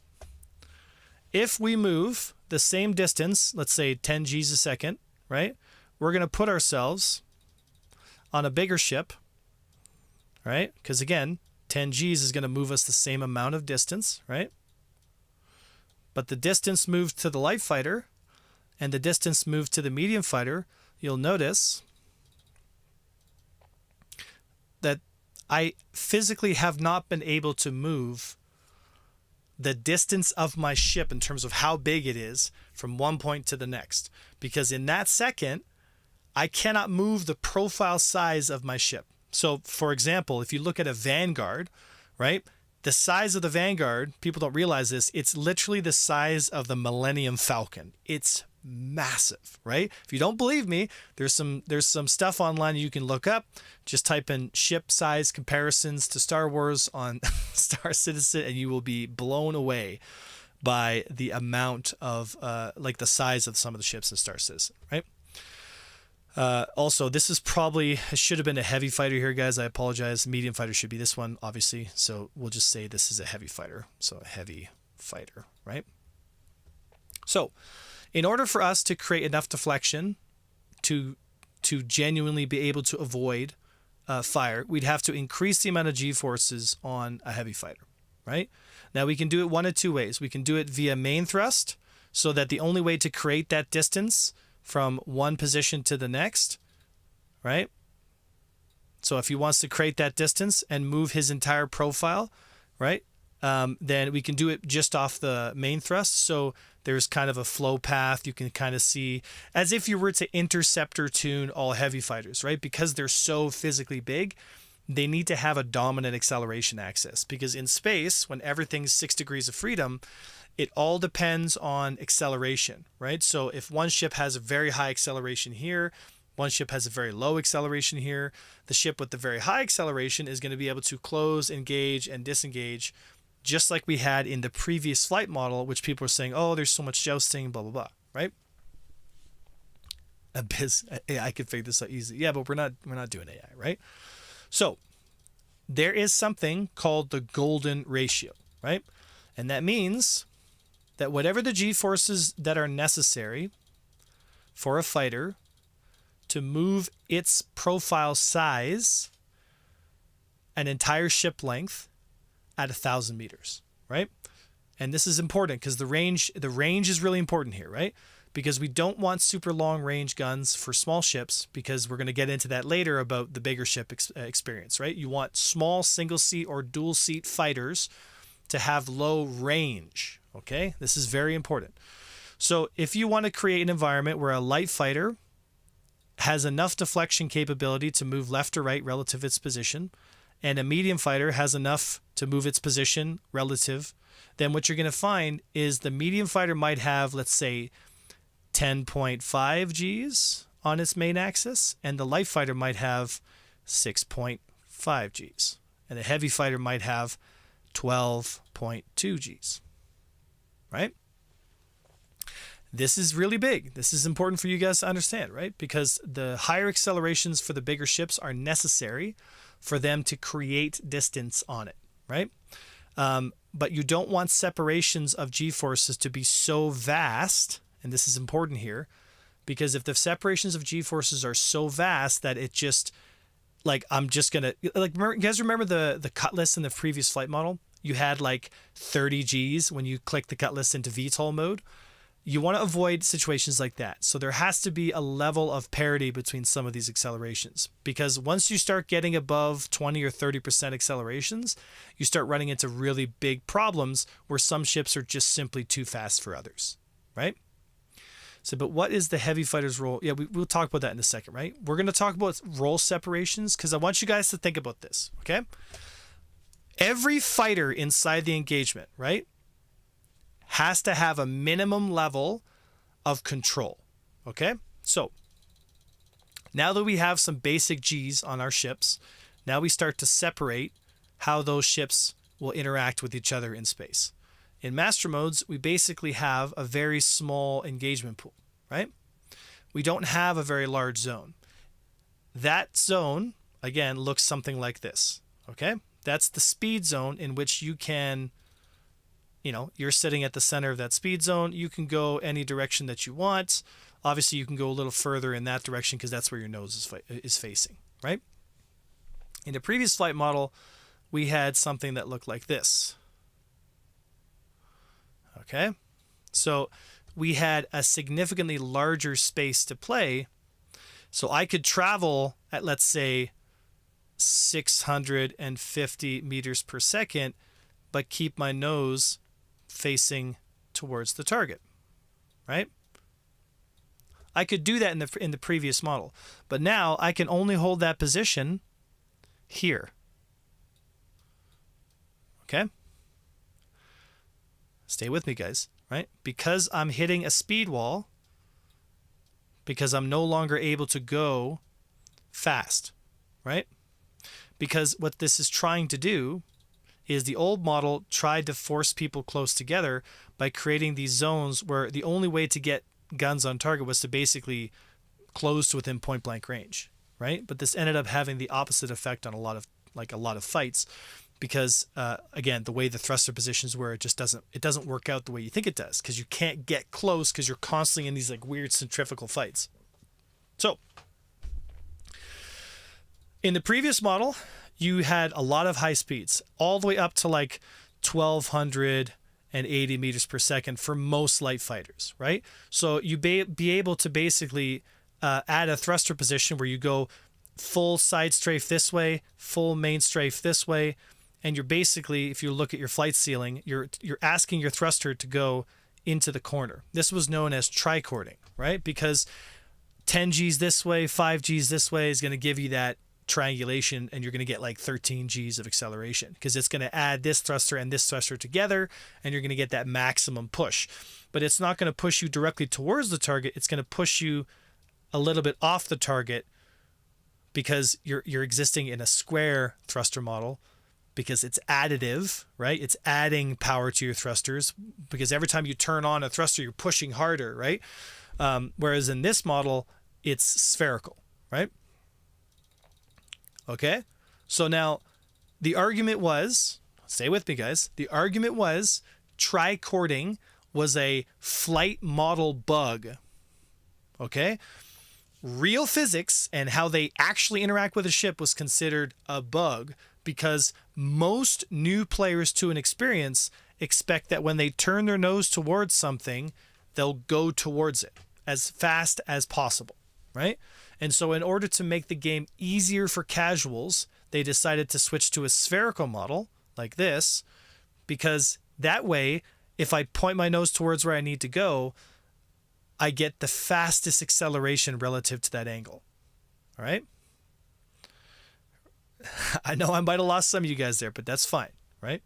if we move the same distance, let's say 10 Gs a second, right? We're going to put ourselves on a bigger ship, right? Because again, 10 Gs is going to move us the same amount of distance, right? But the distance moved to the light fighter and the distance moved to the medium fighter, you'll notice that I physically have not been able to move the distance of my ship in terms of how big it is from one point to the next. Because in that second, I cannot move the profile size of my ship. So, for example, if you look at a Vanguard, right? The size of the Vanguard, people don't realize this, it's literally the size of the Millennium Falcon. It's massive, right? If you don't believe me, there's some stuff online you can look up. Just type in ship size comparisons to Star Wars on Star Citizen and you will be blown away by the amount of like the size of some of the ships in Star Citizen, right? Also, this is probably, it should have been a heavy fighter here, guys. I apologize. Medium fighter should be this one, obviously. So we'll just say this is a heavy fighter. So a heavy fighter, right? So in order for us to create enough deflection to genuinely be able to avoid fire, we'd have to increase the amount of G-forces on a heavy fighter, right? Now we can do it one of two ways. We can do it via main thrust, so that the only way to create that distance from one position to the next, right? So if he wants to create that distance and move his entire profile, right? Then we can do it just off the main thrust. So there's kind of a flow path. You can kind of see as if you were to interceptor tune all heavy fighters, right? Because they're so physically big, they need to have a dominant acceleration axis, because in space, when everything's 6 degrees of freedom, it all depends on acceleration, right? So if one ship has a very high acceleration here, one ship has a very low acceleration here, the ship with the very high acceleration is going to be able to close, engage, and disengage, just like we had in the previous flight model, which people are saying, oh, there's so much jousting, blah, blah, blah, right? I could figure this out easily. Yeah, but we're not doing AI, right? So there is something called the golden ratio, right? And that means that whatever the G-forces that are necessary for a fighter to move its profile size an entire ship length at 1,000 meters, right? And this is important because the range is really important here, right? Because we don't want super long range guns for small ships, because we're going to get into that later about the bigger ship experience, right? You want small single seat or dual seat fighters to have low range, okay? This is very important. So if you want to create an environment where a light fighter has enough deflection capability to move left or right relative to its position, and a medium fighter has enough to move its position relative, then what you're going to find is the medium fighter might have, let's say, 10.5 Gs on its main axis, and the light fighter might have 6.5 Gs, and the heavy fighter might have 12.2 Gs, right? This is really big. This is important for you guys to understand, right? Because the higher accelerations for the bigger ships are necessary for them to create distance on it, right? But you don't want separations of G-forces to be so vast, and this is important here, because if the separations of G-forces are so vast that it just, like, I'm just going to, like, you guys remember the Cutlass in the previous flight model? You had like 30 Gs when you click the Cutlass into VTOL mode. You want to avoid situations like that. So there has to be a level of parity between some of these accelerations, because once you start getting above 20 or 30% accelerations, you start running into really big problems where some ships are just simply too fast for others, right? So, but what is the heavy fighter's role? Yeah, we'll talk about that in a second, right? We're going to talk about role separations because I want you guys to think about this, okay? Every fighter inside the engagement, right, has to have a minimum level of control, okay? So now that we have some basic Gs on our ships, now we start to separate how those ships will interact with each other in space. In master modes, we basically have a very small engagement pool, right? We don't have a very large zone. That zone, again, looks something like this, okay? That's the speed zone in which you can you know, you're sitting at the center of that speed zone. You can go any direction that you want. Obviously, you can go a little further in that direction because that's where your nose is facing, right? In the previous flight model, we had something that looked like this. Okay, so we had a significantly larger space to play. So I could travel at, let's say, 650 meters per second, but keep my nose facing towards the target, right? I could do that in the previous model, but now I can only hold that position here. Okay? Stay with me, guys, right? Because I'm hitting a speed wall, because I'm no longer able to go fast, right? Because what this is trying to do is the old model tried to force people close together by creating these zones where the only way to get guns on target was to basically close to within point blank range, right? But this ended up having the opposite effect on a lot of fights, because again, the way the thruster positions were, it doesn't work out the way you think it does, because you can't get close because you're constantly in these like weird centrifugal fights. So in the previous model, you had a lot of high speeds, all the way up to like 1280 meters per second for most light fighters, right? So you be able to basically add a thruster position where you go full side strafe this way, full main strafe this way, and you're basically, if you look at your flight ceiling, you're asking your thruster to go into the corner. This was known as tricording, right? Because 10 Gs this way, 5 Gs this way is going to give you that triangulation, and you're going to get like 13 Gs of acceleration, because it's going to add this thruster and this thruster together, and you're going to get that maximum push. But it's not going to push you directly towards the target. It's going to push you a little bit off the target, because you're existing in a square thruster model, because it's additive, right? It's adding power to your thrusters, because every time you turn on a thruster, you're pushing harder, right? Whereas in this model, it's spherical, right? Okay, so now the argument was, stay with me, guys. The argument was tricording was a flight model bug. Okay, real physics and how they actually interact with a ship was considered a bug, because most new players to an experience expect that when they turn their nose towards something, they'll go towards it as fast as possible, right? And so in order to make the game easier for casuals, they decided to switch to a spherical model like this, because that way, if I point my nose towards where I need to go, I get the fastest acceleration relative to that angle. All right? I know I might have lost some of you guys there, but that's fine, right?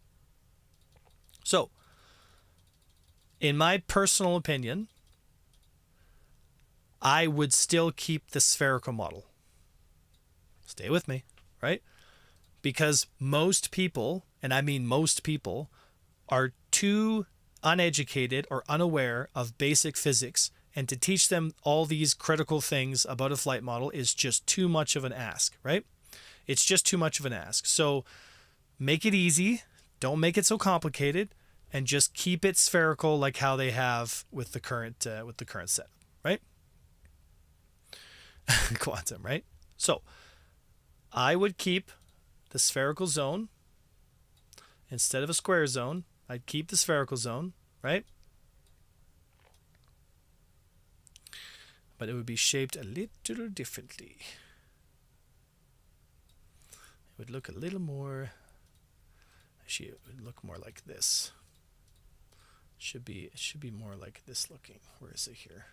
So, in my personal opinion, I would still keep the spherical model. Stay with me, right? Because most people, and I mean most people, are too uneducated or unaware of basic physics, and to teach them all these critical things about a flight model is just too much of an ask, right? It's just too much of an ask. So make it easy, don't make it so complicated, and just keep it spherical like how they have with the current set, right? Quantum, right? So I would keep the spherical zone instead of a square zone. I'd keep the spherical zone, right? But it would be shaped a little differently. It would look a little more, actually it would look more like this. It should be more like this looking. Where is it here?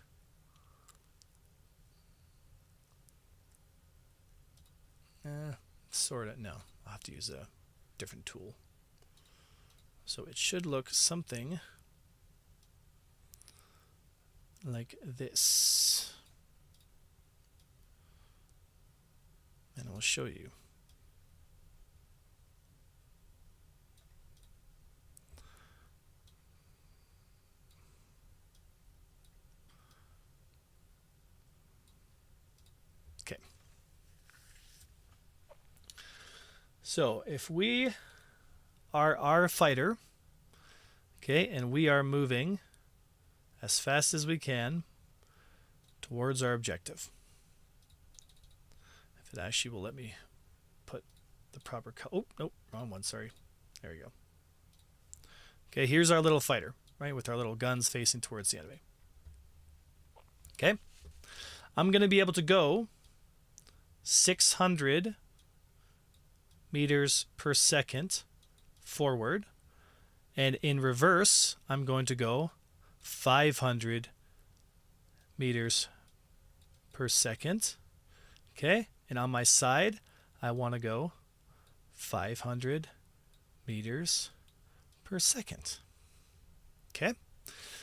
Sort of, no, I'll have to use a different tool. So it should look something like this. And I'll show you. Okay. So if we are our fighter Okay, and we are moving as fast as we can towards our objective. If it actually will let me put the proper oh, nope, wrong one, sorry. There we go. Okay, here's our little fighter, right, with our little guns facing towards the enemy. Okay, I'm going to be able to go 600 meters per second forward, and in reverse, I'm going to go 500 meters per second. Okay, and on my side, I want to go 500 meters per second. Okay,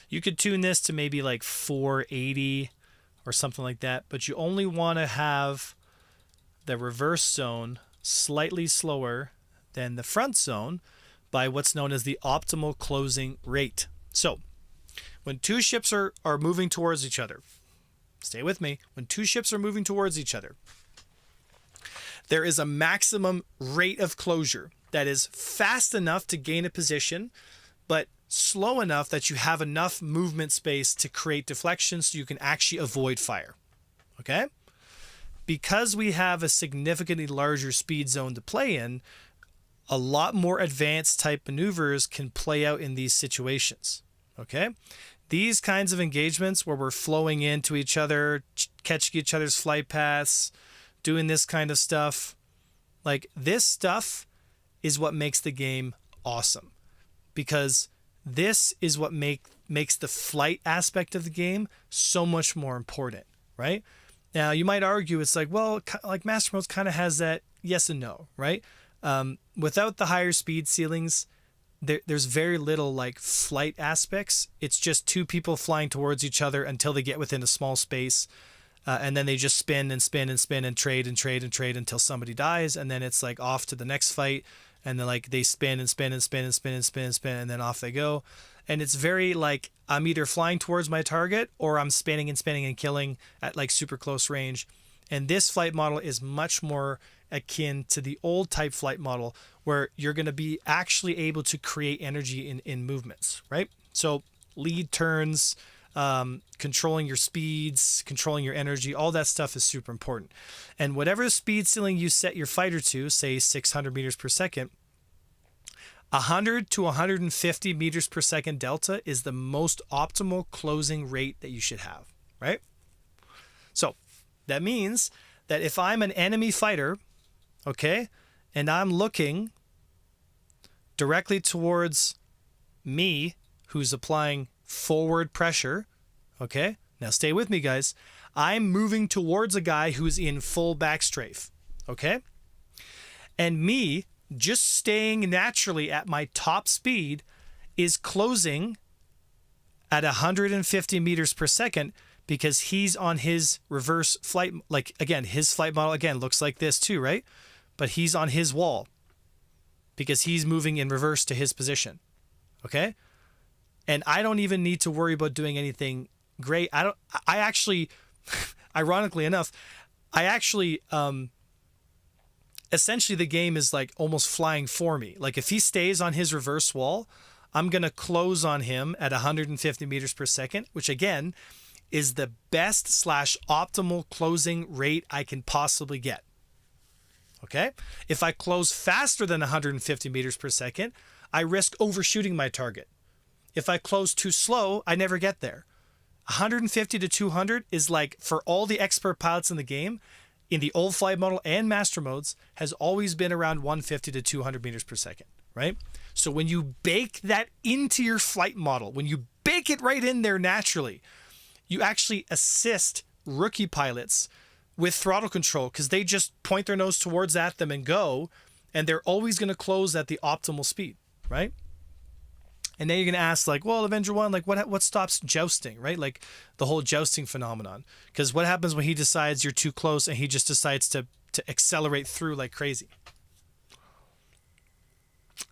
you could tune this to maybe like 480 or something like that, but you only want to have the reverse zone slightly slower than the front zone by what's known as the optimal closing rate. So when two ships are moving towards each other, stay with me, when two ships are moving towards each other, there is a maximum rate of closure that is fast enough to gain a position, but slow enough that you have enough movement space to create deflection so you can actually avoid fire. Okay? Because we have a significantly larger speed zone to play in, a lot more advanced type maneuvers can play out in these situations. Okay? These kinds of engagements where we're flowing into each other, catching each other's flight paths, doing this kind of stuff, like this stuff is what makes the game awesome, because this is what makes the flight aspect of the game so much more important, right? Now, you might argue it's like, well, like Master Modes kind of has that yes and no, right? Without the higher speed ceilings, there's very little like flight aspects. It's just two people flying towards each other until they get within a small space, and then they just spin and spin and spin and trade and trade and trade until somebody dies, and then it's like off to the next fight, and then like they spin and spin and spin and spin and spin and spin, and then off they go. And it's very like I'm either flying towards my target or I'm spinning and killing at like super close range. And this flight model is much more akin to the old type flight model where you're going to be actually able to create energy in movements, right? So lead turns, controlling your speeds, controlling your energy, all that stuff is super important. And whatever speed ceiling you set your fighter to, say 600 meters per second, 100 to 150 meters per second delta is the most optimal closing rate that you should have, right? So that means that if I'm an enemy fighter, okay, and I'm looking directly towards me, who's applying forward pressure, okay, now stay with me, guys. I'm moving towards a guy who's in full backstrafe, okay? And me just staying naturally at my top speed is closing at 150 meters per second because he's on his reverse flight. Like, again, his flight model, again, looks like this too, right? But he's on his wall because he's moving in reverse to his position, okay? And I don't even need to worry about doing anything great. I actually, ironically enough, essentially the game is like almost flying for me. Like if he stays on his reverse wall, I'm going to close on him at 150 meters per second, which again is the best / optimal closing rate I can possibly get. Okay? If I close faster than 150 meters per second, I risk overshooting my target. If I close too slow, I never get there. 150 to 200 is like, for all the expert pilots in the game, in the old flight model and master modes, has always been around 150 to 200 meters per second, right? So when you bake that into your flight model, when you bake it right in there naturally, you actually assist rookie pilots with throttle control because they just point their nose towards them and go, and they're always going to close at the optimal speed, right? And then you're going to ask, like, well, Avenger 1, like, what stops jousting, right? Like, the whole jousting phenomenon. Because what happens when he decides you're too close and he just decides to accelerate through like crazy?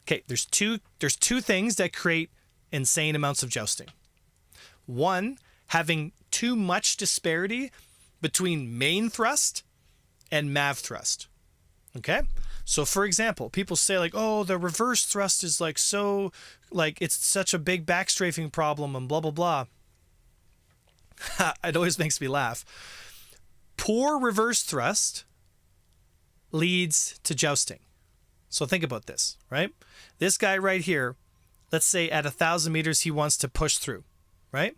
Okay, there's two things that create insane amounts of jousting. One, having too much disparity between main thrust and mav thrust. Okay? So for example, people say like, oh, the reverse thrust is like so, like it's such a big backstrafing problem and blah, blah, blah. It always makes me laugh. Poor reverse thrust leads to jousting. So think about this, right? This guy right here, let's say at 1,000 meters, he wants to push through, right?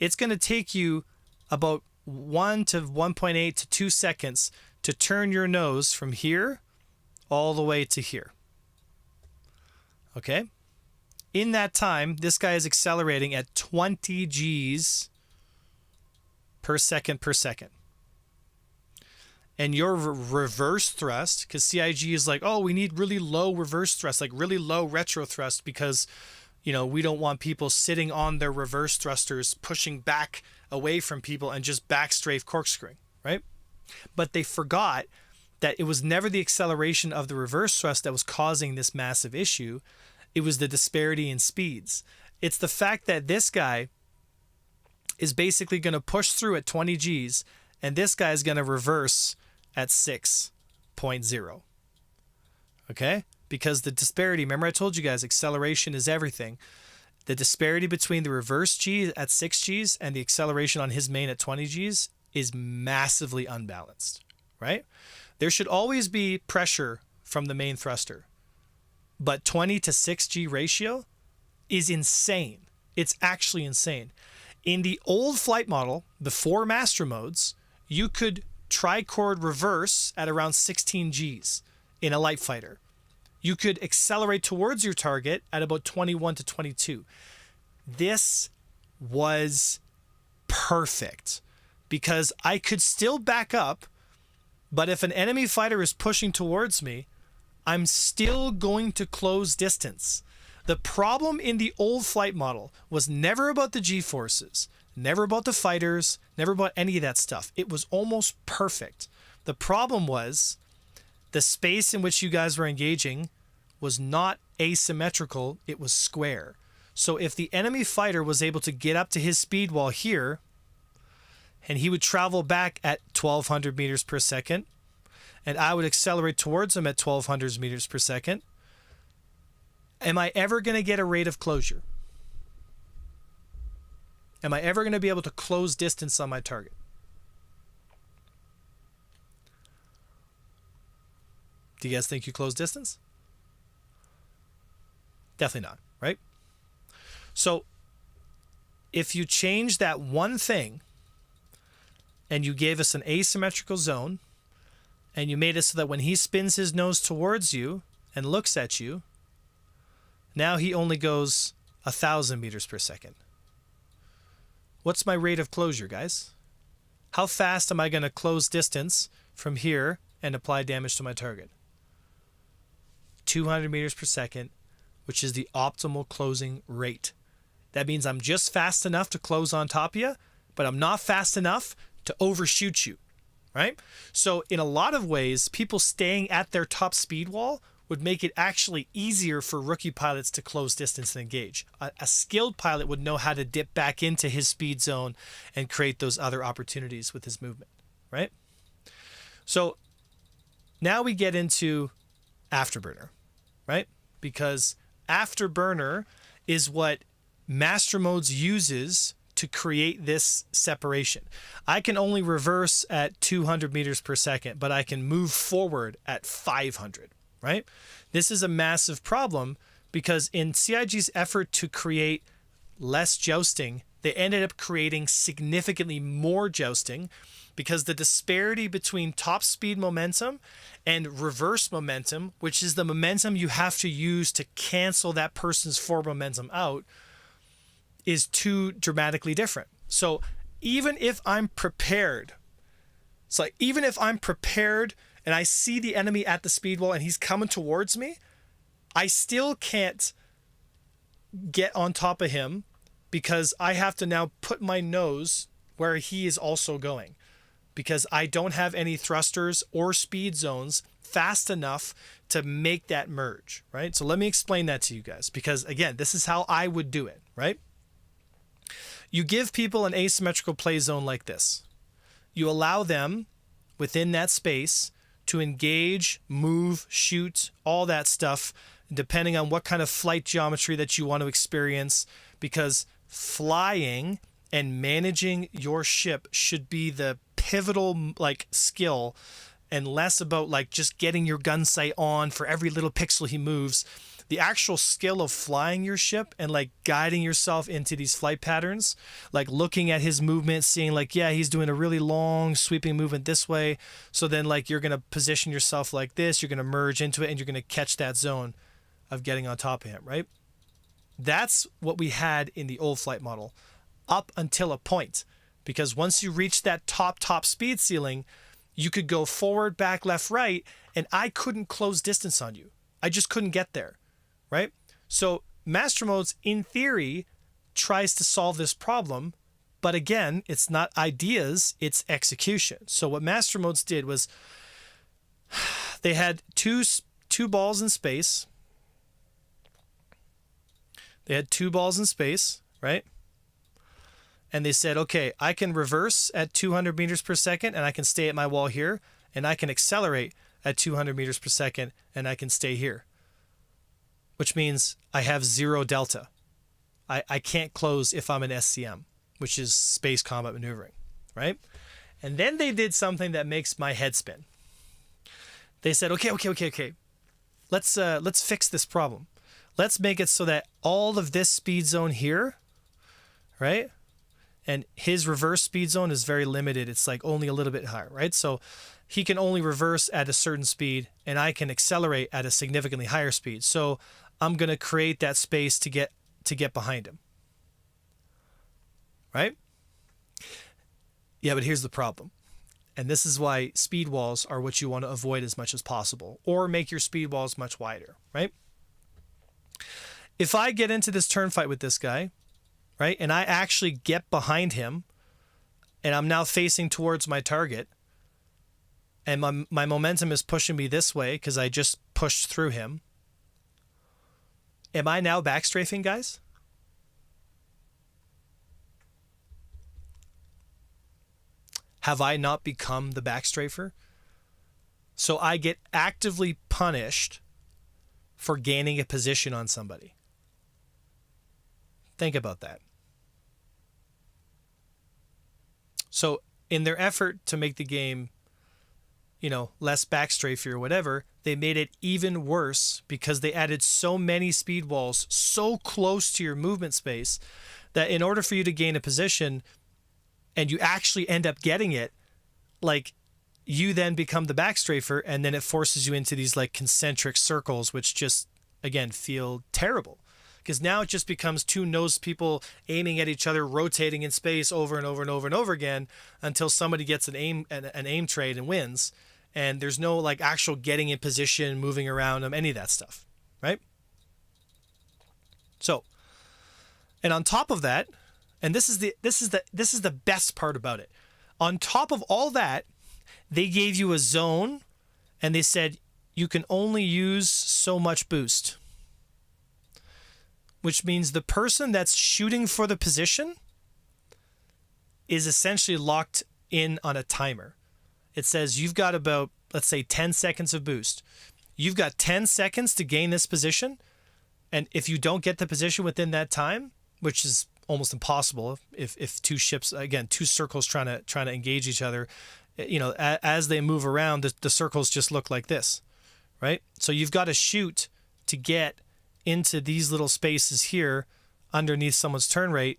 It's going to take you about 1 to 1.8 to 2 seconds to turn your nose from here all the way to here. Okay? In that time, this guy is accelerating at 20 Gs per second per second. And your reverse thrust, because CIG is like, oh, we need really low reverse thrust, like really low retro thrust, because, you know, we don't want people sitting on their reverse thrusters pushing back away from people and just backstrafe corkscrewing, right? But they forgot that it was never the acceleration of the reverse thrust that was causing this massive issue. It was the disparity in speeds. It's the fact that this guy is basically going to push through at 20 Gs, and this guy is going to reverse at 6.0. Okay? Because the disparity, remember I told you guys, acceleration is everything. The disparity between the reverse G at 6 Gs and the acceleration on his main at 20 Gs is massively unbalanced, right? There should always be pressure from the main thruster. But 20 to 6G ratio is insane. It's actually insane. In the old flight model, before master modes, you could trichord reverse at around 16 Gs in a light fighter. You could accelerate towards your target at about 21 to 22. This was perfect because I could still back up, but if an enemy fighter is pushing towards me, I'm still going to close distance. The problem in the old flight model was never about the G-forces, never about the fighters, never about any of that stuff. It was almost perfect. The problem was the space in which you guys were engaging was not asymmetrical, it was square. So if the enemy fighter was able to get up to his speed wall here, and he would travel back at 1,200 meters per second, and I would accelerate towards him at 1,200 meters per second, am I ever going to get a rate of closure? Am I ever going to be able to close distance on my target? Do you guys think you close distance? Definitely not, right? So if you change that one thing and you gave us an asymmetrical zone and you made it so that when he spins his nose towards you and looks at you, now he only goes 1,000 meters per second. What's my rate of closure, guys? How fast am I going to close distance from here and apply damage to my target? 200 meters per second, which is the optimal closing rate. That means I'm just fast enough to close on top of you, but I'm not fast enough to overshoot you, right? So in a lot of ways, people staying at their top speed wall would make it actually easier for rookie pilots to close distance and engage. A skilled pilot would know how to dip back into his speed zone and create those other opportunities with his movement, right? So now we get into afterburner, right? Because afterburner is what master modes uses to create this separation. I can only reverse at 200 meters per second, but I can move forward at 500, right? This is a massive problem because in CIG's effort to create less jousting, they ended up creating significantly more jousting because the disparity between top speed momentum and reverse momentum, which is the momentum you have to use to cancel that person's forward momentum out, is too dramatically different. So even if I'm prepared, it's like even if I'm prepared and I see the enemy at the speed wall and he's coming towards me, I still can't get on top of him because I have to now put my nose where he is also going because I don't have any thrusters or speed zones fast enough to make that merge, right? So let me explain that to you guys because again, this is how I would do it, right? You give people an asymmetrical play zone like this. You allow them within that space to engage, move, shoot, all that stuff, depending on what kind of flight geometry that you want to experience, because flying and managing your ship should be the pivotal like skill, and less about like just getting your gun sight on for every little pixel he moves. The actual skill of flying your ship and like guiding yourself into these flight patterns, like looking at his movement, seeing like, yeah, he's doing a really long sweeping movement this way. So then like you're going to position yourself like this, you're going to merge into it, and you're going to catch that zone of getting on top of him, right? That's what we had in the old flight model up until a point, because once you reach that top speed ceiling, you could go forward, back, left, right, and I couldn't close distance on you. I just couldn't get there, right? So Master Modes, in theory, tries to solve this problem, but again, it's not ideas, it's execution. So what Master Modes did was they had two balls in space. They had 2 balls in space, right? And they said, okay, I can reverse at 200 meters per second and I can stay at my wall here, and I can accelerate at 200 meters per second and I can stay here, which means I have 0 delta. I can't close if I'm an SCM, which is space combat maneuvering, right? And then they did something that makes my head spin. They said, okay. Let's fix this problem. Let's make it so that all of this speed zone here, right? And his reverse speed zone is very limited. It's like only a little bit higher, right? So he can only reverse at a certain speed, and I can accelerate at a significantly higher speed. So I'm going to create that space to get behind him, right? Yeah, but here's the problem. And this is why speed walls are what you want to avoid as much as possible, or make your speed walls much wider, right? If I get into this turn fight with this guy, right, and I actually get behind him, and I'm now facing towards my target, and my momentum is pushing me this way because I just pushed through him, am I now backstrafing, guys? Have I not become the backstrafer? So I get actively punished for gaining a position on somebody. Think about that. So in their effort to make the game, less backstrafey or whatever, they made it even worse because they added so many speed walls so close to your movement space that in order for you to gain a position and you actually end up getting it, like, you then become the backstrafer, and then it forces you into these like concentric circles, which just, again, feel terrible. Because now it just becomes 2 nose people aiming at each other, rotating in space over and over and over and over again until somebody gets an aim trade and wins. And there's no like actual getting in position, moving around them, any of that stuff, right? So, and on top of that, and this is the best part about it. On top of all that, they gave you a zone, and they said you can only use so much boost. Which means the person that's shooting for the position is essentially locked in on a timer. It says you've got about, let's say, 10 seconds of boost. You've got 10 seconds to gain this position, and if you don't get the position within that time, which is almost impossible if 2 ships, again, 2 circles trying to engage each other, as they move around, the circles just look like this, right? So you've got to shoot to get into these little spaces here underneath someone's turn rate,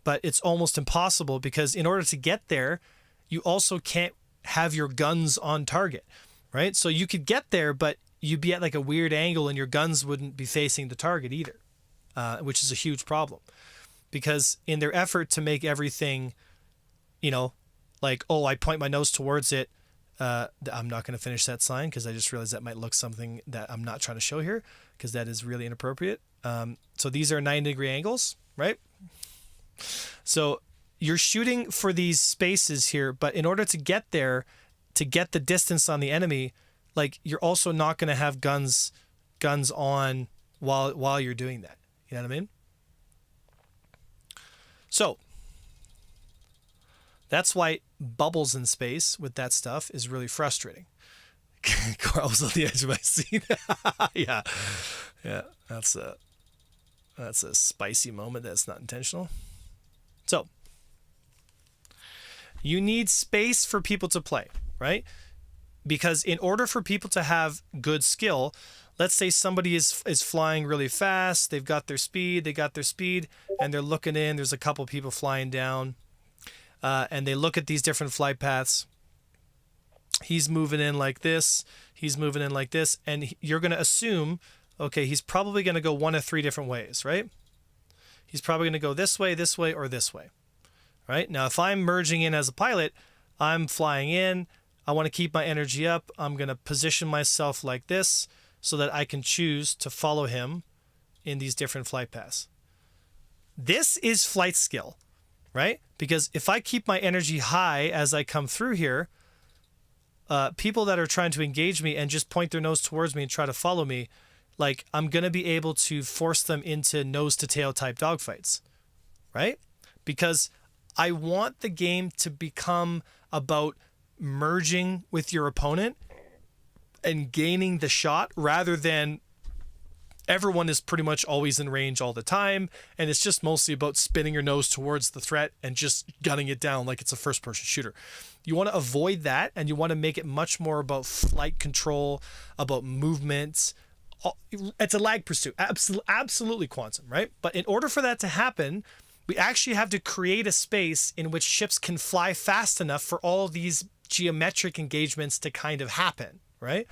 but it's almost impossible because in order to get there, you also can't have your guns on target, right? So you could get there, but you'd be at like a weird angle and your guns wouldn't be facing the target either, which is a huge problem because in their effort to make everything, like, oh, I point my nose towards it, I'm not going to finish that sign because I just realized that might look something that I'm not trying to show here because that is really inappropriate. So these are 90-degree angles, right? So you're shooting for these spaces here, but in order to get there, to get the distance on the enemy, like, you're also not going to have guns on while you're doing that. You know what I mean? So that's why bubbles in space with that stuff is really frustrating, Carl was on the edge of my seat. Yeah. That's a spicy moment that's not intentional. So you need space for people to play, right? Because in order for people to have good skill, let's say somebody is flying really fast, they got their speed, and they're looking in, there's a couple people flying down, and they look at these different flight paths. He's moving in like this, and you're going to assume, okay, he's probably going to go one of three different ways, right? He's probably going to go this way, or this way, right? Now, if I'm merging in as a pilot, I'm flying in, I want to keep my energy up, I'm going to position myself like this so that I can choose to follow him in these different flight paths. This is flight skill, right? Because if I keep my energy high as I come through here, people that are trying to engage me and just point their nose towards me and try to follow me, like, I'm going to be able to force them into nose to tail type dogfights, right? Because I want the game to become about merging with your opponent and gaining the shot rather than everyone is pretty much always in range all the time. And it's just mostly about spinning your nose towards the threat and just gunning it down like it's a first person shooter. You want to avoid that, and you want to make it much more about flight control, about movements. It's a lag pursuit. Absolutely quantum, right? But in order for that to happen, we actually have to create a space in which ships can fly fast enough for all these geometric engagements to kind of happen, right?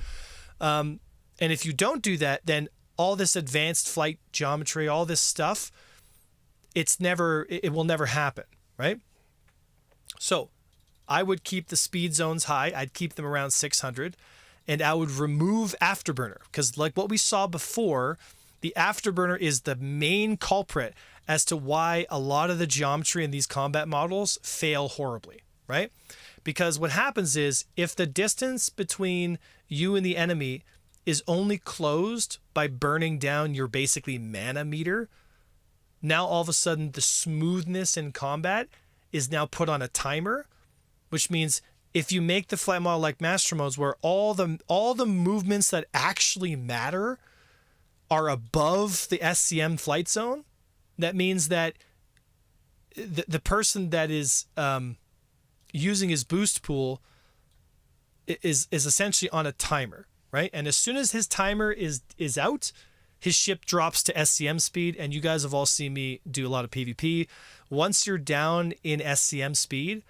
And if you don't do that, then all this advanced flight geometry, all this stuff, it will never happen, right? So I would keep the speed zones high. I'd keep them around 600, and I would remove afterburner, because like what we saw before, the afterburner is the main culprit as to why a lot of the geometry in these combat models fail horribly, right? Because what happens is, if the distance between you and the enemy is only closed by burning down your basically mana meter, now all of a sudden the smoothness in combat is now put on a timer, which means if you make the flight model like master modes, where all the movements that actually matter are above the SCM flight zone, that means that the person that is using his boost pool is essentially on a timer, right? And as soon as his timer is out, his ship drops to SCM speed. And you guys have all seen me do a lot of PvP. Once you're down in SCM speed,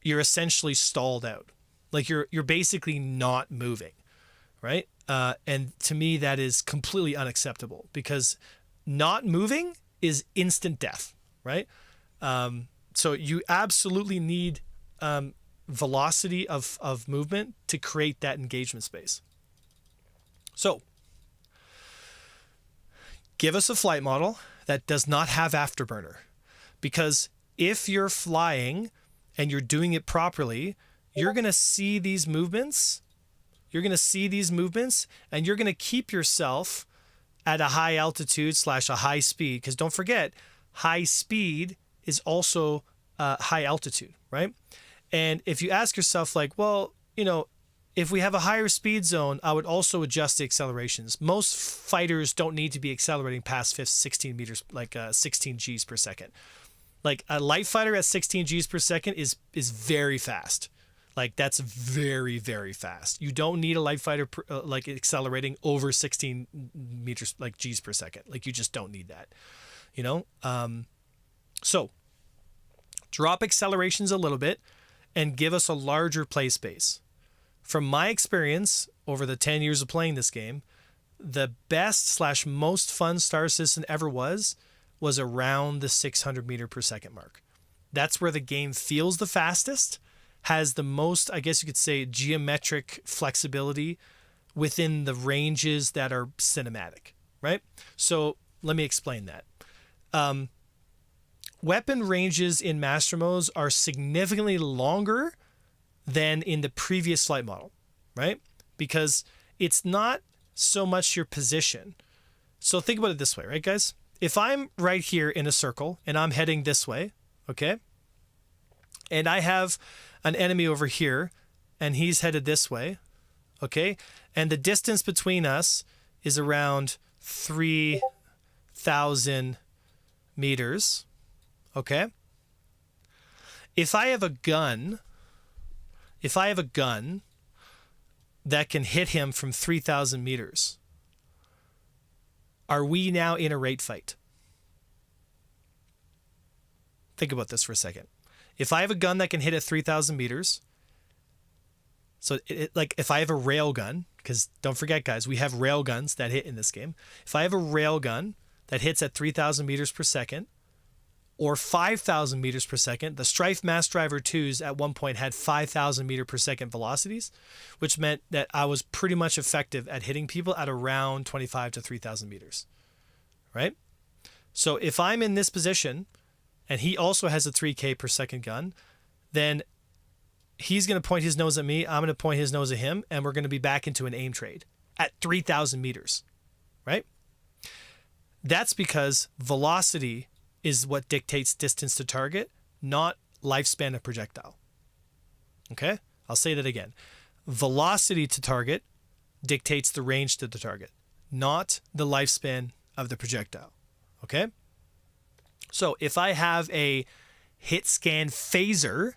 you're essentially stalled out. Like you're basically not moving, right? And to me, that is completely unacceptable, because not moving is instant death, right? So you absolutely need velocity of movement to create that engagement space. So give us a flight model that does not have afterburner, because if you're flying and you're doing it properly, you're going to see these movements. You're going to see these movements, and you're going to keep yourself at a high altitude / a high speed, because don't forget, high speed is also high altitude, right? And if you ask yourself, like, well, if we have a higher speed zone, I would also adjust the accelerations. Most fighters don't need to be accelerating past 16 meters, like 16 Gs per second. Like a light fighter at 16 Gs per second is very fast. Like that's very, very fast. You don't need a light fighter like accelerating over 16 meters, like Gs per second. Like you just don't need that, So drop accelerations a little bit and give us a larger play space. From my experience over the 10 years of playing this game, the best / most fun Star Citizen ever was around the 600 meter per second mark. That's where the game feels the fastest, has the most, I guess you could say, geometric flexibility within the ranges that are cinematic, right? So let me explain that. Weapon ranges in master modes are significantly longer than in the previous flight model, right? Because it's not so much your position. So think about it this way, right, guys? If I'm right here in a circle and I'm heading this way, okay? And I have an enemy over here and he's headed this way, okay? And the distance between us is around 3,000 meters, okay? If I have a gun that can hit him from 3,000 meters, are we now in a rate fight? Think about this for a second. If I have a gun that can hit at 3,000 meters, so like if I have a rail gun, because don't forget, guys, we have rail guns that hit in this game. If I have a rail gun that hits at 3,000 meters per second or 5,000 meters per second, the Strife Mass Driver 2s at one point had 5,000 meter per second velocities, which meant that I was pretty much effective at hitting people at around 25 to 3,000 meters, right? So if I'm in this position and he also has a 3K per second gun, then he's going to point his nose at me, I'm going to point his nose at him, and we're going to be back into an aim trade at 3,000 meters, right? That's because velocity is what dictates distance to target, not lifespan of projectile. Okay? I'll say that again. Velocity to target dictates the range to the target, not the lifespan of the projectile. Okay? So if I have a hit scan phaser,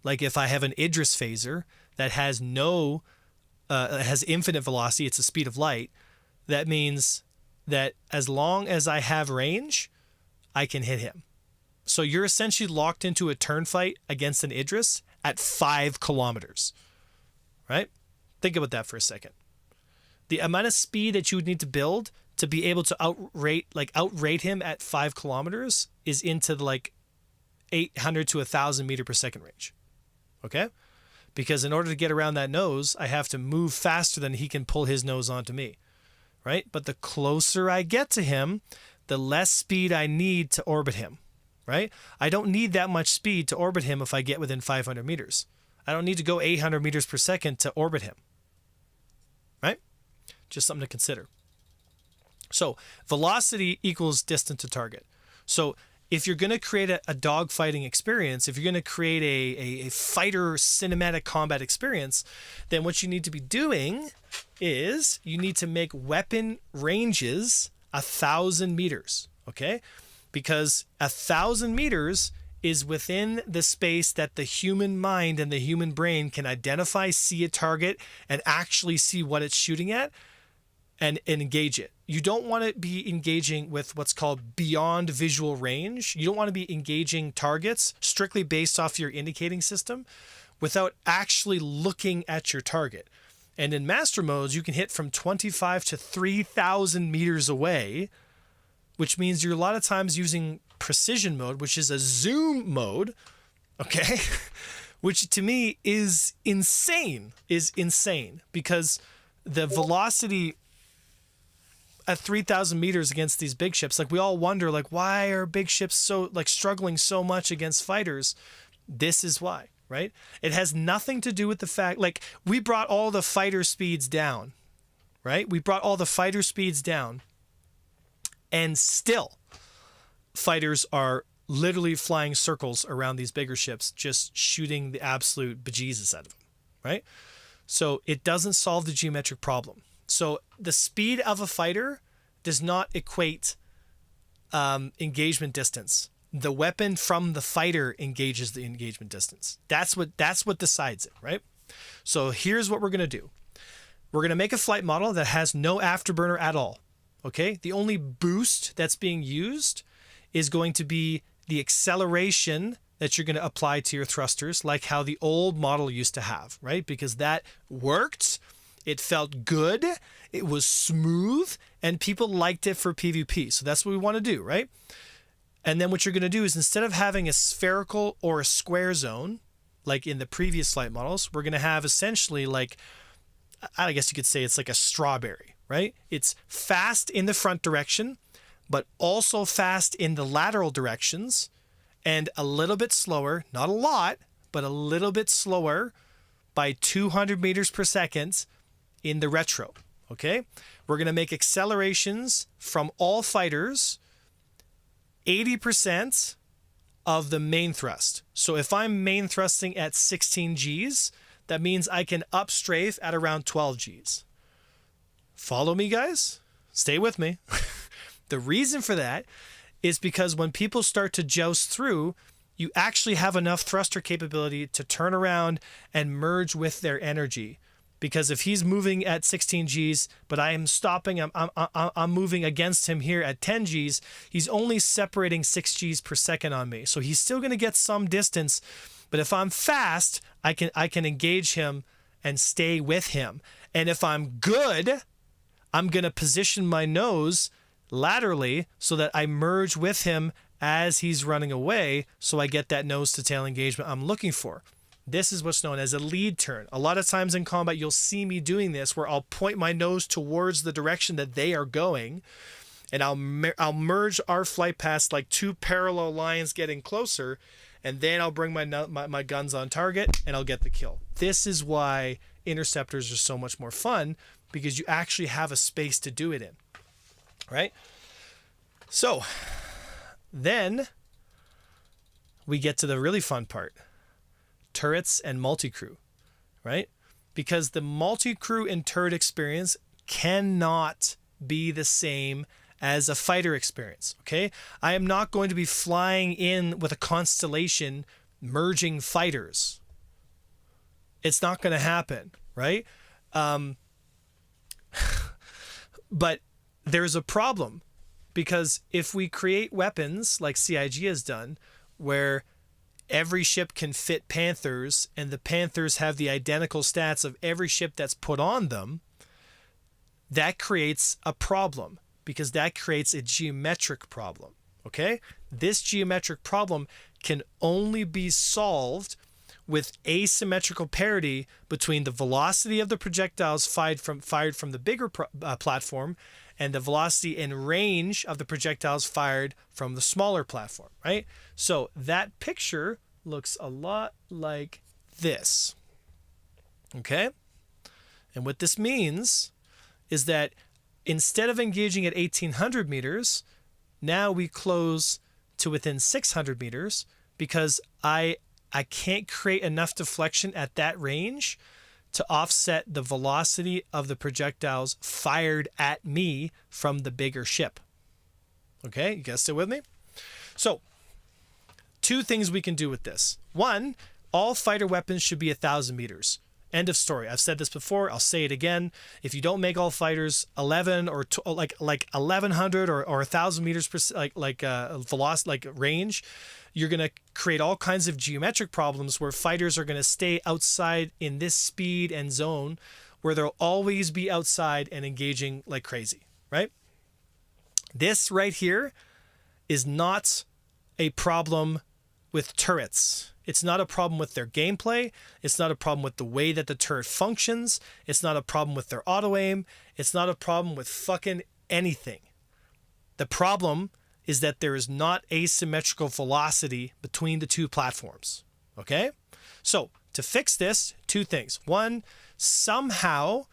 like if I have an Idris phaser that has has infinite velocity, it's the speed of light, that means that as long as I have range, I can hit him. So you're essentially locked into a turn fight against an Idris at 5 kilometers, right? Think about that for a second. The amount of speed that you would need to build to be able to outrate him at 5 kilometers is into like 800 to 1,000 meter per second range. Okay? Because in order to get around that nose, I have to move faster than he can pull his nose onto me, right? But the closer I get to him, the less speed I need to orbit him, right? I don't need that much speed to orbit him if I get within 500 meters. I don't need to go 800 meters per second to orbit him, right? Just something to consider. So velocity equals distance to target. So if you're going to create a dogfighting experience, if you're going to create a fighter cinematic combat experience, then what you need to be doing is you need to make weapon ranges 1,000 meters, okay? Because 1,000 meters is within the space that the human mind and the human brain can identify, see a target, and actually see what it's shooting at and engage it. You don't want to be engaging with what's called beyond visual range. You don't want to be engaging targets strictly based off your indicating system without actually looking at your target. And in master modes, you can hit from 25 to 3,000 meters away, which means you're a lot of times using precision mode, which is a zoom mode, okay? Which to me is insane because the velocity at 3,000 meters against these big ships, like we all wonder, like, why are big ships so like struggling so much against fighters? This is why. Right? It has nothing to do with the fact, like, we brought all the fighter speeds down, right? We brought all the fighter speeds down, and still fighters are literally flying circles around these bigger ships, just shooting the absolute bejesus out of them, right? So it doesn't solve the geometric problem. So the speed of a fighter does not equate engagement distance. The weapon from the fighter engages the engagement distance. That's what decides it, right? So here's what we're going to do. We're going to make a flight model that has no afterburner at all, okay? The only boost that's being used is going to be the acceleration that you're going to apply to your thrusters, like how the old model used to have, right? Because that worked. It felt good. It was smooth, and people liked it for PvP. So that's what we want to do, right? And then what you're going to do is, instead of having a spherical or a square zone, like in the previous flight models, we're going to have essentially like, I guess you could say it's like a strawberry, right? It's fast in the front direction, but also fast in the lateral directions, and a little bit slower, not a lot, but a little bit slower by 200 meters per second in the retro, okay? We're going to make accelerations from all fighters 80% of the main thrust. So if I'm main thrusting at 16 Gs, that means I can up strafe at around 12 Gs. Follow me, guys? Stay with me. The reason for that is because when people start to joust through, you actually have enough thruster capability to turn around and merge with their energy. Because if he's moving at 16 Gs, but I am stopping, I'm moving against him here at 10 Gs, he's only separating 6 Gs per second on me. So he's still going to get some distance, but if I'm fast, I can engage him and stay with him. And if I'm good, I'm going to position my nose laterally so that I merge with him as he's running away, so I get that nose to tail engagement I'm looking for. This is what's known as a lead turn. A lot of times in combat, you'll see me doing this where I'll point my nose towards the direction that they are going, and I'll merge our flight paths like two parallel lines getting closer, and then I'll bring my guns on target and I'll get the kill. This is why interceptors are so much more fun, because you actually have a space to do it in, right? So then we get to the really fun part. Turrets and multicrew, right? Because the multicrew and turret experience cannot be the same as a fighter experience, okay? I am not going to be flying in with a constellation merging fighters. It's not going to happen, right? But there's a problem, because if we create weapons like CIG has done, where every ship can fit Panthers, and the Panthers have the identical stats of every ship that's put on them, that creates a problem, because that creates a geometric problem, okay? This geometric problem can only be solved with asymmetrical parity between the velocity of the projectiles fired from the bigger platform and the velocity and range of the projectiles fired from the smaller platform, right? So that picture looks a lot like this, okay? And what this means is that instead of engaging at 1,800 meters, now we close to within 600 meters, because I can't create enough deflection at that range to offset the velocity of the projectiles fired at me from the bigger ship. Okay, you guys still with me? So, two things we can do with this. One, all fighter weapons should be 1,000 meters. End of story. I've said this before. I'll say it again. If you don't make all fighters 11 or like 1,100 or 1,000 meters per velocity, range, you're going to create all kinds of geometric problems where fighters are going to stay outside in this speed and zone, where they'll always be outside and engaging like crazy, right? This right here is not a problem with turrets. It's not a problem with their gameplay. It's not a problem with the way that the turret functions. It's not a problem with their auto aim. It's not a problem with fucking anything. The problem is that there is not asymmetrical velocity between the two platforms. Okay? So, to fix this, two things. One, somehow,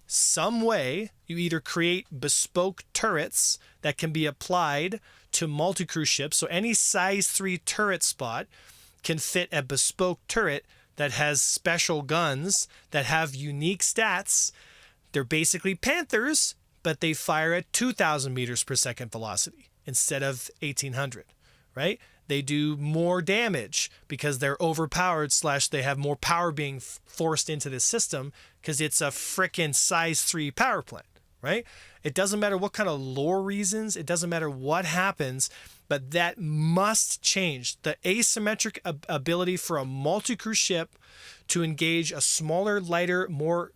some way, you either create bespoke turrets that can be applied to multi-crew ships. So any size 3 turret spot can fit a bespoke turret that has special guns that have unique stats. They're basically Panthers, but they fire at 2,000 meters per second velocity instead of 1,800, right? They do more damage because they're overpowered / they have more power being forced into the system because it's a frickin' size 3 power plant, right? It doesn't matter what kind of lore reasons, it doesn't matter what happens, but that must change. The asymmetric ability for a multi-crew ship to engage a smaller, lighter, more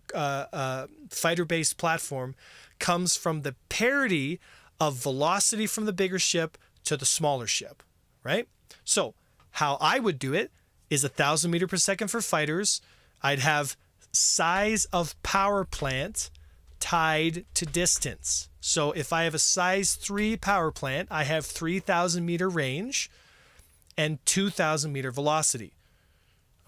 fighter-based platform comes from the parity of velocity from the bigger ship to the smaller ship, right? So how I would do it is 1,000 meters per second for fighters. I'd have size of power plant tied to distance. So if I have a size 3 power plant, I have 3,000 meter range and 2,000 meter velocity.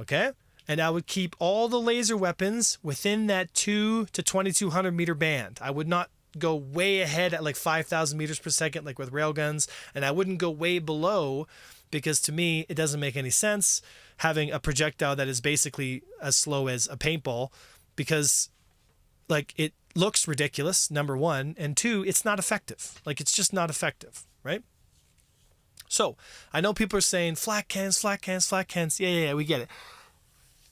Okay? And I would keep all the laser weapons within that 2 to 2,200 meter band. I would not go way ahead at like 5,000 meters per second, like with railguns, and I wouldn't go way below, because to me, it doesn't make any sense having a projectile that is basically as slow as a paintball, because like it looks ridiculous, number one, and two, it's not effective. Like it's just not effective, right? So I know people are saying flat cannons, flat cannons, flat cannons. Yeah, we get it.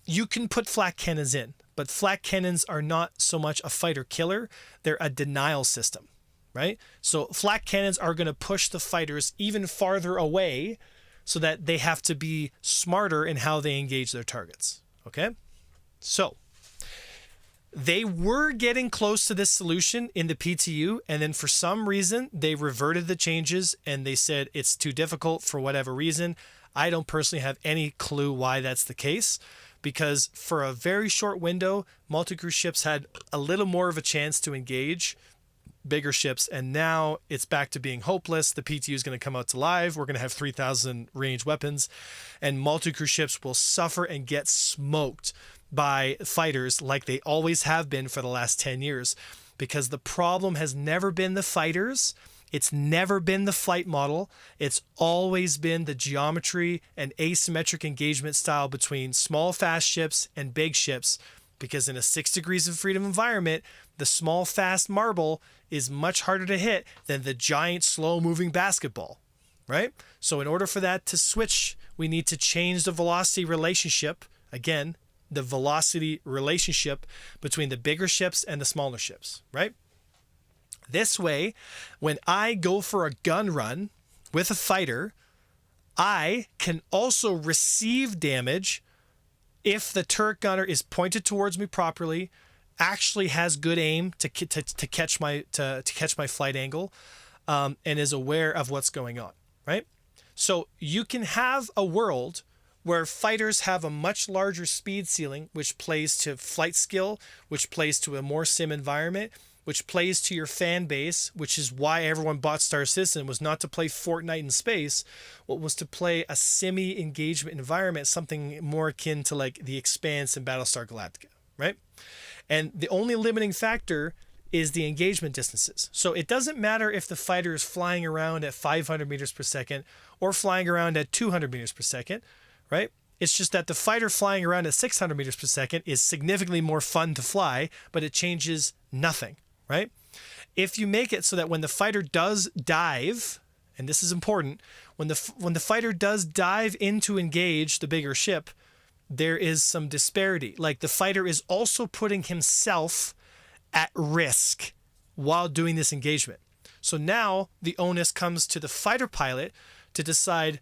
You can put flat cannons in, but flat cannons are not so much a fighter killer. They're a denial system, right? So flat cannons are going to push the fighters even farther away so that they have to be smarter in how they engage their targets, okay? So they were getting close to this solution in the PTU, and then for some reason, they reverted the changes and they said it's too difficult for whatever reason. I don't personally have any clue why that's the case, because for a very short window, multicrew ships had a little more of a chance to engage bigger ships, and now it's back to being hopeless. The PTU is going to come out to live. We're going to have 3,000 ranged weapons, and multicrew ships will suffer and get smoked by fighters like they always have been for the last 10 years, because the problem has never been the fighters. It's never been the flight model. It's always been the geometry and asymmetric engagement style between small fast ships and big ships, because in a 6 degrees of freedom environment, the small fast marble is much harder to hit than the giant slow moving basketball, right? So in order for that to switch, we need to change the velocity relationship. Again, the velocity relationship between the bigger ships and the smaller ships, right? This way, when I go for a gun run with a fighter, I can also receive damage if the turret gunner is pointed towards me properly, actually has good aim to catch my flight angle, and is aware of what's going on, right? So you can have a world where fighters have a much larger speed ceiling, which plays to flight skill, which plays to a more sim environment, which plays to your fan base, which is why everyone bought Star Citizen, was not to play Fortnite in space, what was to play a simi engagement environment, something more akin to like The Expanse and Battlestar Galactica, right? And the only limiting factor is the engagement distances. So it doesn't matter if the fighter is flying around at 500 meters per second or flying around at 200 meters per second, right? It's just that the fighter flying around at 600 meters per second is significantly more fun to fly, but it changes nothing, right? If you make it so that when the fighter does dive, and this is important, when the fighter does dive in to engage the bigger ship, there is some disparity. Like the fighter is also putting himself at risk while doing this engagement. So now the onus comes to the fighter pilot to decide,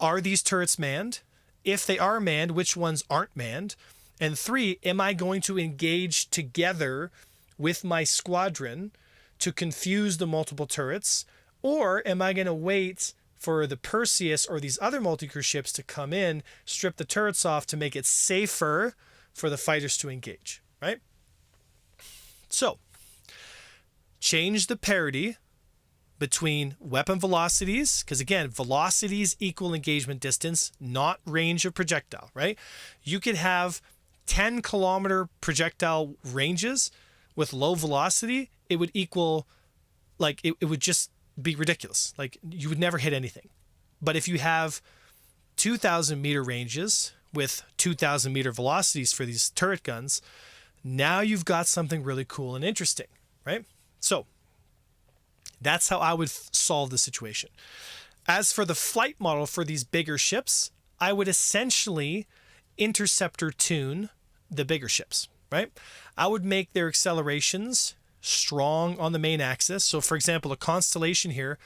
are these turrets manned? If they are manned, which ones aren't manned? And 3, am I going to engage together with my squadron to confuse the multiple turrets? Or am I going to wait for the Perseus or these other multicrew ships to come in, strip the turrets off to make it safer for the fighters to engage, right? So, change the parity between weapon velocities, because again, velocities equal engagement distance, not range of projectile, right? You could have 10 kilometer projectile ranges with low velocity. It would equal, like, it would just be ridiculous. Like, you would never hit anything. But if you have 2,000 meter ranges with 2,000 meter velocities for these turret guns, now you've got something really cool and interesting, right? So that's how I would solve the situation. As for the flight model for these bigger ships, I would essentially interceptor tune the bigger ships, right? I would make their accelerations strong on the main axis. So for example, a constellation here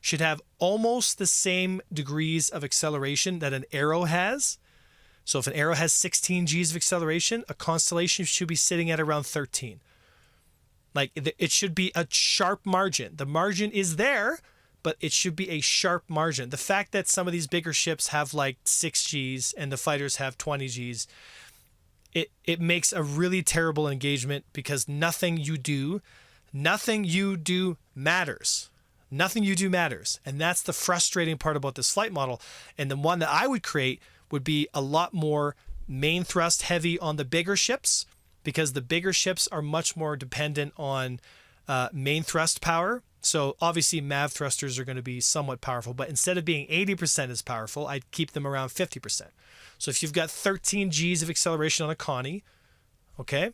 should have almost the same degrees of acceleration that an arrow has. So if an arrow has 16 Gs of acceleration, a constellation should be sitting at around 13. Like, it should be a sharp margin. The margin is there, but it should be a sharp margin. The fact that some of these bigger ships have like 6 Gs and the fighters have 20 Gs, it makes a really terrible engagement, because nothing you do matters. Nothing you do matters. And that's the frustrating part about this flight model. And the one that I would create would be a lot more main thrust heavy on the bigger ships, because the bigger ships are much more dependent on main thrust power. So obviously MAV thrusters are going to be somewhat powerful, but instead of being 80% as powerful, I'd keep them around 50%. So if you've got 13 Gs of acceleration on a Connie, okay,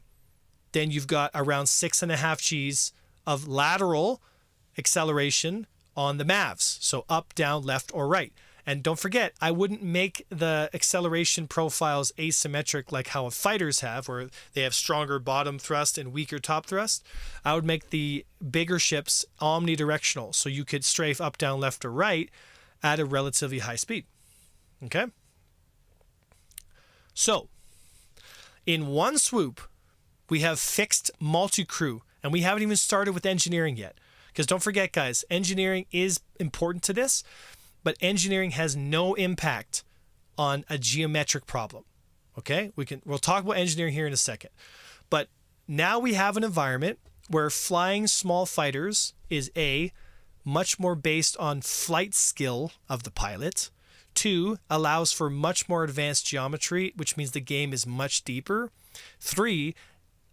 then you've got around 6.5 Gs of lateral acceleration on the MAVs. So up, down, left, or right. And don't forget, I wouldn't make the acceleration profiles asymmetric like how fighters have, where they have stronger bottom thrust and weaker top thrust. I would make the bigger ships omnidirectional, so you could strafe up, down, left, or right at a relatively high speed. Okay? So, in one swoop, we have fixed multi-crew, and we haven't even started with engineering yet. Because don't forget, guys, engineering is important to this, but engineering has no impact on a geometric problem. Okay? We'll talk about engineering here in a second. But now we have an environment where flying small fighters is much more based on flight skill of the pilot. 2, allows for much more advanced geometry, which means the game is much deeper. 3,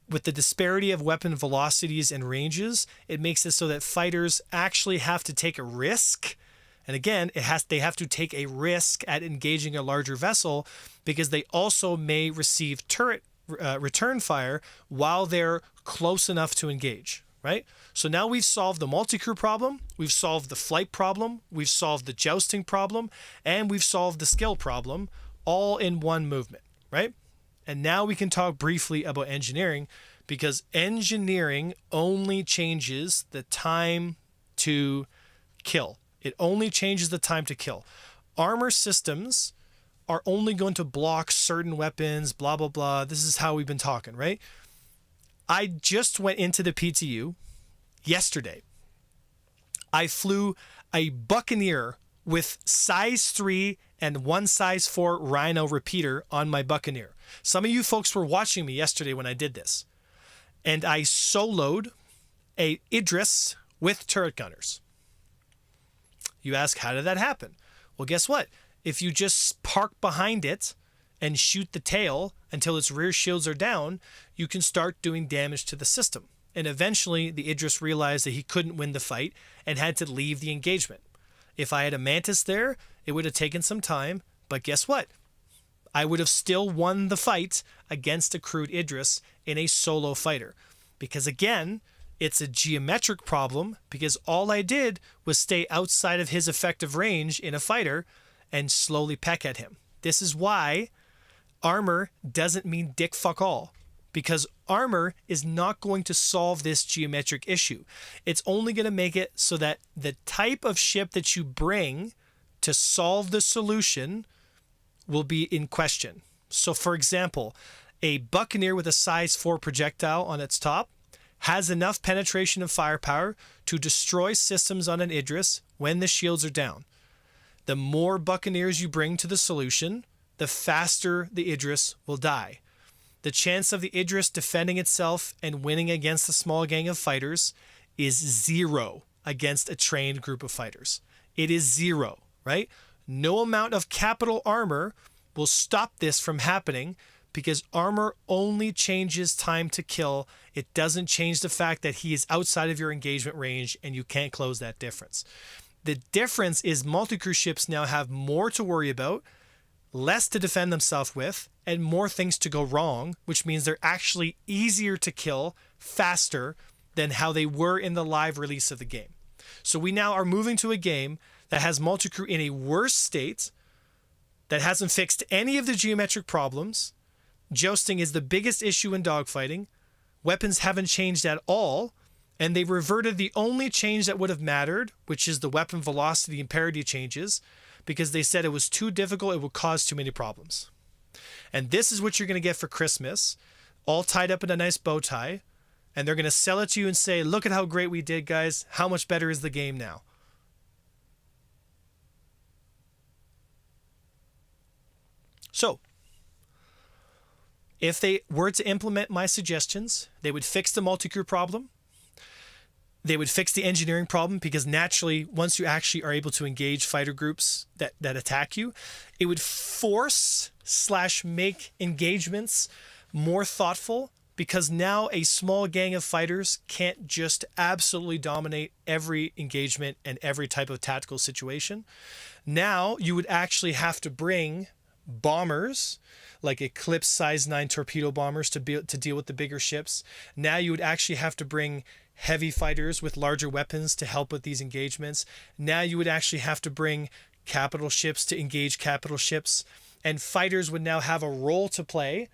with the disparity of weapon velocities and ranges, it makes it so that fighters actually have to take a risk. And again, they have to take a risk at engaging a larger vessel because they also may receive turret return fire while they're close enough to engage, right? So now we've solved the multi-crew problem, we've solved the flight problem, we've solved the jousting problem, and we've solved the skill problem all in one movement, right? And now we can talk briefly about engineering, because engineering only changes the time to kill. It only changes the time to kill. Armor systems are only going to block certain weapons, blah, blah, blah. This is how we've been talking, right? I just went into the PTU yesterday. I flew a Buccaneer with size 3 and 1 size 4 Rhino repeater on my Buccaneer. Some of you folks were watching me yesterday when I did this. And I soloed a Idris with turret gunners. You ask, how did that happen? Well, guess what? If you just park behind it and shoot the tail until its rear shields are down, you can start doing damage to the system. And eventually, the Idris realized that he couldn't win the fight and had to leave the engagement. If I had a Mantis there, it would have taken some time, but guess what? I would have still won the fight against a crewed Idris in a solo fighter. Because again, it's a geometric problem, because all I did was stay outside of his effective range in a fighter and slowly peck at him. This is why armor doesn't mean dick fuck all, because armor is not going to solve this geometric issue. It's only going to make it so that the type of ship that you bring to solve the solution will be in question. So for example, a Buccaneer with a size 4 projectile on its top has enough penetration and firepower to destroy systems on an Idris when the shields are down. The more Buccaneers you bring to the solution, the faster the Idris will die. The chance of the Idris defending itself and winning against a small gang of fighters is 0 against a trained group of fighters. It is 0, right? No amount of capital armor will stop this from happening, because armor only changes time to kill. It doesn't change the fact that he is outside of your engagement range and you can't close that difference. The difference is multi-crew ships now have more to worry about, less to defend themselves with, and more things to go wrong, which means they're actually easier to kill faster than how they were in the live release of the game. So we now are moving to a game that has multi-crew in a worse state, that hasn't fixed any of the geometric problems. Jousting is the biggest issue in dogfighting. Weapons haven't changed at all, and they reverted the only change that would have mattered, which is the weapon velocity and parity changes, because they said it was too difficult, it would cause too many problems. And this is what you're going to get for Christmas, all tied up in a nice bow tie, and they're going to sell it to you and say, look at how great we did, guys. How much better is the game now? So, if they were to implement my suggestions, they would fix the multi-crew problem. They would fix the engineering problem, because naturally, once you actually are able to engage fighter groups that attack you, it would force/make engagements more thoughtful, because now a small gang of fighters can't just absolutely dominate every engagement and every type of tactical situation. Now you would actually have to bring bombers, like Eclipse size 9 torpedo bombers to deal with the bigger ships. Now you would actually have to bring heavy fighters with larger weapons to help with these engagements. Now you would actually have to bring capital ships to engage capital ships. And fighters would now have a role to play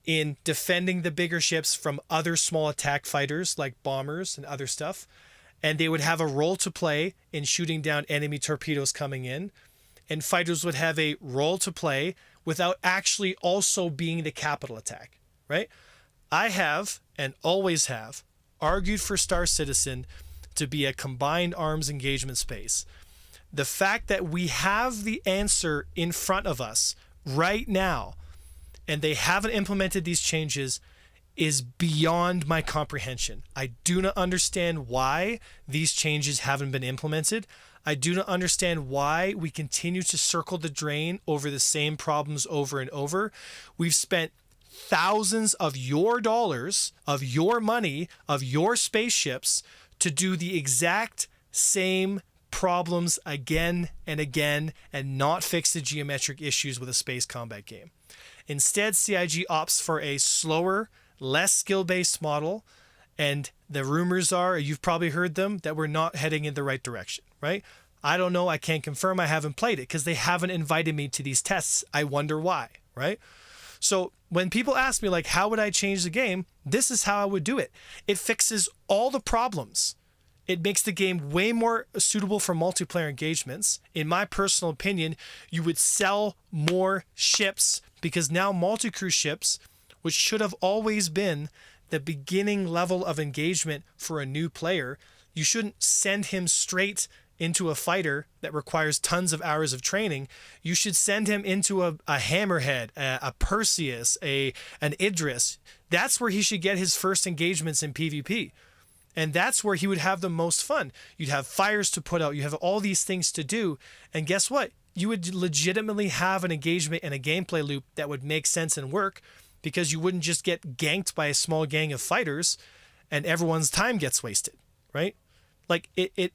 in defending the bigger ships from other small attack fighters like bombers and other stuff. And they would have a role to play in shooting down enemy torpedoes coming in. And fighters would have a role to play without actually also being the capital attack, right? I have, and always have, argued for Star Citizen to be a combined arms engagement space. The fact that we have the answer in front of us right now, and they haven't implemented these changes, is beyond my comprehension. I do not understand why these changes haven't been implemented. I do not understand why we continue to circle the drain over the same problems over and over. We've spent thousands of your dollars, of your money, of your spaceships to do the exact same problems again and again and not fix the geometric issues with a space combat game. Instead, CIG opts for a slower, less skill-based model, and the rumors are, you've probably heard them, that we're not heading in the right direction, right? I don't know. I can't confirm. I haven't played it because they haven't invited me to these tests. I wonder why, right? So when people ask me, like, how would I change the game? This is how I would do it. It fixes all the problems. It makes the game way more suitable for multiplayer engagements. In my personal opinion, you would sell more ships because now multicrew ships, which should have always been the beginning level of engagement for a new player, you shouldn't send him straight into a fighter that requires tons of hours of training. You should send him into a Hammerhead, a Perseus, an Idris. That's where he should get his first engagements in PvP. And that's where he would have the most fun. You'd have fires to put out. You have all these things to do. And guess what? You would legitimately have an engagement and a gameplay loop that would make sense and work, because you wouldn't just get ganked by a small gang of fighters and everyone's time gets wasted, right? Like it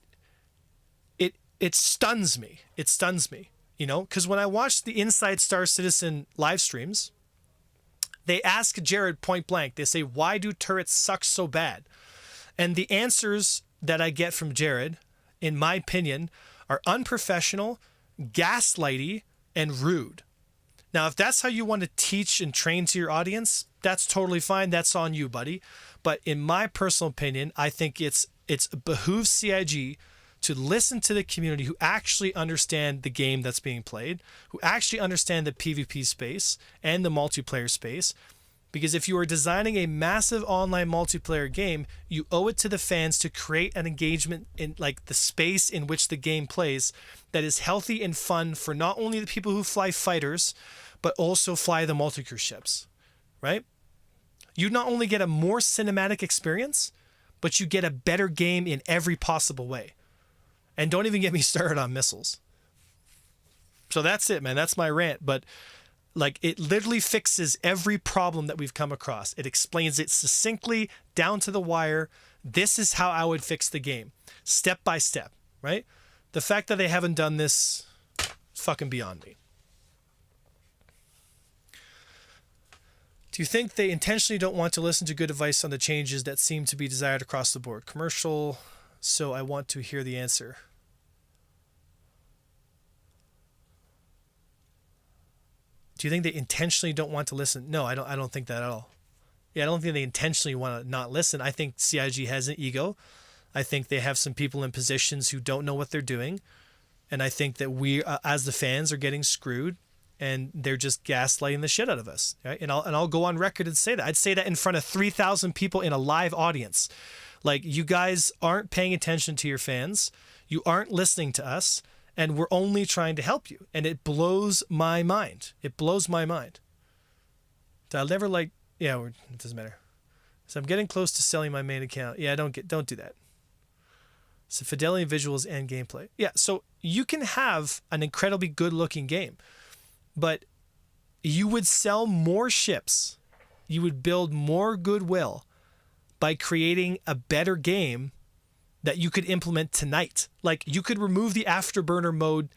stuns me. It stuns me, you know, because when I watch the Inside Star Citizen live streams, they ask Jared point blank, they say, why do turrets suck so bad? And the answers that I get from Jared, in my opinion, are unprofessional, gaslighty, and rude. Now, if that's how you want to teach and train to your audience, that's totally fine. That's on you, buddy. But in my personal opinion, I think it behooves CIG to listen to the community who actually understand the game that's being played, who actually understand the PvP space and the multiplayer space. Because if you are designing a massive online multiplayer game, you owe it to the fans to create an engagement in like the space in which the game plays that is healthy and fun for not only the people who fly fighters, but also fly the multicrew ships, right? You not only get a more cinematic experience, but you get a better game in every possible way. And don't even get me started on missiles. So that's it, man. That's my rant. But like, it literally fixes every problem that we've come across. It explains it succinctly, down to the wire. This is how I would fix the game, step by step, right? The fact that they haven't done this is fucking beyond me. Do you think they intentionally don't want to listen to good advice on the changes that seem to be desired across the board? Commercial, so I want to hear the answer. Do you think they intentionally don't want to listen? No, I don't think that at all. Yeah, I don't think they intentionally want to not listen. I think CIG has an ego. I think they have some people in positions who don't know what they're doing. And I think that we, as the fans, are getting screwed, and they're just gaslighting the shit out of us. Right? And I'll go on record and say that. I'd say that in front of 3,000 people in a live audience. Like, you guys aren't paying attention to your fans. You aren't listening to us. And we're only trying to help you. And it blows my mind. It blows my mind. I'll never it doesn't matter. So I'm getting close to selling my main account. Yeah, don't do that. So fidelity, visuals, and gameplay. Yeah, so you can have an incredibly good looking game, but you would sell more ships you would build more goodwill by creating a better game that you could implement tonight. Like, you could remove the afterburner mode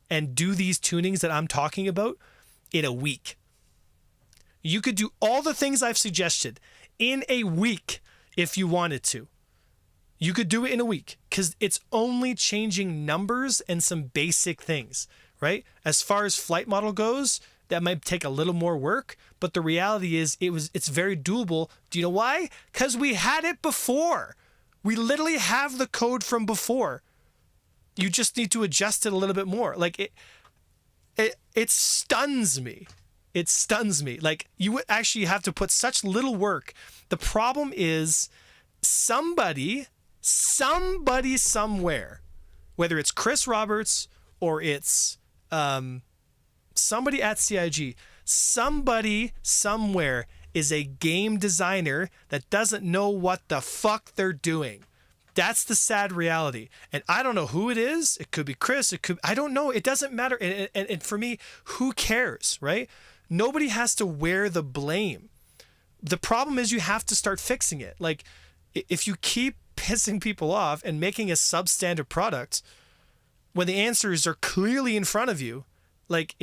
and do these tunings that I'm talking about in a week. You could do all the things I've suggested in a week if you wanted to. You could do it in a week because it's only changing numbers and some basic things, right? As far as flight model goes, that might take a little more work, but the reality is it's very doable. Do you know why? Because we had it before. We literally have the code from before. You just need to adjust it a little bit more. Like, it stuns me. It stuns me. Like, you would actually have to put such little work. The problem is somebody somewhere, whether it's Chris Roberts or it's somebody at CIG, somebody somewhere is a game designer that doesn't know what the fuck they're doing. That's the sad reality. And I don't know who it is. It could be Chris. I don't know. It doesn't matter. And for me, who cares, right? Nobody has to wear the blame. The problem is you have to start fixing it. Like, if you keep pissing people off and making a substandard product when the answers are clearly in front of you, like,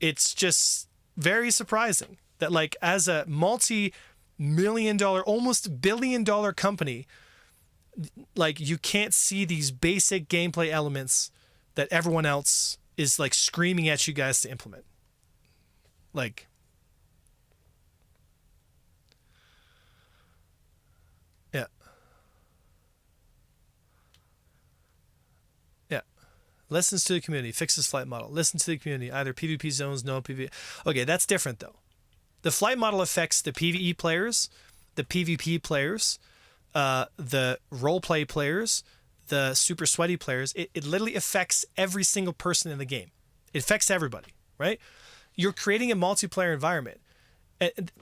it's just very surprising that, like, as a multi-million-dollar, almost billion-dollar company, like, you can't see these basic gameplay elements that everyone else is, like, screaming at you guys to implement. Like, yeah. Yeah. Listens to the community, fixes flight model. Listen to the community, either PvP zones, no PvP. Okay, that's different, though. The flight model affects the PvE players, the PvP players, the roleplay players, the super sweaty players. It literally affects every single person in the game. It affects everybody, right? You're creating a multiplayer environment.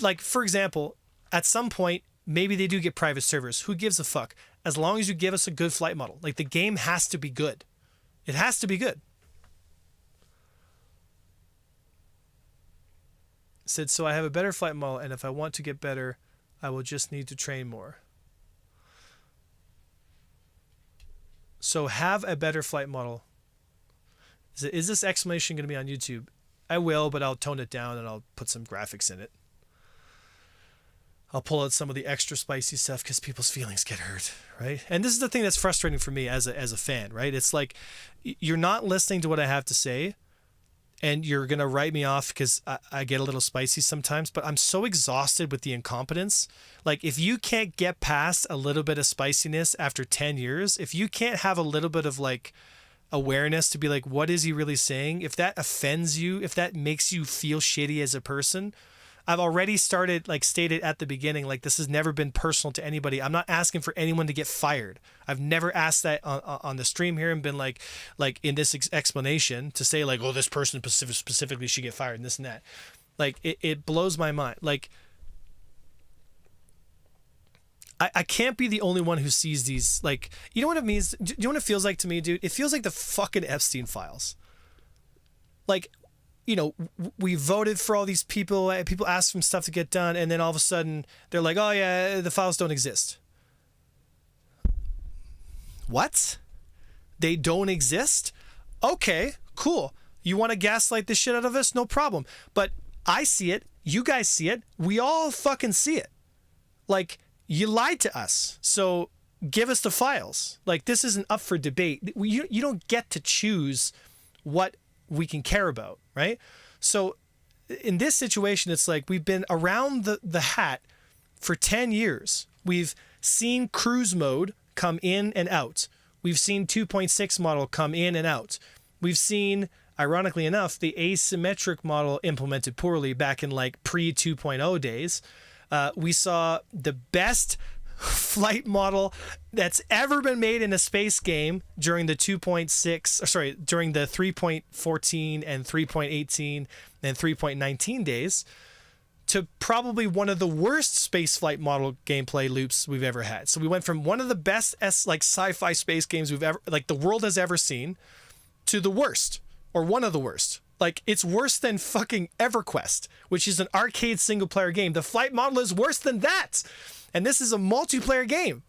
Like, for example, at some point, maybe they do get private servers. Who gives a fuck? As long as you give us a good flight model. Like, the game has to be good. It has to be good. Said, so I have a better flight model, and if I want to get better, I will just need to train more. So have a better flight model. Is this explanation going to be on YouTube? I will, but I'll tone it down and I'll put some graphics in it. I'll pull out some of the extra spicy stuff because people's feelings get hurt, right? And this is the thing that's frustrating for me as a fan, right? It's like, you're not listening to what I have to say, and you're going to write me off because I get a little spicy sometimes, but I'm so exhausted with the incompetence. Like, if you can't get past a little bit of spiciness after 10 years, if you can't have a little bit of, like, awareness to be like, what is he really saying? If that offends you, if that makes you feel shitty as a person, I've already stated at the beginning, like, this has never been personal to anybody. I'm not asking for anyone to get fired. I've never asked that on the stream here and been like in this explanation to say, like, oh, this person specifically should get fired and this and that. Like, it blows my mind. Like, I can't be the only one who sees these. Like, you know what it means? Do you know what it feels like to me, dude? It feels like the fucking Epstein files. Like, you know, we voted for all these people. People asked for stuff to get done, and then all of a sudden they're like, "Oh yeah, the files don't exist." What? They don't exist? Okay, cool. You want to gaslight the shit out of us? No problem. But I see it. You guys see it. We all fucking see it. Like, you lied to us. So give us the files. Like, this isn't up for debate. You don't get to choose what we can care about, right? So in this situation, it's like, we've been around the hat for 10 years. We've seen cruise mode come in and out. We've seen 2.6 model come in and out. We've seen, ironically enough, the asymmetric model implemented poorly back in, like, pre 2.0 days. We saw the best flight model that's ever been made in a space game during the 3.14 and 3.18 and 3.19 days, to probably one of the worst space flight model gameplay loops we've ever had. So we went from one of the best sci-fi space games we've ever, like, the world has ever seen, to the worst, or one of the worst. Like, it's worse than fucking EverQuest, which is an arcade single-player game. The flight model is worse than that. And this is a multiplayer game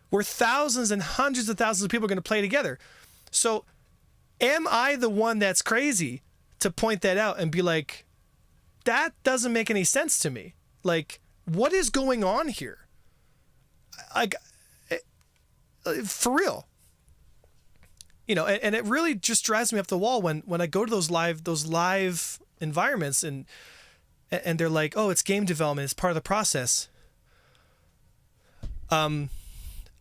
where thousands and hundreds of thousands of people are going to play together. So am I the one that's crazy to point that out and be like, that doesn't make any sense to me? Like, what is going on here? Like, for real. You know, and it really just drives me up the wall when I go to those live environments and they're like, oh, it's game development, it's part of the process.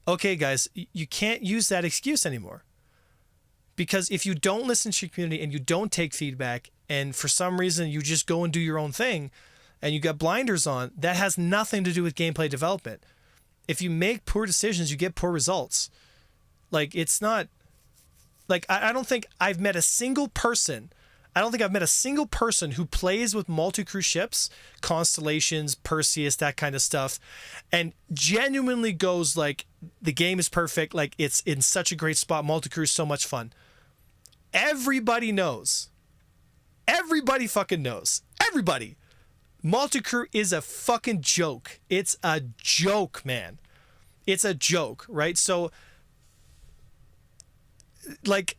Okay, guys, you can't use that excuse anymore. Because if you don't listen to your community and you don't take feedback, and for some reason you just go and do your own thing and you got blinders on, that has nothing to do with gameplay development. If you make poor decisions, you get poor results. Like, it's not... Like, I don't think I've met a single person who plays with multi-crew ships, Constellations, Perseus, that kind of stuff, and genuinely goes like, the game is perfect, like, it's in such a great spot, multi-crew is so much fun. Everybody knows. Everybody fucking knows. Everybody. Multicrew is a fucking joke. It's a joke, man. It's a joke, right? So, like,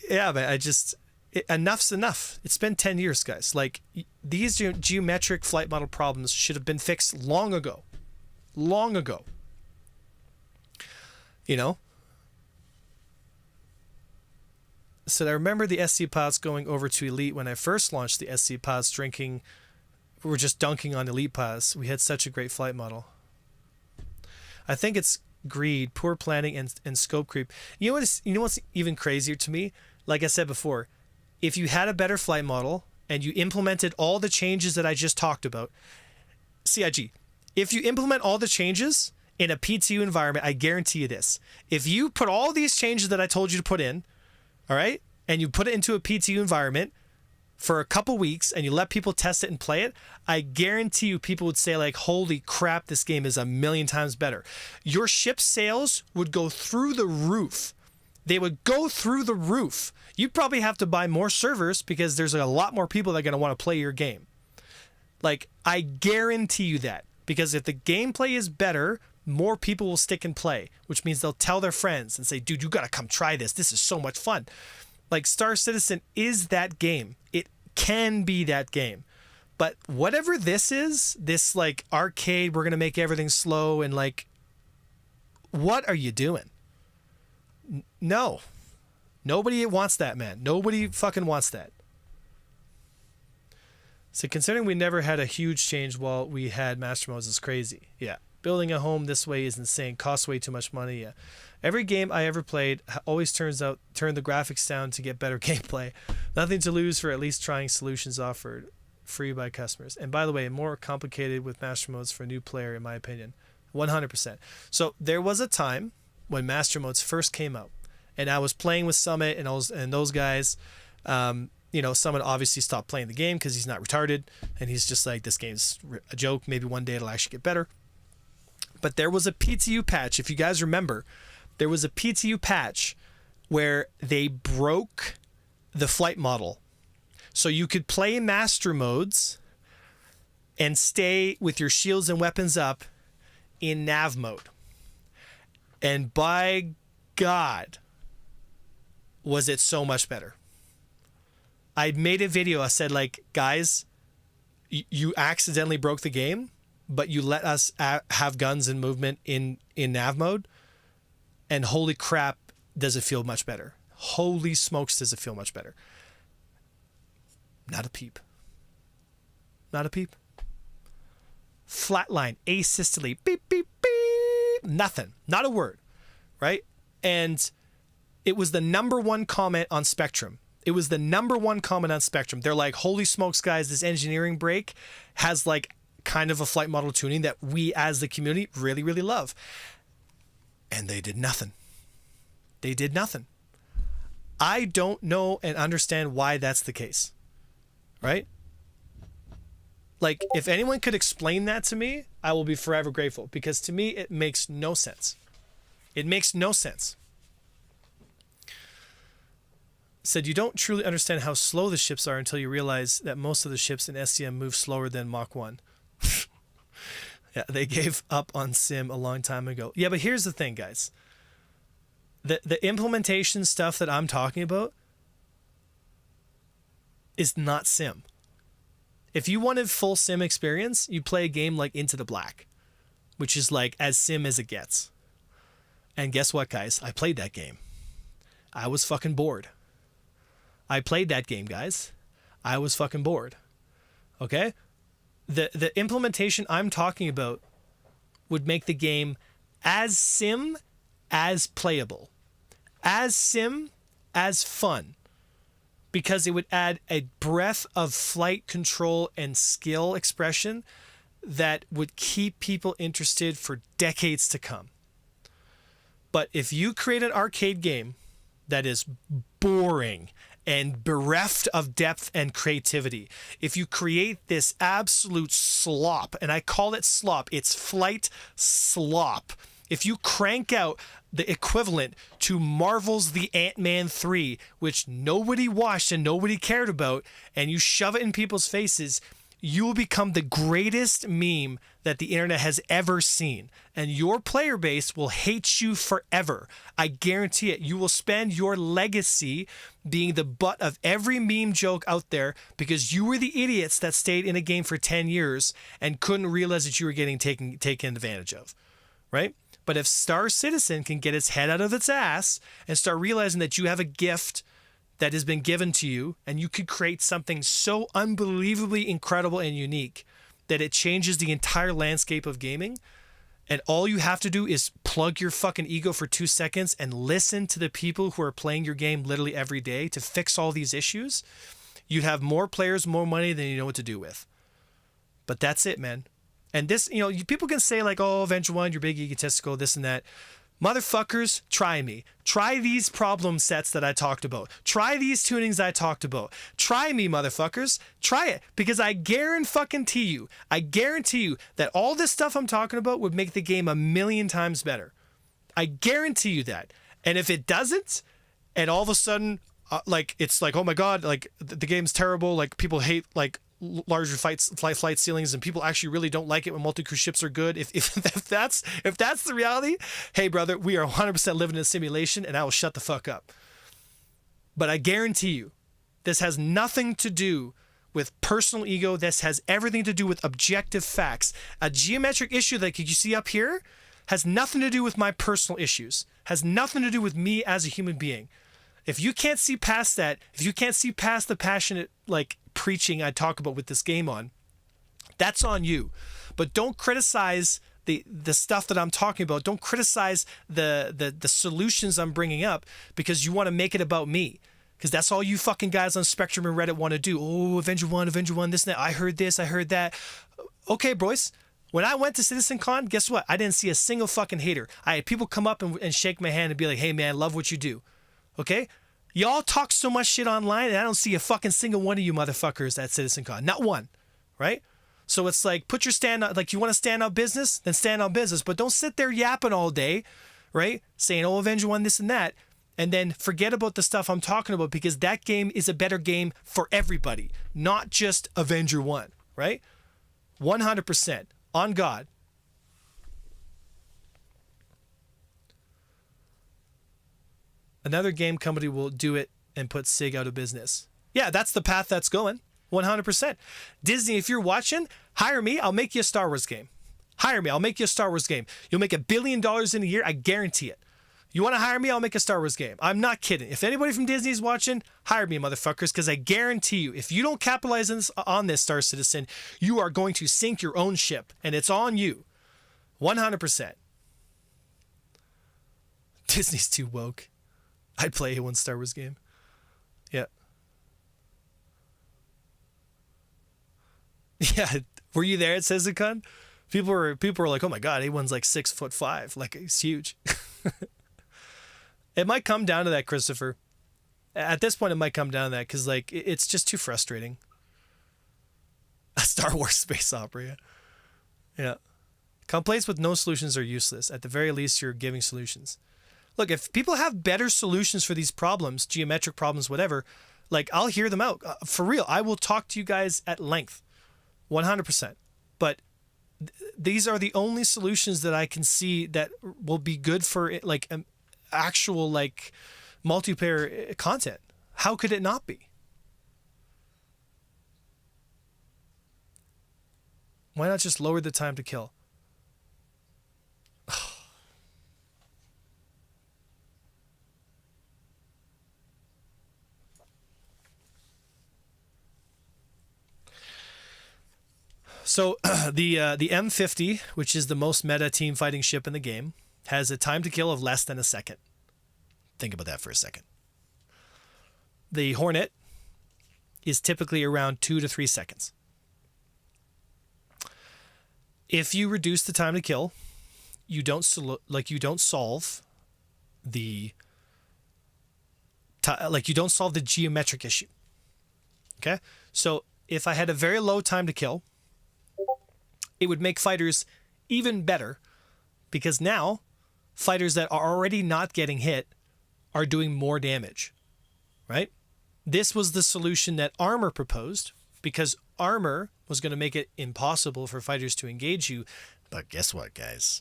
yeah, man, enough's enough. It's been 10 years, guys. Like, these geometric flight model problems should have been fixed long ago. Long ago. You know? So I remember the SC pods going over to Elite when I first launched the SC pods, we were just dunking on Elite pods. We had such a great flight model. I think it's greed, poor planning, and scope creep. You know what's even crazier to me? Like I said before, if you had a better flight model and you implemented all the changes that I just talked about, CIG, if you implement all the changes in a PTU environment, I guarantee you this. If you put all these changes that I told you to put in, all right, and you put it into a PTU environment for a couple weeks and you let people test it and play it, I guarantee you people would say like, holy crap, this game is a million times better. Your ship sales would go through the roof. They would go through the roof. You'd probably have to buy more servers because there's a lot more people that are going to want to play your game. Like, I guarantee you that. Because if the gameplay is better, more people will stick and play, which means they'll tell their friends and say, dude, you got to come try this. This is so much fun. Like, Star Citizen is that game. It can be that game. But whatever this is, this like arcade, we're going to make everything slow and like, what are you doing? No. Nobody wants that, man. Nobody fucking wants that. So considering we never had a huge change while we had master modes is crazy. Yeah. Building a home this way is insane. Costs way too much money. Yeah. Every game I ever played always turn the graphics down to get better gameplay. Nothing to lose for at least trying solutions offered free by customers. And by the way, more complicated with master modes for a new player, in my opinion. 100%. So there was a time when master modes first came out, and I was playing with Summit and those guys. You know, Summit obviously stopped playing the game because he's not retarded, and he's just like, this game's a joke. Maybe one day it'll actually get better. But there was a PTU patch, if you guys remember. There was a PTU patch where they broke the flight model. So you could play master modes and stay with your shields and weapons up in nav mode. And by God, was it so much better. I made a video. I said, like, guys, you accidentally broke the game, but you let us have guns and movement in nav mode. And holy crap, does it feel much better. Holy smokes, does it feel much better. Not a peep. Not a peep. Flatline, asystole, beep, beep, beep. Nothing. Not a word. Right? And it was the #1 comment on Spectrum. It was the #1 comment on Spectrum. They're like, holy smokes, guys, this engineering break has like kind of a flight model tuning that we as the community really, really love. And they did nothing. They did nothing. I don't know and understand why that's the case. Right? Like, if anyone could explain that to me, I will be forever grateful. Because to me, it makes no sense. It makes no sense. said you don't truly understand how slow the ships are until you realize that most of the ships in SCM move slower than Mach 1. Yeah, they gave up on sim a long time ago. Yeah, but here's the thing, guys. The implementation stuff that I'm talking about is not sim. If you wanted full sim experience, you play a game like Into the Black, which is like as sim as it gets. And guess what, guys? I played that game. I was fucking bored. I played that game, guys. I was fucking bored. Okay? The implementation I'm talking about would make the game as sim as playable. As sim as fun. Because it would add a breadth of flight control and skill expression that would keep people interested for decades to come. But if you create an arcade game that is boring and bereft of depth and creativity, if you create this absolute slop, and I call it slop, it's flight slop. If you crank out the equivalent to Marvel's The Ant-Man 3, which nobody watched and nobody cared about, and you shove it in people's faces, you will become the greatest meme that the internet has ever seen. And your player base will hate you forever. I guarantee it. You will spend your legacy being the butt of every meme joke out there because you were the idiots that stayed in a game for 10 years and couldn't realize that you were getting taken advantage of. Right? But if Star Citizen can get its head out of its ass and start realizing that you have a gift that has been given to you, and you could create something so unbelievably incredible and unique that it changes the entire landscape of gaming, and all you have to do is plug your fucking ego for 2 seconds and listen to the people who are playing your game literally every day to fix all these issues, you'd have more players, more money than you know what to do with. But that's it, man. And this, people can say like, oh, Avenger One, you're big egotistical, this and that. Motherfuckers, try me. Try these problem sets that I talked about. Try these tunings I talked about. Try me, motherfuckers. Try it. Because I guarantee you that all this stuff I'm talking about would make the game 1,000,000 times better. I guarantee you that. And if it doesn't, and all of a sudden, it's like, oh my God, like the game's terrible. Like people hate like larger flight ceilings, and people actually really don't like it when multi-crew ships are good. If that's the reality, hey brother, we are 100% living in a simulation, and I will shut the fuck up. But I guarantee you, this has nothing to do with personal ego. This has everything to do with objective facts. A geometric issue that you see up here has nothing to do with my personal issues. Has nothing to do with me as a human being. If you can't see past that, if you can't see past the passionate preaching I talk about with this game on, that's on you. But don't criticize the stuff that I'm talking about. Don't criticize the solutions I'm bringing up because you want to make it about me. Because that's all you fucking guys on Spectrum and Reddit want to do. Oh, Avenger One, this and that. I heard this, I heard that. Okay, boys. When I went to CitizenCon, guess what? I didn't see a single fucking hater. I had people come up and shake my hand and be like, hey man, love what you do. Okay? Y'all talk so much shit online, and I don't see a fucking single one of you motherfuckers at CitizenCon. Not one. Right? So it's like, put your stand out, like you want to stand out business, then stand out business. But don't sit there yapping all day, right? Saying, oh, Avenger One, this and that. And then forget about the stuff I'm talking about because that game is a better game for everybody, not just Avenger One, right? 100%. On God. Another game company will do it and put CIG out of business. Yeah, that's the path that's going. 100%. Disney, if you're watching, hire me. I'll make you a Star Wars game. Hire me. I'll make you a Star Wars game. You'll make $1 billion in a year. I guarantee it. You want to hire me? I'll make a Star Wars game. I'm not kidding. If anybody from Disney is watching, hire me, motherfuckers, because I guarantee you, if you don't capitalize on this, Star Citizen, you are going to sink your own ship, and it's on you. 100%. Disney's too woke. I'd play one Star Wars game. Yeah. Yeah. Were you there at CitizenCon? People were like, oh my God, A1's like 6'5". Like, he's huge. It might come down to that, Christopher. At this point, it might come down to that because, like, it's just too frustrating. A Star Wars space opera. Yeah. Complaints with no solutions are useless. At the very least, you're giving solutions. Look, if people have better solutions for these problems, geometric problems, whatever, like I'll hear them out. For real, I will talk to you guys at length, 100%. But these are the only solutions that I can see that will be good for like actual like multiplayer content. How could it not be? Why not just lower the time to kill? So the M50, which is the most meta team fighting ship in the game, has a time to kill of less than a second. Think about that for a second. The Hornet is typically around 2 to 3 seconds. If you reduce the time to kill, you don't solve the you don't solve the geometric issue. Okay? So if I had a very low time to kill, it would make fighters even better, because now fighters that are already not getting hit are doing more damage, right? This was the solution that Armor proposed, because Armor was going to make it impossible for fighters to engage you. But guess what, guys?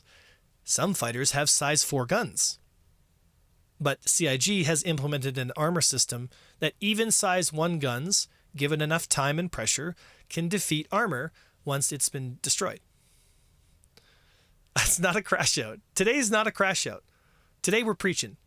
Some fighters have size 4 guns. But CIG has implemented an armor system that even size 1 guns, given enough time and pressure, can defeat Armor once it's been destroyed. It's not a crash out. Today's not a crash out. Today we're preaching.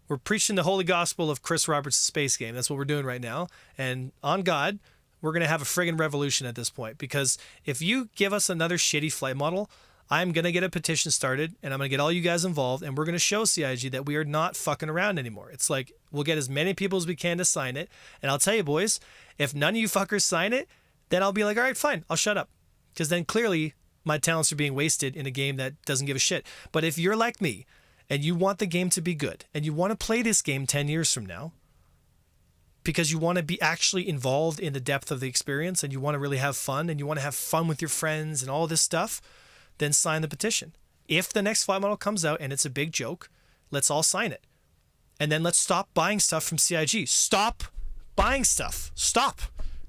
We're preaching the holy gospel of Chris Roberts' space game. That's what we're doing right now. And on God, we're going to have a friggin' revolution at this point. Because if you give us another shitty flight model, I'm going to get a petition started, and I'm going to get all you guys involved, and we're going to show CIG that we are not fucking around anymore. It's like, we'll get as many people as we can to sign it. And I'll tell you, boys, if none of you fuckers sign it, then I'll be like, all right, fine, I'll shut up. Because then clearly my talents are being wasted in a game that doesn't give a shit. But if you're like me and you want the game to be good and you want to play this game 10 years from now because you want to be actually involved in the depth of the experience and you want to really have fun and you want to have fun with your friends and all this stuff, then sign the petition. If the next flight model comes out and it's a big joke, let's all sign it. And then let's stop buying stuff from CIG. Stop buying stuff. Stop.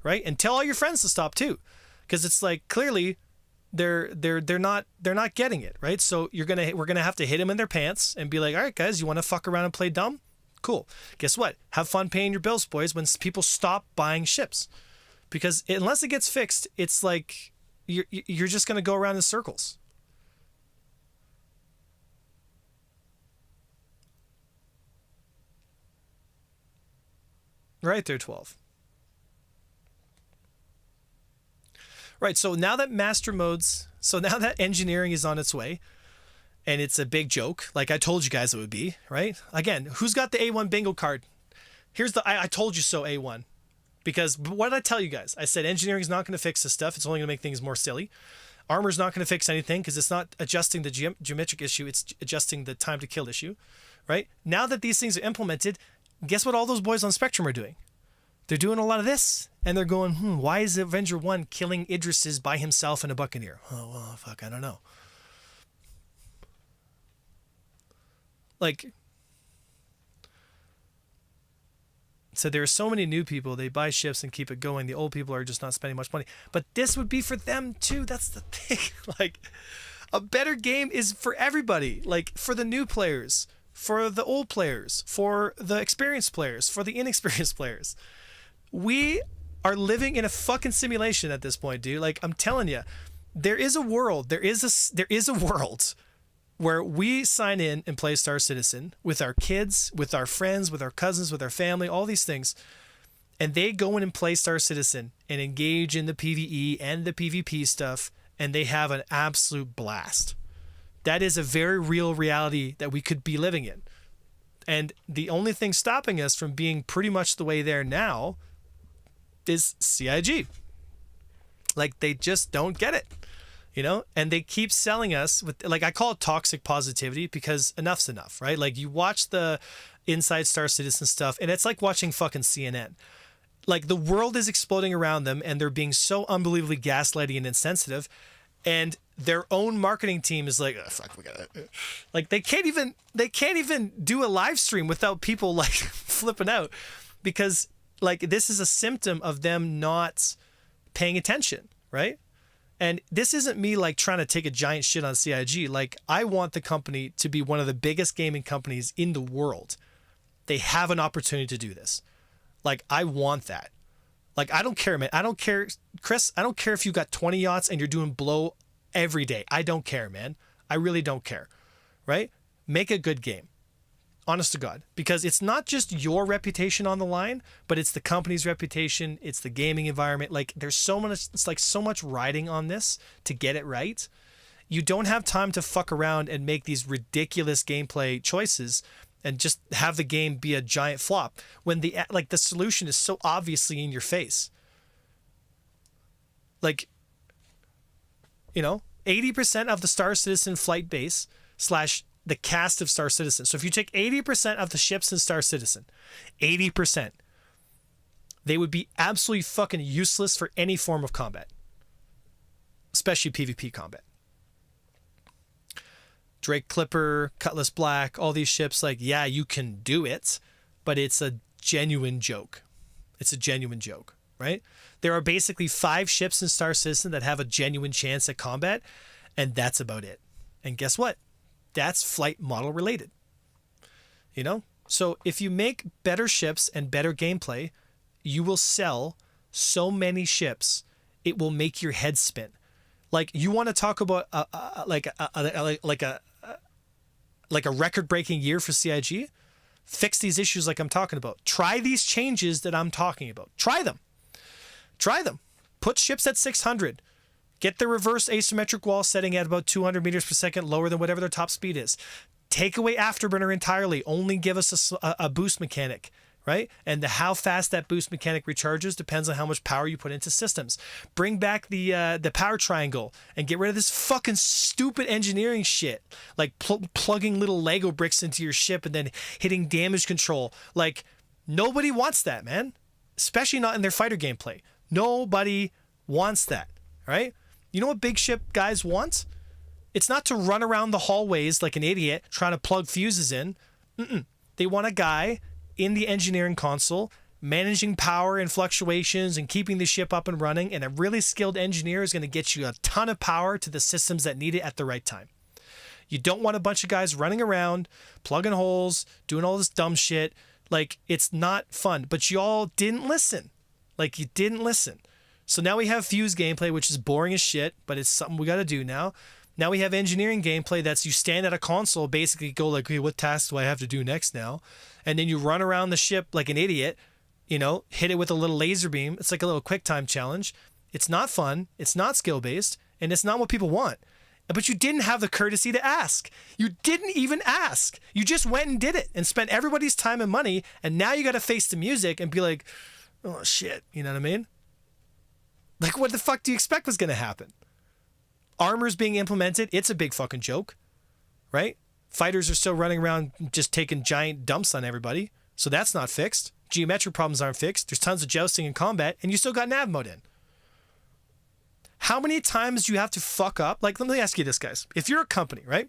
Right? And tell all your friends to stop too, because it's like clearly they're not getting it, right? So we're gonna have to hit them in their pants and be like, all right, guys, you want to fuck around and play dumb? Cool. Guess what? Have fun paying your bills, boys. When people stop buying ships, because unless it gets fixed, it's like you're just gonna go around in circles. Right there, 12. Right, so now that engineering is on its way, and it's a big joke, like I told you guys it would be, right? Again, who's got the A1 bingo card? Here's the I told you so A1. Because what did I tell you guys? I said engineering is not going to fix this stuff. It's only going to make things more silly. Armor's not going to fix anything because it's not adjusting the geometric issue. It's adjusting the time to kill issue, right? Now that these things are implemented, guess what all those boys on Spectrum are doing? They're doing a lot of this, and they're going, why is Avenger 1 killing Idris's by himself in a Buccaneer? Oh, well, fuck, I don't know. Like, so there are so many new people, they buy ships and keep it going. The old people are just not spending much money. But this would be for them, too. That's the thing. Like, a better game is for everybody. Like, for the new players, for the old players, for the experienced players, for the inexperienced players. We are living in a fucking simulation at this point, dude. Like, I'm telling you, there is a world where we sign in and play Star Citizen with our kids, with our friends, with our cousins, with our family, all these things. And they go in and play Star Citizen and engage in the PvE and the PvP stuff, and they have an absolute blast. That is a very real reality that we could be living in. And the only thing stopping us from being pretty much the way there now is CIG. Like, they just don't get it, you know? And they keep selling us with, like, I call it toxic positivity, because enough's enough, right? Like, you watch the Inside Star Citizen stuff and it's like watching fucking CNN. Like, the world is exploding around them and they're being so unbelievably gaslighty and insensitive. and their own marketing team is like, oh, fuck, we gotta, like they can't even do a live stream without people like flipping out, because like this is a symptom of them not paying attention, right? And this isn't me like trying to take a giant shit on CIG. Like, I want the company to be one of the biggest gaming companies in the world. They have an opportunity to do this. Like, I want that. Like, I don't care, man. I don't care, Chris. I don't care if you got 20 yachts and you're doing blow every day. I don't care, man. I really don't care, right? Make a good game. Honest to God. Because it's not just your reputation on the line, but it's the company's reputation. It's the gaming environment. Like, there's so much, it's like so much riding on this to get it right. You don't have time to fuck around and make these ridiculous gameplay choices and just have the game be a giant flop when the solution is so obviously in your face. Like, you know, 80% of the Star Citizen flight base / the cast of Star Citizen. So if you take 80% of the ships in Star Citizen, 80%, they would be absolutely fucking useless for any form of combat, especially PvP combat. Drake Clipper, Cutlass Black, all these ships, like, yeah, you can do it, but it's a genuine joke. It's a genuine joke, right? There are basically 5 ships in Star Citizen that have a genuine chance at combat, and that's about it. And guess what? That's flight model related. You know? So if you make better ships and better gameplay, you will sell so many ships, it will make your head spin. Like, you want to talk about like a record-breaking year for CIG? Fix these issues like I'm talking about. Try these changes that I'm talking about. Try them. Try them. Put ships at 600. Get the reverse asymmetric wall setting at about 200 meters per second, lower than whatever their top speed is. Take away afterburner entirely. Only give us a boost mechanic, right? And how fast that boost mechanic recharges depends on how much power you put into systems. Bring back the power triangle and get rid of this fucking stupid engineering shit, like plugging little Lego bricks into your ship and then hitting damage control. Like, nobody wants that, man. Especially not in their fighter gameplay. Nobody wants that, right? You know what big ship guys want? It's not to run around the hallways like an idiot trying to plug fuses in. They want a guy in the engineering console managing power and fluctuations and keeping the ship up and running, and a really skilled engineer is going to get you a ton of power to the systems that need it at the right time. You don't want a bunch of guys running around, plugging holes, doing all this dumb shit. Like, it's not fun. But y'all didn't listen. Like, you didn't listen. So now we have fuse gameplay, which is boring as shit, but it's something we got to do now. Now we have engineering gameplay that's you stand at a console, basically go like, okay, what task do I have to do next now? And then you run around the ship like an idiot, you know, hit it with a little laser beam. It's like a little quick time challenge. It's not fun. It's not skill-based, and it's not what people want. But you didn't have the courtesy to ask. You didn't even ask. You just went and did it and spent everybody's time and money, and now you got to face the music and be like, oh shit, you know what I mean? Like, what the fuck do you expect was going to happen? Armor's being implemented. It's a big fucking joke, right? Fighters are still running around just taking giant dumps on everybody. So that's not fixed. Geometric problems aren't fixed. There's tons of jousting in combat, and you still got nav mode in. How many times do you have to fuck up? Like, let me ask you this, guys. If you're a company, right?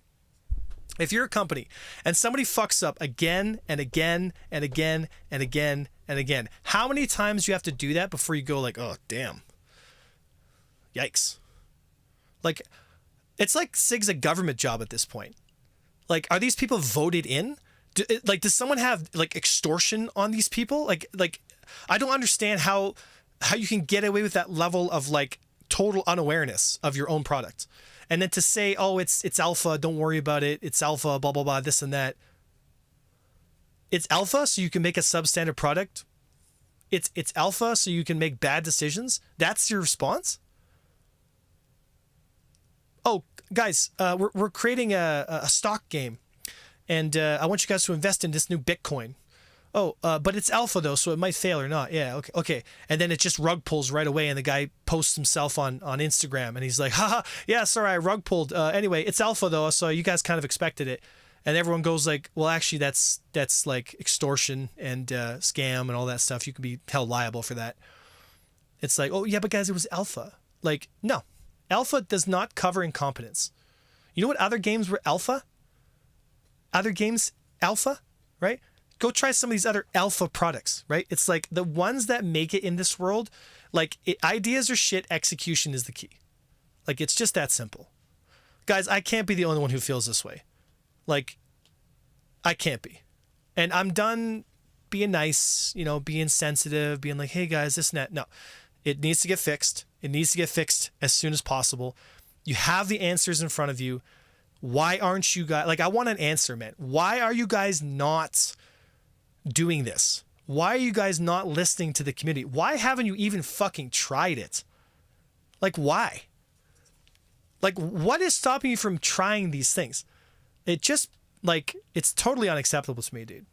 If you're a company and somebody fucks up again and again and again and again and again, how many times do you have to do that before you go like, oh, damn. Yikes. Like, it's like CIG's a government job at this point. Like, are these people voted in? Does someone have like extortion on these people? Like I don't understand how you can get away with that level of like total unawareness of your own product. And then to say, oh, it's alpha, don't worry about it. It's alpha, blah, blah, blah, this and that. It's alpha so you can make a substandard product. It's alpha so you can make bad decisions. That's your response? Oh, guys, we're creating a stock game, and I want you guys to invest in this new Bitcoin. Oh, but it's alpha though, so it might fail or not. Yeah, okay. And then it just rug pulls right away, and the guy posts himself on Instagram, and he's like, haha, yeah, sorry, I rug pulled. Anyway, it's alpha though, so you guys kind of expected it. And everyone goes like, well, actually, that's like extortion and scam and all that stuff. You can be held liable for that. It's like, oh yeah, but guys, it was alpha. Like, no. Alpha does not cover incompetence. You know what other games were alpha? Other games alpha, right? Go try some of these other alpha products, right? It's like the ones that make it in this world, like ideas are shit, execution is the key. Like it's just that simple. Guys, I can't be the only one who feels this way. Like I can't be. And I'm done being nice, you know, being sensitive, being like, hey guys, this and that. No, it needs to get fixed. It needs to get fixed as soon as possible. You have the answers in front of you. Why aren't you guys, like, I want an answer, man. Why are you guys not doing this? Why are you guys not listening to the community? Why haven't you even fucking tried it? Like, why? Like, what is stopping you from trying these things? It just, like, it's totally unacceptable to me, dude.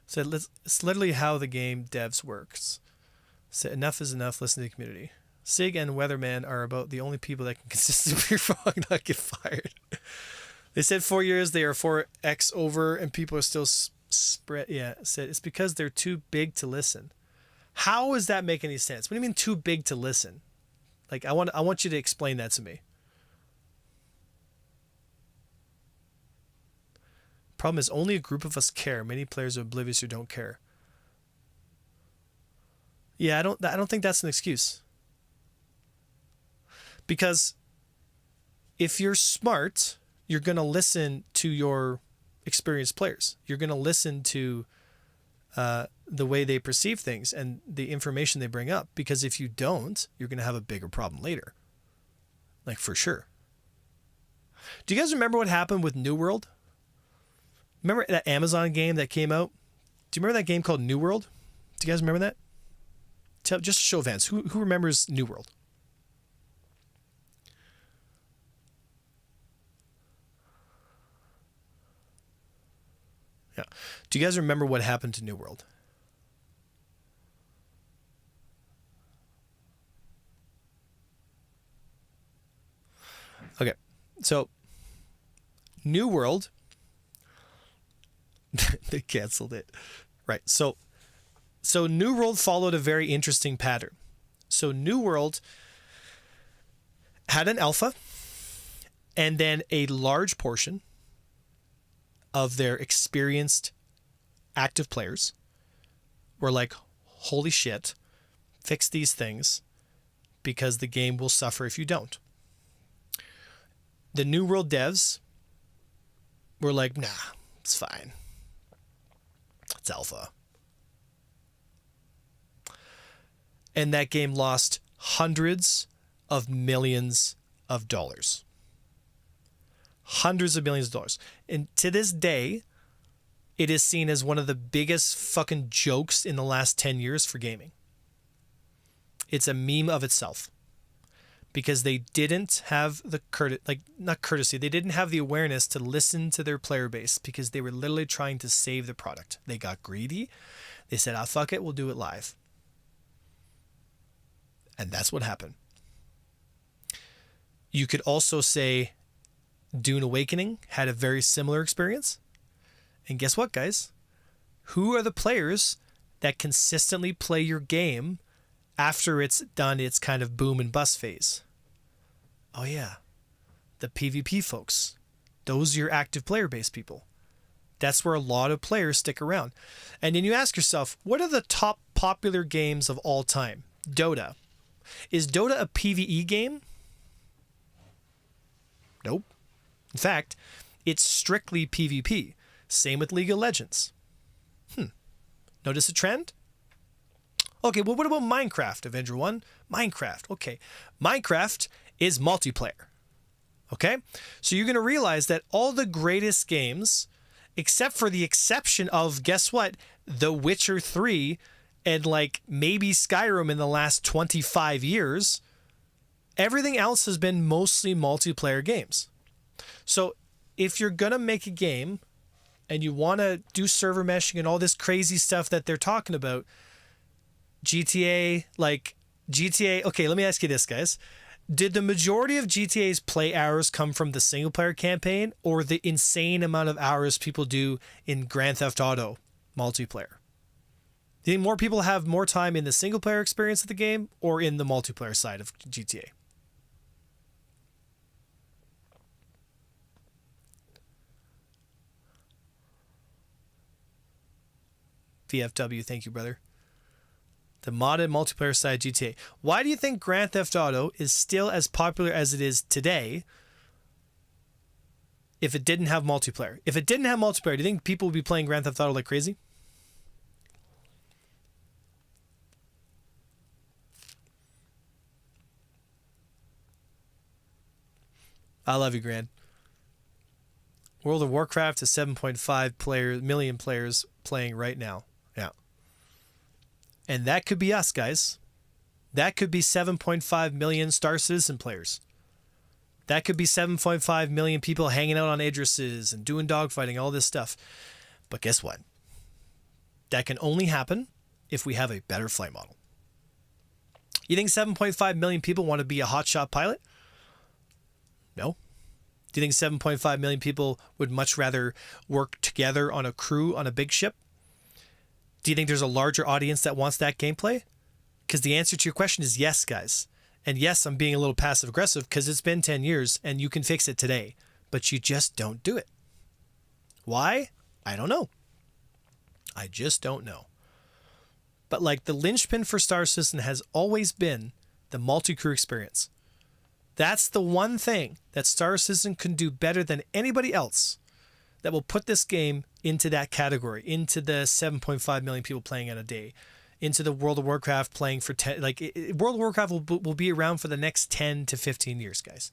So it's literally how the game devs works. So enough is enough. Listen to the community. CIG and Weatherman are about the only people that can consistently be wrong and not get fired. They said 4 years, they are 4x over, and people are still spread. Yeah, said it's because they're too big to listen. How does that make any sense? What do you mean too big to listen? Like I want you to explain that to me. Problem is only a group of us care. Many players are oblivious who don't care. Yeah, I don't think that's an excuse. Because if you're smart, you're going to listen to your experienced players. You're going to listen to the way they perceive things and the information they bring up. Because if you don't, you're going to have a bigger problem later. Like for sure. Do you guys remember what happened with New World? Remember that Amazon game that came out? Do you remember that game called New World? Do you guys remember that? Just show of hands. Who remembers New World? Yeah. Do you guys remember what happened to New World? Okay. So New World, they canceled it. Right. So New World followed a very interesting pattern. So New World had an alpha, and then a large portion of their experienced active players were like, holy shit, fix these things because the game will suffer if you don't. The New World devs were like, nah, it's fine. It's alpha. And that game lost hundreds of millions of dollars. Hundreds of millions of dollars. And to this day, it is seen as one of the biggest fucking jokes in the last 10 years for gaming. It's a meme of itself. Because they didn't have the they didn't have the awareness to listen to their player base because they were literally trying to save the product. They got greedy. They said, fuck it, we'll do it live. And that's what happened. You could also say Dune Awakening had a very similar experience. And guess what, guys? Who are the players that consistently play your game after it's done its kind of boom and bust phase? Oh yeah, the PvP folks. Those are your active player base people. That's where a lot of players stick around. And then you ask yourself, what are the top popular games of all time? Dota. Is Dota a PvE game? Nope. In fact, it's strictly PvP. Same with League of Legends. Notice a trend? Okay, well, what about Minecraft, Avenger 1? Minecraft, okay. Minecraft is multiplayer, okay? So you're going to realize that all the greatest games, except for the exception of, guess what? The Witcher 3 and like maybe Skyrim in the last 25 years, everything else has been mostly multiplayer games. So if you're going to make a game and you want to do server meshing and all this crazy stuff that they're talking about, GTA, okay, let me ask you this, guys. Did the majority of GTA's play hours come from the single player campaign or the insane amount of hours people do in Grand Theft Auto multiplayer? Do you think more people have more time in the single player experience of the game or in the multiplayer side of GTA? VFW, thank you, brother. The modded multiplayer side GTA. Why do you think Grand Theft Auto is still as popular as it is today if it didn't have multiplayer? If it didn't have multiplayer, do you think people would be playing Grand Theft Auto like crazy? I love you, Grand. World of Warcraft is 7.5 million players playing right now. Yeah. And that could be us, guys. That could be 7.5 million Star Citizen players. That could be 7.5 million people hanging out on Idrises and doing dogfighting, all this stuff. But guess what? That can only happen if we have a better flight model. You think 7.5 million people want to be a hotshot pilot? No. Do you think 7.5 million people would much rather work together on a crew on a big ship? Do you think there's a larger audience that wants that gameplay? Because the answer to your question is yes, guys. And yes, I'm being a little passive aggressive because it's been 10 years and you can fix it today, but you just don't do it. Why? I don't know. I just don't know. But like the linchpin for Star Citizen has always been the multi-crew experience. That's the one thing that Star Citizen can do better than anybody else that will put this game into that category, into the 7.5 million people playing in a day, into the World of Warcraft playing for 10, World of Warcraft will be around for the next 10 to 15 years, guys.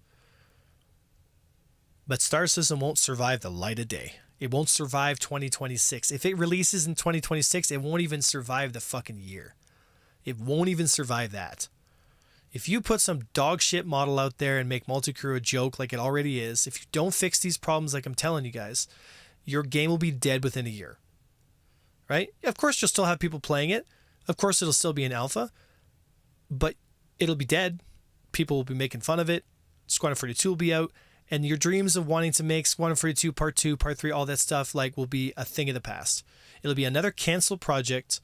But Star Citizen won't survive the light of day. It won't survive 2026. If it releases in 2026, it won't even survive the fucking year. It won't even survive that. If you put some dog shit model out there and make multicrew a joke like it already is, if you don't fix these problems like I'm telling you guys, your game will be dead within a year. Right? Of course, you'll still have people playing it. Of course, it'll still be an alpha. But it'll be dead. People will be making fun of it. Squadron 42 will be out. And your dreams of wanting to make Squadron 42 Part 2, Part 3, all that stuff will be a thing of the past. It'll be another canceled project.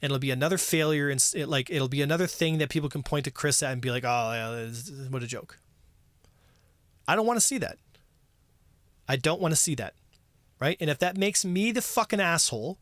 And it'll be another failure, and it'll be another thing that people can point to Chris at and be like, "Oh, yeah, what a joke." I don't want to see that. I don't want to see that, right? And if that makes me the fucking asshole,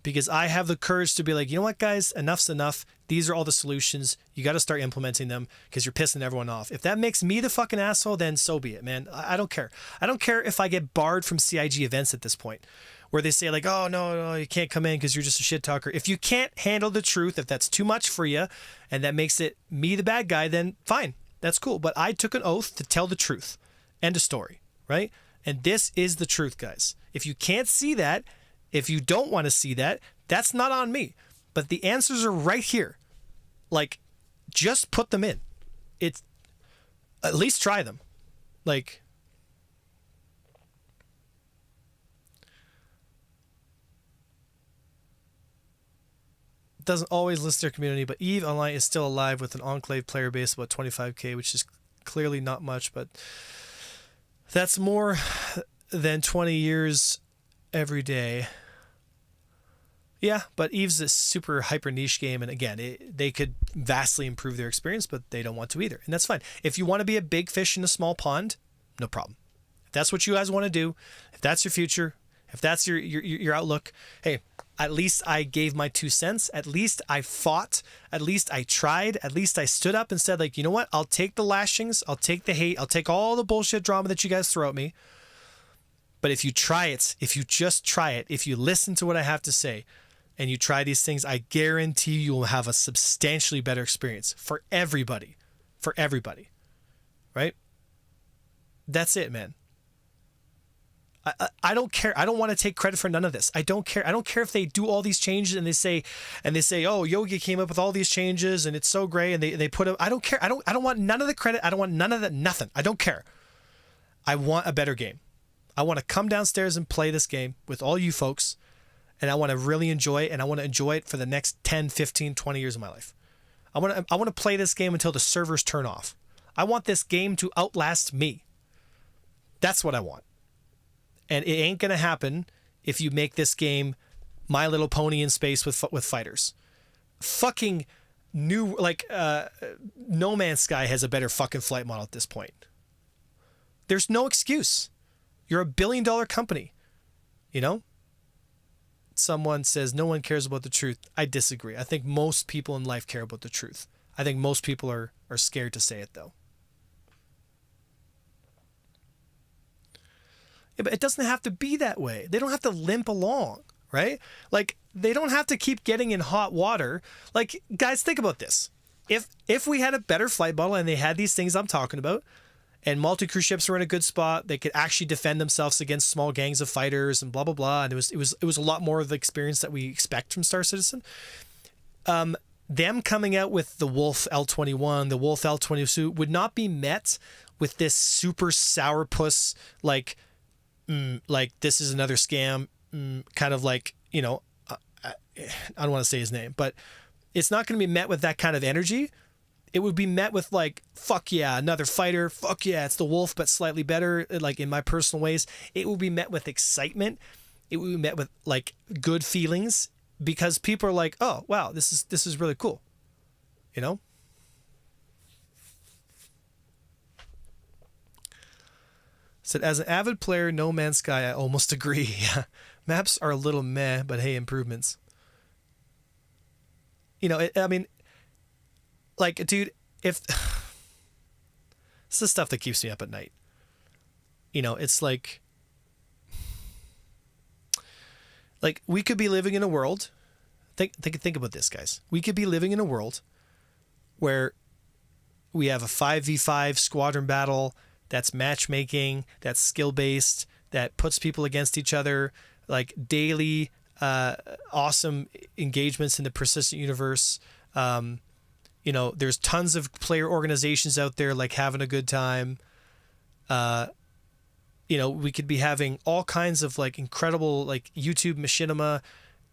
because I have the courage to be like, you know what, guys, enough's enough. These are all the solutions. You got to start implementing them because you're pissing everyone off. If that makes me the fucking asshole, then so be it, man. I don't care. I don't care if I get barred from CIG events at this point, where they say like, oh, no, you can't come in because you're just a shit talker. If you can't handle the truth, if that's too much for you and that makes it me the bad guy, then fine. That's cool. But I took an oath to tell the truth. End of story, right? And this is the truth, guys. If you can't see that, if you don't want to see that, that's not on me. But the answers are right here. Like, just put them in. It's at least try them. Like, doesn't always list their community, but EVE Online is still alive with an enclave player base of about 25k, which is clearly not much, but that's more than 20 years every day. Yeah, but EVE's a super hyper niche game, and again, they could vastly improve their experience, but they don't want to either, and that's fine. If you want to be a big fish in a small pond, no problem. If that's what you guys want to do, if that's your future, if that's your outlook, hey, at least I gave my 2 cents. At least I fought. At least I tried. At least I stood up and said, like, you know what? I'll take the lashings. I'll take the hate. I'll take all the bullshit drama that you guys throw at me. But if you try it, if you just try it, if you listen to what I have to say and you try these things, I guarantee you will have a substantially better experience for everybody. For everybody. Right? That's it, man. I don't care. I don't want to take credit for none of this. I don't care. I don't care if they do all these changes and they say, oh, Yogi came up with all these changes and it's so great, and they put up. I don't care. I don't want none of the credit. I don't want none of that. Nothing. I don't care. I want a better game. I want to come downstairs and play this game with all you folks, and I want to really enjoy it, and I want to enjoy it for the next 10, 15, 20 years of my life. I want to play this game until the servers turn off. I want this game to outlast me. That's what I want. And it ain't going to happen if you make this game My Little Pony in space with fighters. Fucking new, like, No Man's Sky has a better fucking flight model at this point. There's no excuse. You're a $1 billion company, you know? Someone says no one cares about the truth. I disagree. I think most people in life care about the truth. I think most people are scared to say it, though. Yeah, but it doesn't have to be that way. They don't have to limp along, right? Like, they don't have to keep getting in hot water. Like, guys, think about this. If we had a better flight model and they had these things I'm talking about, and multi-crew ships were in a good spot, they could actually defend themselves against small gangs of fighters and blah blah blah, and it was a lot more of the experience that we expect from Star Citizen. Them coming out with the Wolf L21, the Wolf L22 would not be met with this super sourpuss, like this is another scam, kind of like, you know, I don't want to say his name, but it's not going to be met with that kind of energy. It would be met with like, fuck yeah, another fighter. Fuck yeah, it's the Wolf, but slightly better, like in my personal ways. It would be met with excitement. It would be met with like good feelings, because people are like, oh, wow, this is really cool. You know? Said, as an avid player, No Man's Sky, I almost agree. Maps are a little meh, but hey, improvements. You know, I mean, like, dude, if it's the stuff that keeps me up at night. You know, it's like we could be living in a world. Think about this, guys. We could be living in a world where we have a 5v5 squadron battle that's matchmaking, that's skill based, that puts people against each other, like daily awesome engagements in the persistent universe. You know, there's tons of player organizations out there like having a good time. You know, we could be having all kinds of like incredible like YouTube machinima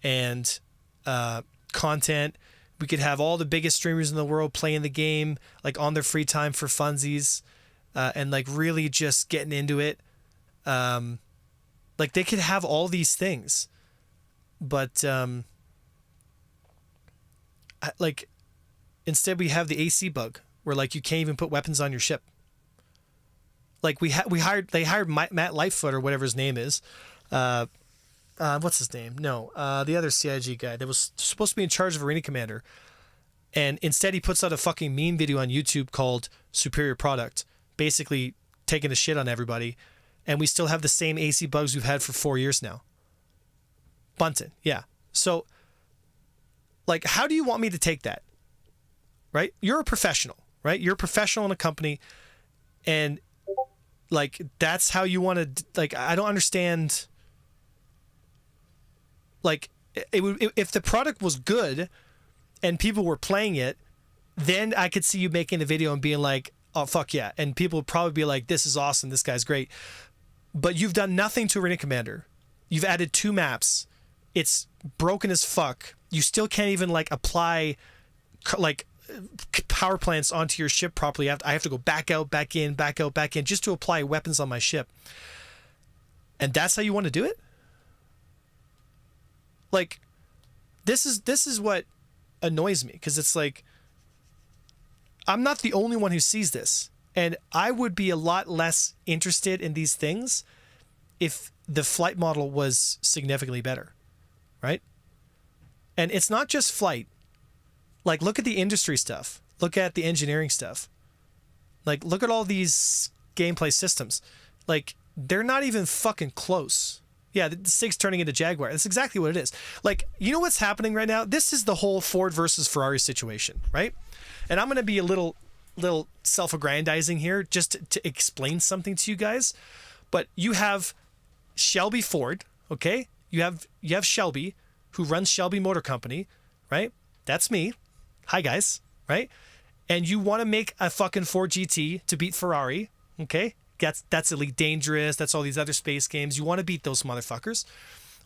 and content. We could have all the biggest streamers in the world playing the game like on their free time for funsies, and like really just getting into it. Like they could have all these things, but like instead we have the AC bug where like you can't even put weapons on your ship. Like they hired Matt Lightfoot or whatever his name is. What's his name? No, the other CIG guy that was supposed to be in charge of Arena Commander. And instead he puts out a fucking meme video on YouTube called Superior Product, basically taking a shit on everybody. And we still have the same AC bugs we've had for 4 years now. Bunting, yeah. So, like, how do you want me to take that? Right? You're a professional, right? You're a professional in a company, and like that's how you want to. Like, I don't understand. Like, it would if the product was good, and people were playing it, then I could see you making the video and being like, "Oh fuck yeah!" And people would probably be like, "This is awesome. This guy's great." But you've done nothing to Arena Commander. You've added 2 maps. It's broken as fuck. You still can't even like apply like power plants onto your ship properly. I have to go back out, back in, back out, back in just to apply weapons on my ship. And that's how you want to do it? Like, this is what annoys me, because it's like I'm not the only one who sees this. And I would be a lot less interested in these things if the flight model was significantly better, right? And it's not just flight. Like, look at the industry stuff. Look at the engineering stuff. Like, look at all these gameplay systems. Like, they're not even fucking close. Yeah, the SIG's turning into Jaguar. That's exactly what it is. Like, you know what's happening right now? This is the whole Ford versus Ferrari situation, right? And I'm going to be a little self-aggrandizing here just to explain something to you guys. But you have Shelby Ford, okay? You have Shelby, who runs Shelby Motor Company, right? That's me. Hi guys, right? And you want to make a fucking Ford GT to beat Ferrari, okay? That's Elite Dangerous. That's all these other space games. You want to beat those motherfuckers,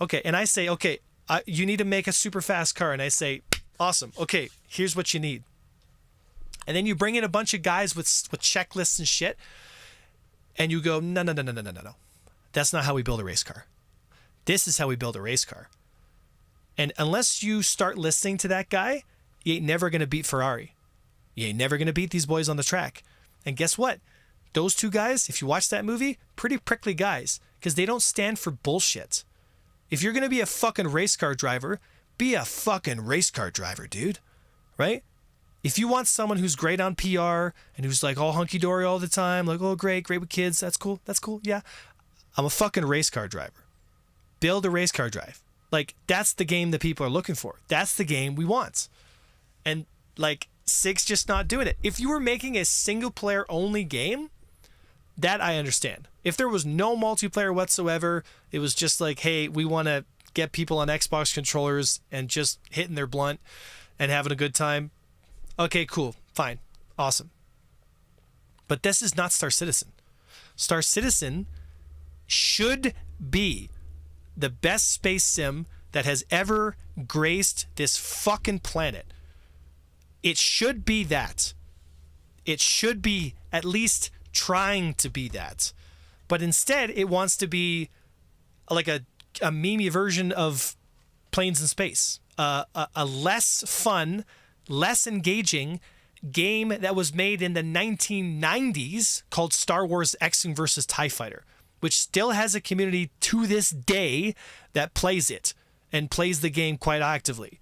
okay? And I say, okay, you need to make a super fast car, and I say, awesome. Okay, here's what you need. And then you bring in a bunch of guys with checklists and shit, and you go, no. That's not how we build a race car. This is how we build a race car. And unless you start listening to that guy, you ain't never going to beat Ferrari. You ain't never going to beat these boys on the track. And guess what? Those two guys, if you watch that movie, pretty prickly guys, because they don't stand for bullshit. If you're going to be a fucking race car driver, be a fucking race car driver, dude. Right? If you want someone who's great on PR and who's like all hunky-dory all the time, like, oh, great with kids, that's cool, yeah. I'm a fucking race car driver. Build a race car drive. Like, that's the game that people are looking for. That's the game we want. And, like, CIG's just not doing it. If you were making a single-player only game, that I understand. If there was no multiplayer whatsoever, it was just like, hey, we want to get people on Xbox controllers and just hitting their blunt and having a good time. Okay, cool, fine, awesome. But this is not Star Citizen. Star Citizen should be the best space sim that has ever graced this fucking planet. It should be that. It should be at least trying to be that. But instead, it wants to be like a meme version of Planes in Space. A less fun, less engaging game that was made in the 1990s called Star Wars X-Wing vs. TIE Fighter, which still has a community to this day that plays it and plays the game quite actively.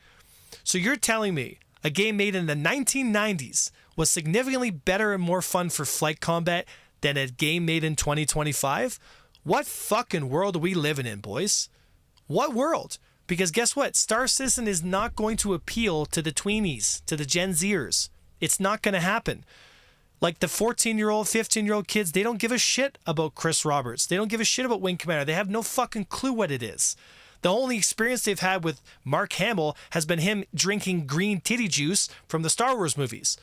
So you're telling me a game made in the 1990s was significantly better and more fun for flight combat than a game made in 2025? What fucking world are we living in, boys? What world? Because guess what? Star Citizen is not going to appeal to the tweenies, to the Gen Zers. It's not going to happen. Like the 14-year-old, 15-year-old kids, they don't give a shit about Chris Roberts. They don't give a shit about Wing Commander. They have no fucking clue what it is. The only experience they've had with Mark Hamill has been him drinking green titty juice from the Star Wars movies.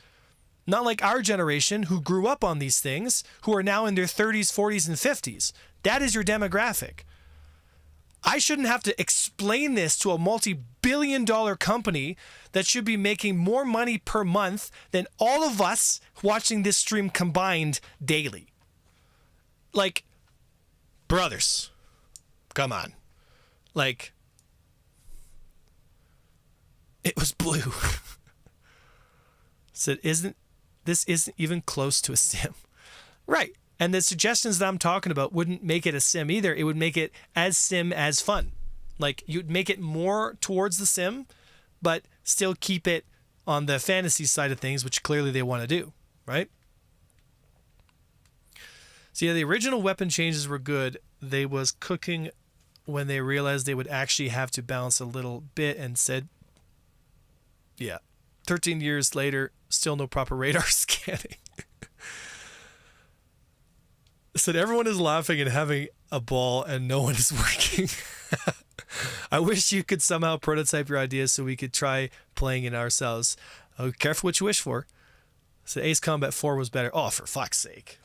Not like our generation who grew up on these things, who are now in their 30s, 40s, and 50s. That is your demographic. I shouldn't have to explain this to a multi-billion-dollar company that should be making more money per month than all of us watching this stream combined daily. Like, brothers, come on. Like, it was blue. So this isn't even close to a sim. Right. And the suggestions that I'm talking about wouldn't make it a sim either. It would make it as sim as fun. Like, you'd make it more towards the sim, but still keep it on the fantasy side of things, which clearly they want to do, right? So yeah, the original weapon changes were good. They was cooking when they realized they would actually have to balance a little bit and said, yeah, 13 years later, still no proper radar scanning. Said everyone is laughing and having a ball and no one is working. I wish you could somehow prototype your ideas so we could try playing it ourselves. Oh, careful what you wish for. So Ace Combat 4 was better. Oh, for fuck's sake.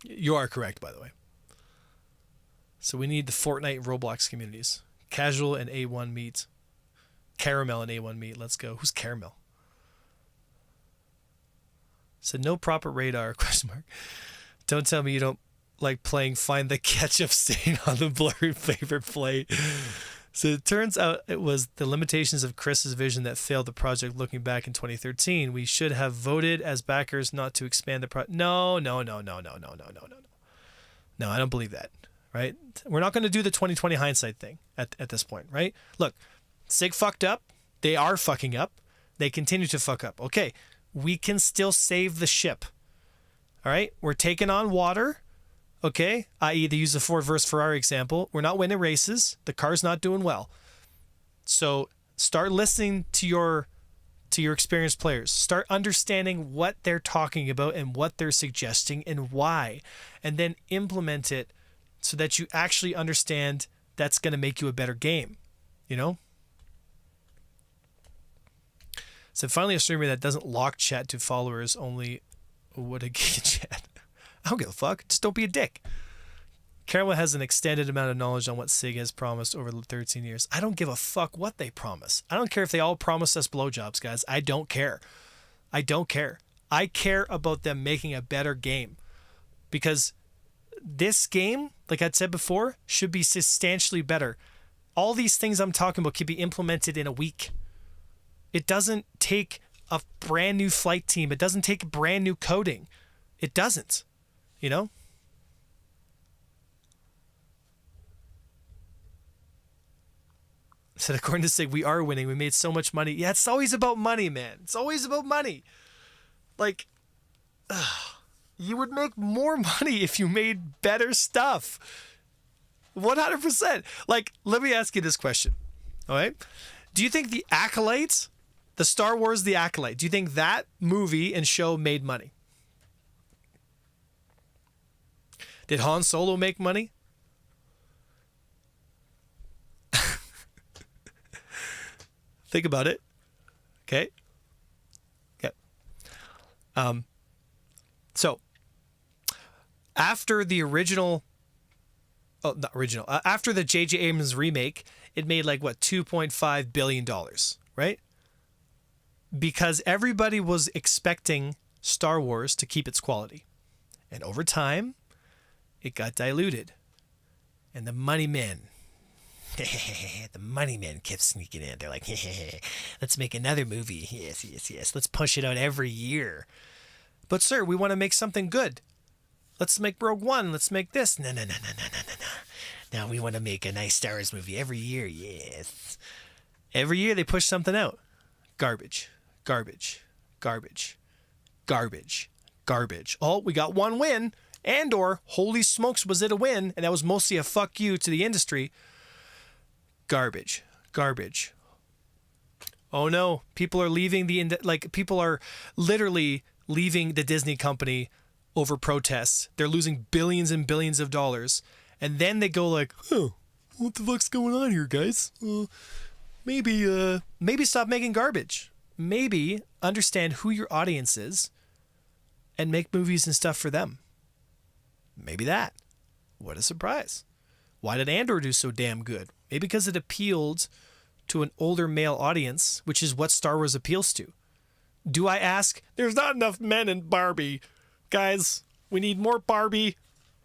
You are correct, by the way. So we need the Fortnite and Roblox communities. Casual and A1 meet. Caramel and A1 meet. Let's go. Who's Caramel? So no proper radar, question mark. Don't tell me you don't like playing Find the Ketchup Stain on the blurry favorite plate. So it turns out it was the limitations of Chris's vision that failed the project looking back in 2013. We should have voted as backers not to expand the project. No. No, I don't believe that, right? We're not going to do the 2020 hindsight thing at this point, right? Look, SIG fucked up. They are fucking up. They continue to fuck up. Okay, we can still save the ship. All right, we're taking on water, okay, i.e. they use the Ford versus Ferrari example. We're not winning races. The car's not doing well. So start listening to your experienced players. Start understanding what they're talking about and what they're suggesting and why, and then implement it so that you actually understand that's going to make you a better game, you know? So finally a streamer that doesn't lock chat to followers only would a giga chat. I don't give a fuck. Just don't be a dick. Caramel has an extended amount of knowledge on what SIG has promised over the 13 years. I don't give a fuck what they promise. I don't care if they all promise us blowjobs, guys. I don't care. I don't care. I care about them making a better game. Because this game, like I'd said before, should be substantially better. All these things I'm talking about can be implemented in a week. It doesn't take a brand new flight team. It doesn't take brand new coding. It doesn't, you know? Said according to SIG, we are winning. We made so much money. Yeah, it's always about money, man. It's always about money. Like, you would make more money if you made better stuff. 100%. Like, let me ask you this question. All right? Do you think the Acolyte, the Star Wars The Acolyte, do you think that movie and show made money? Did Han Solo make money? Think about it. Okay. So after the original, after the J.J. Abrams remake, it made like what, $2.5 billion, right? Because everybody was expecting Star Wars to keep its quality. And over time, it got diluted. And the money men, the money men kept sneaking in. They're like, let's make another movie. Yes. Let's push it out every year. But sir, we want to make something good. Let's make Rogue One. Let's make this. No. Now we want to make a nice Star Wars movie every year. Yes. Every year they push something out. Garbage. Oh, we got one win. Andor, holy smokes, was it a win? And that was mostly a fuck you to the industry. Garbage. Oh no, people are leaving people are literally leaving the Disney company over protests. They're losing billions and billions of dollars. And then they go like, oh, what the fuck's going on here, guys? Maybe stop making garbage. Maybe understand who your audience is and make movies and stuff for them. Maybe that. What a surprise. Why did Andor do so damn good? Maybe because it appealed to an older male audience, which is what Star Wars appeals to. Do I ask? There's not enough men in Barbie. Guys, we need more Barbie.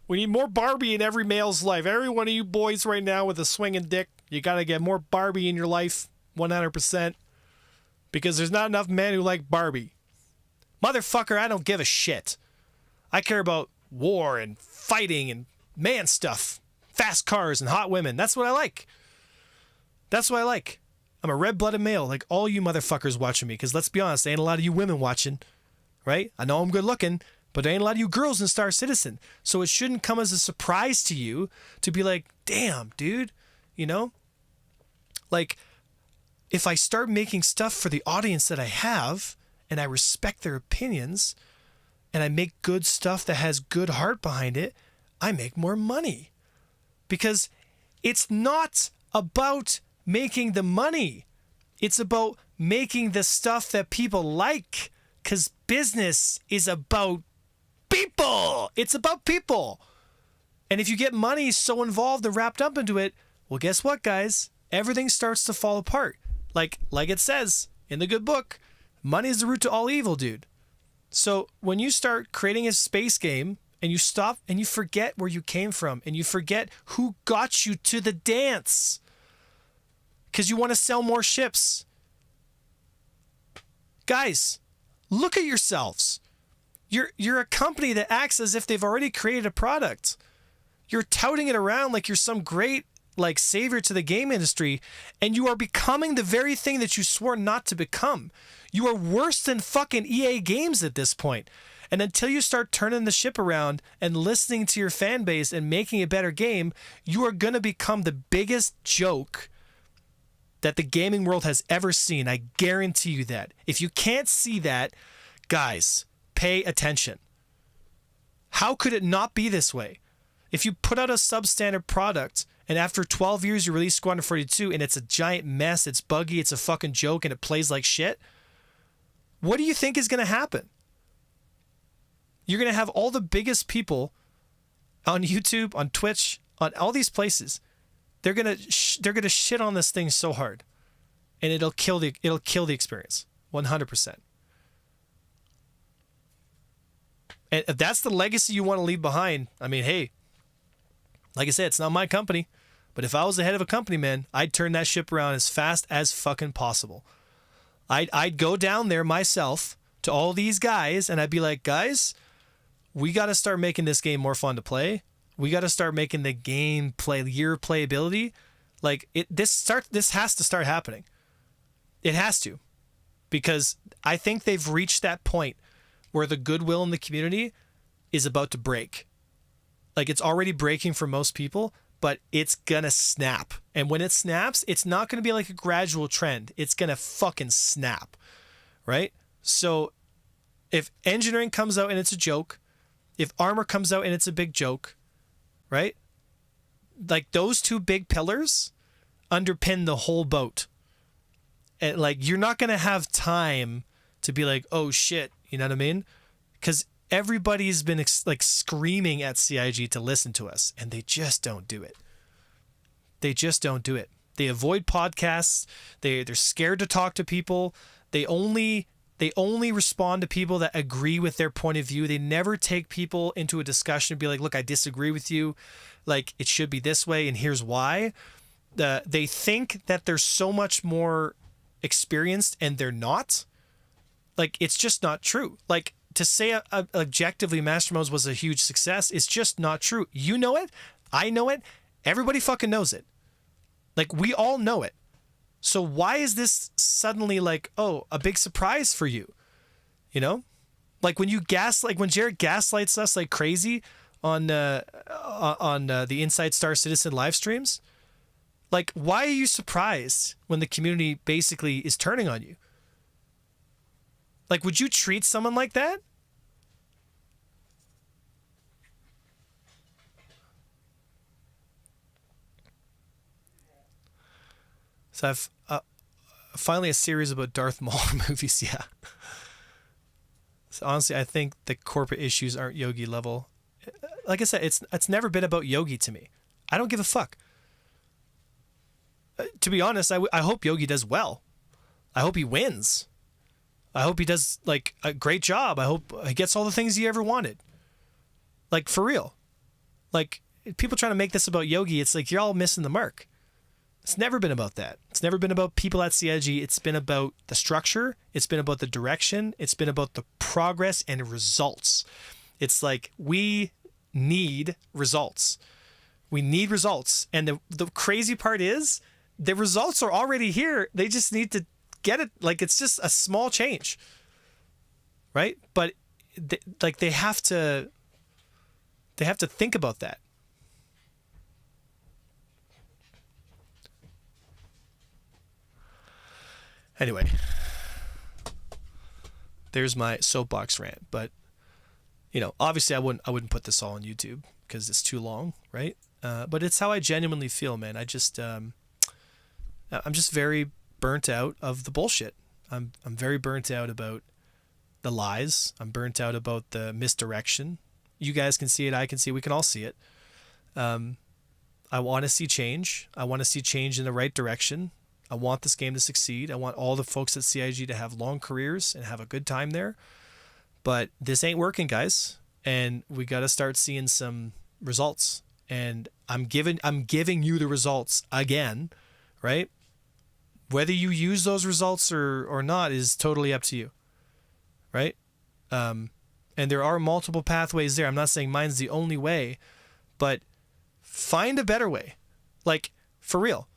We need more Barbie in every male's life. Every one of you boys right now with a swinging dick, you got to get more Barbie in your life, 100%. Because there's not enough men who like Barbie. Motherfucker, I don't give a shit. I care about war and fighting and man stuff. Fast cars and hot women. That's what I like. I'm a red-blooded male, like all you motherfuckers watching me. Because let's be honest, there ain't a lot of you women watching, right? I know I'm good looking, but there ain't a lot of you girls in Star Citizen. So it shouldn't come as a surprise to you to be like, damn, dude, you know? Like, if I start making stuff for the audience that I have, and I respect their opinions, and I make good stuff that has good heart behind it, I make more money. Because it's not about making the money. It's about making the stuff that people like. Because business is about people. It's about people. And if you get money so involved and wrapped up into it, well, guess what, guys? Everything starts to fall apart. Like it says in the good book, money is the root to all evil, dude. So when you start creating a space game and you stop and you forget where you came from and you forget who got you to the dance because you want to sell more ships. Guys, look at yourselves. You're a company that acts as if they've already created a product. You're touting it around like you're some great savior to the game industry, and you are becoming the very thing that you swore not to become. You are worse than fucking EA Games at this point. And until you start turning the ship around and listening to your fan base and making a better game, you are going to become the biggest joke that the gaming world has ever seen. I guarantee you that. If you can't see that, guys, pay attention. How could it not be this way? If you put out a substandard product and after 12 years you release Squadron 42 and it's a giant mess, it's buggy, it's a fucking joke, and it plays like shit, what do you think is going to happen? You're going to have all the biggest people on YouTube, on Twitch, on all these places. They're going to shit on this thing so hard, and it'll kill the experience 100%. And if that's the legacy you want to leave behind, I mean, hey, Like I said, it's not my company, but if I was the head of a company, man, I'd turn that ship around as fast as fucking possible. I'd go down there myself to all these guys and I'd be like, guys, we got to start making this game more fun to play. We got to start making the game your playability. Like this has to start happening. It has to, because I think they've reached that point where the goodwill in the community is about to break. Like it's already breaking for most people, but it's gonna snap. And when it snaps, it's not gonna be like a gradual trend. It's gonna fucking snap, right? So if engineering comes out and it's a joke, if armor comes out and it's a big joke, right? Like those two big pillars underpin the whole boat. And like you're not gonna have time to be like, oh shit, you know what I mean? Because everybody's been like screaming at CIG to listen to us, and they just don't do it. They just don't do it. They avoid podcasts. They're scared to talk to people. They only respond to people that agree with their point of view. They never take people into a discussion and be like, look, I disagree with you. Like it should be this way, and here's why. They think that they're so much more experienced, and they're not. Like it's just not true. Like to say objectively Master Modes was a huge success, it's just not true. You know it. I know it. Everybody fucking knows it. Like we all know it. So why is this suddenly like, oh, a big surprise for you? You know? Like when Jared gaslights us like crazy on the Inside Star Citizen live streams, like why are you surprised when the community basically is turning on you? Like, would you treat someone like that? So I've finally a series about Darth Maul movies. Yeah. So honestly, I think the corporate issues aren't Yogi level. Like I said, it's never been about Yogi to me. I don't give a fuck. To be honest, I hope Yogi does well. I hope he wins. I hope he does like a great job. I hope he gets all the things he ever wanted. Like for real. Like people trying to make this about Yogi, it's like you're all missing the mark. It's never been about that. It's never been about people at CIG. It's been about the structure. It's been about the direction. It's been about the progress and results. It's like we need results. We need results. And the crazy part is the results are already here. They just need to get it. Like it's just a small change, right? But they have to think about that. Anyway, there's my soapbox rant. But obviously I wouldn't put this all on YouTube because it's too long, right? But it's how I genuinely feel, man. I'm just very burnt out of the bullshit. I'm very burnt out about the lies. I'm burnt out about the misdirection. You guys can see it. I can see it. We can all see it. I want to see change. I want to see change in the right direction. I want this game to succeed. I want all the folks at CIG to have long careers and have a good time there. But this ain't working, guys. And we got to start seeing some results. And I'm giving you the results again, right? Whether you use those results or not is totally up to you, right? And there are multiple pathways there. I'm not saying mine's the only way, but find a better way. Like, for real.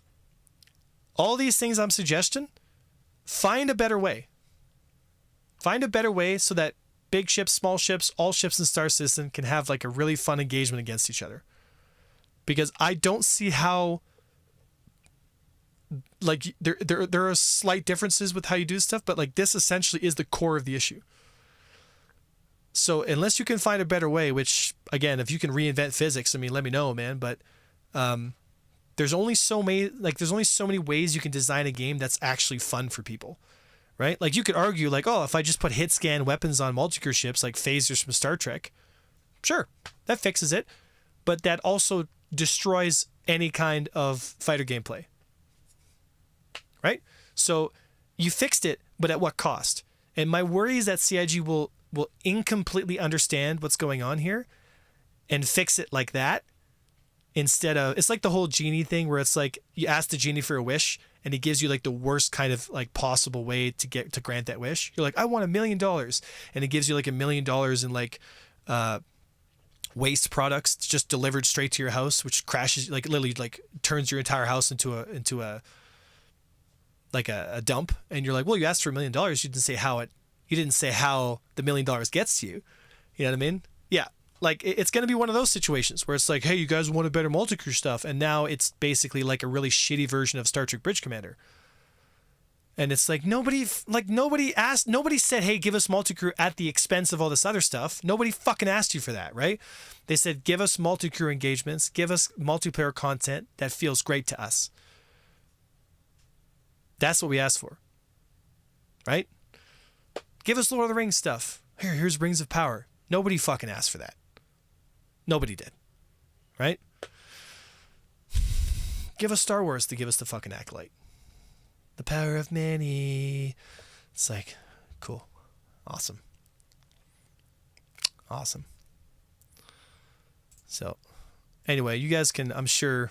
All these things I'm suggesting, find a better way. Find a better way so that big ships, small ships, all ships in Star Citizen can have like a really fun engagement against each other. Because I don't see how, like, there are slight differences with how you do stuff, but like this essentially is the core of the issue. So unless you can find a better way, which again, if you can reinvent physics, I mean, let me know, man. But there's only so many ways you can design a game that's actually fun for people, right? Like you could argue like, oh, if I just put hit scan weapons on multicrew ships like phasers from Star Trek, sure, that fixes it, but that also destroys any kind of fighter gameplay, right? So you fixed it, but at what cost? And my worry is that CIG will incompletely understand what's going on here and fix it like that, instead of, it's like the whole genie thing where it's like you ask the genie for a wish and he gives you like the worst kind of like possible way to grant that wish. You're like, I want $1 million, and he gives you like $1 million in like waste products just delivered straight to your house, which crashes, like literally like turns your entire house into a like a dump. And you're like, well, you asked for $1 million, you didn't say how the $1 million gets to you. You know what I mean? Yeah. Like it's going to be one of those situations where it's like, hey, you guys want a better multicrew stuff, and now it's basically like a really shitty version of Star Trek Bridge Commander. And it's like nobody said, hey, give us multicrew at the expense of all this other stuff. Nobody fucking asked you for that, right? They said, give us multicrew engagements, give us multiplayer content that feels great to us. That's what we asked for, right? Give us Lord of the Rings stuff. Here's Rings of Power. Nobody fucking asked for that. Nobody did, right? Give us Star Wars to give us the fucking Acolyte. The power of many. It's like, cool. Awesome. So, anyway, you guys can, I'm sure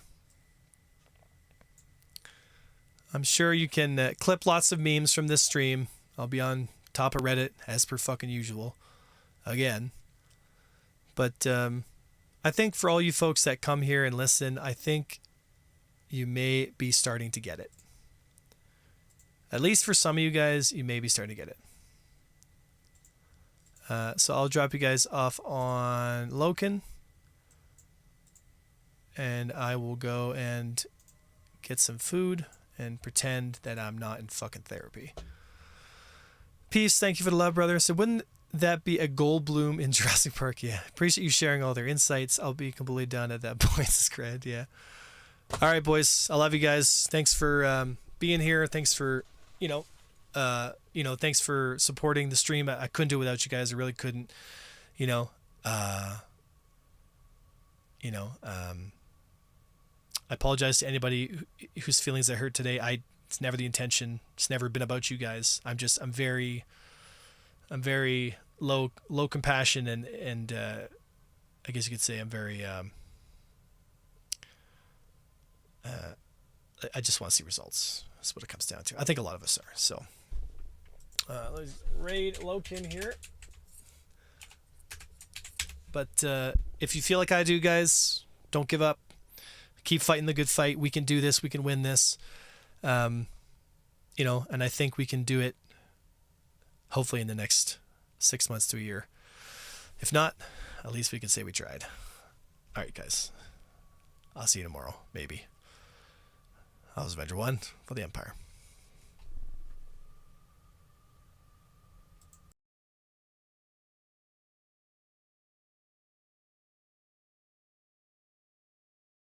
you can clip lots of memes from this stream. I'll be on top of Reddit as per fucking usual. Again. But I think for all you folks that come here and listen, I think you may be starting to get it. At least for some of you guys, you may be starting to get it. So I'll drop you guys off on Loken. And I will go and get some food and pretend that I'm not in fucking therapy. Peace. Thank you for the love, brother. So wouldn't that be a Goldblum in Jurassic Park? Yeah. Appreciate you sharing all their insights. I'll be completely done at that point. It's great. Yeah. All right, boys. I love you guys. Thanks for being here. Thanks for, thanks for supporting the stream. I couldn't do it without you guys. I really couldn't, I apologize to anybody whose feelings I hurt today. It's never the intention. It's never been about you guys. I'm very low compassion and I guess you could say I'm very I just want to see results. That's what it comes down to. I think a lot of us are. So let's raid Loken here. But if you feel like I do, guys, don't give up. Keep fighting the good fight. We can do this. We can win this. And I think we can do it hopefully in the next 6 months to a year. If not, at least we can say we tried. All right, guys. I'll see you tomorrow, maybe. I was Avenger 1 for the Empire.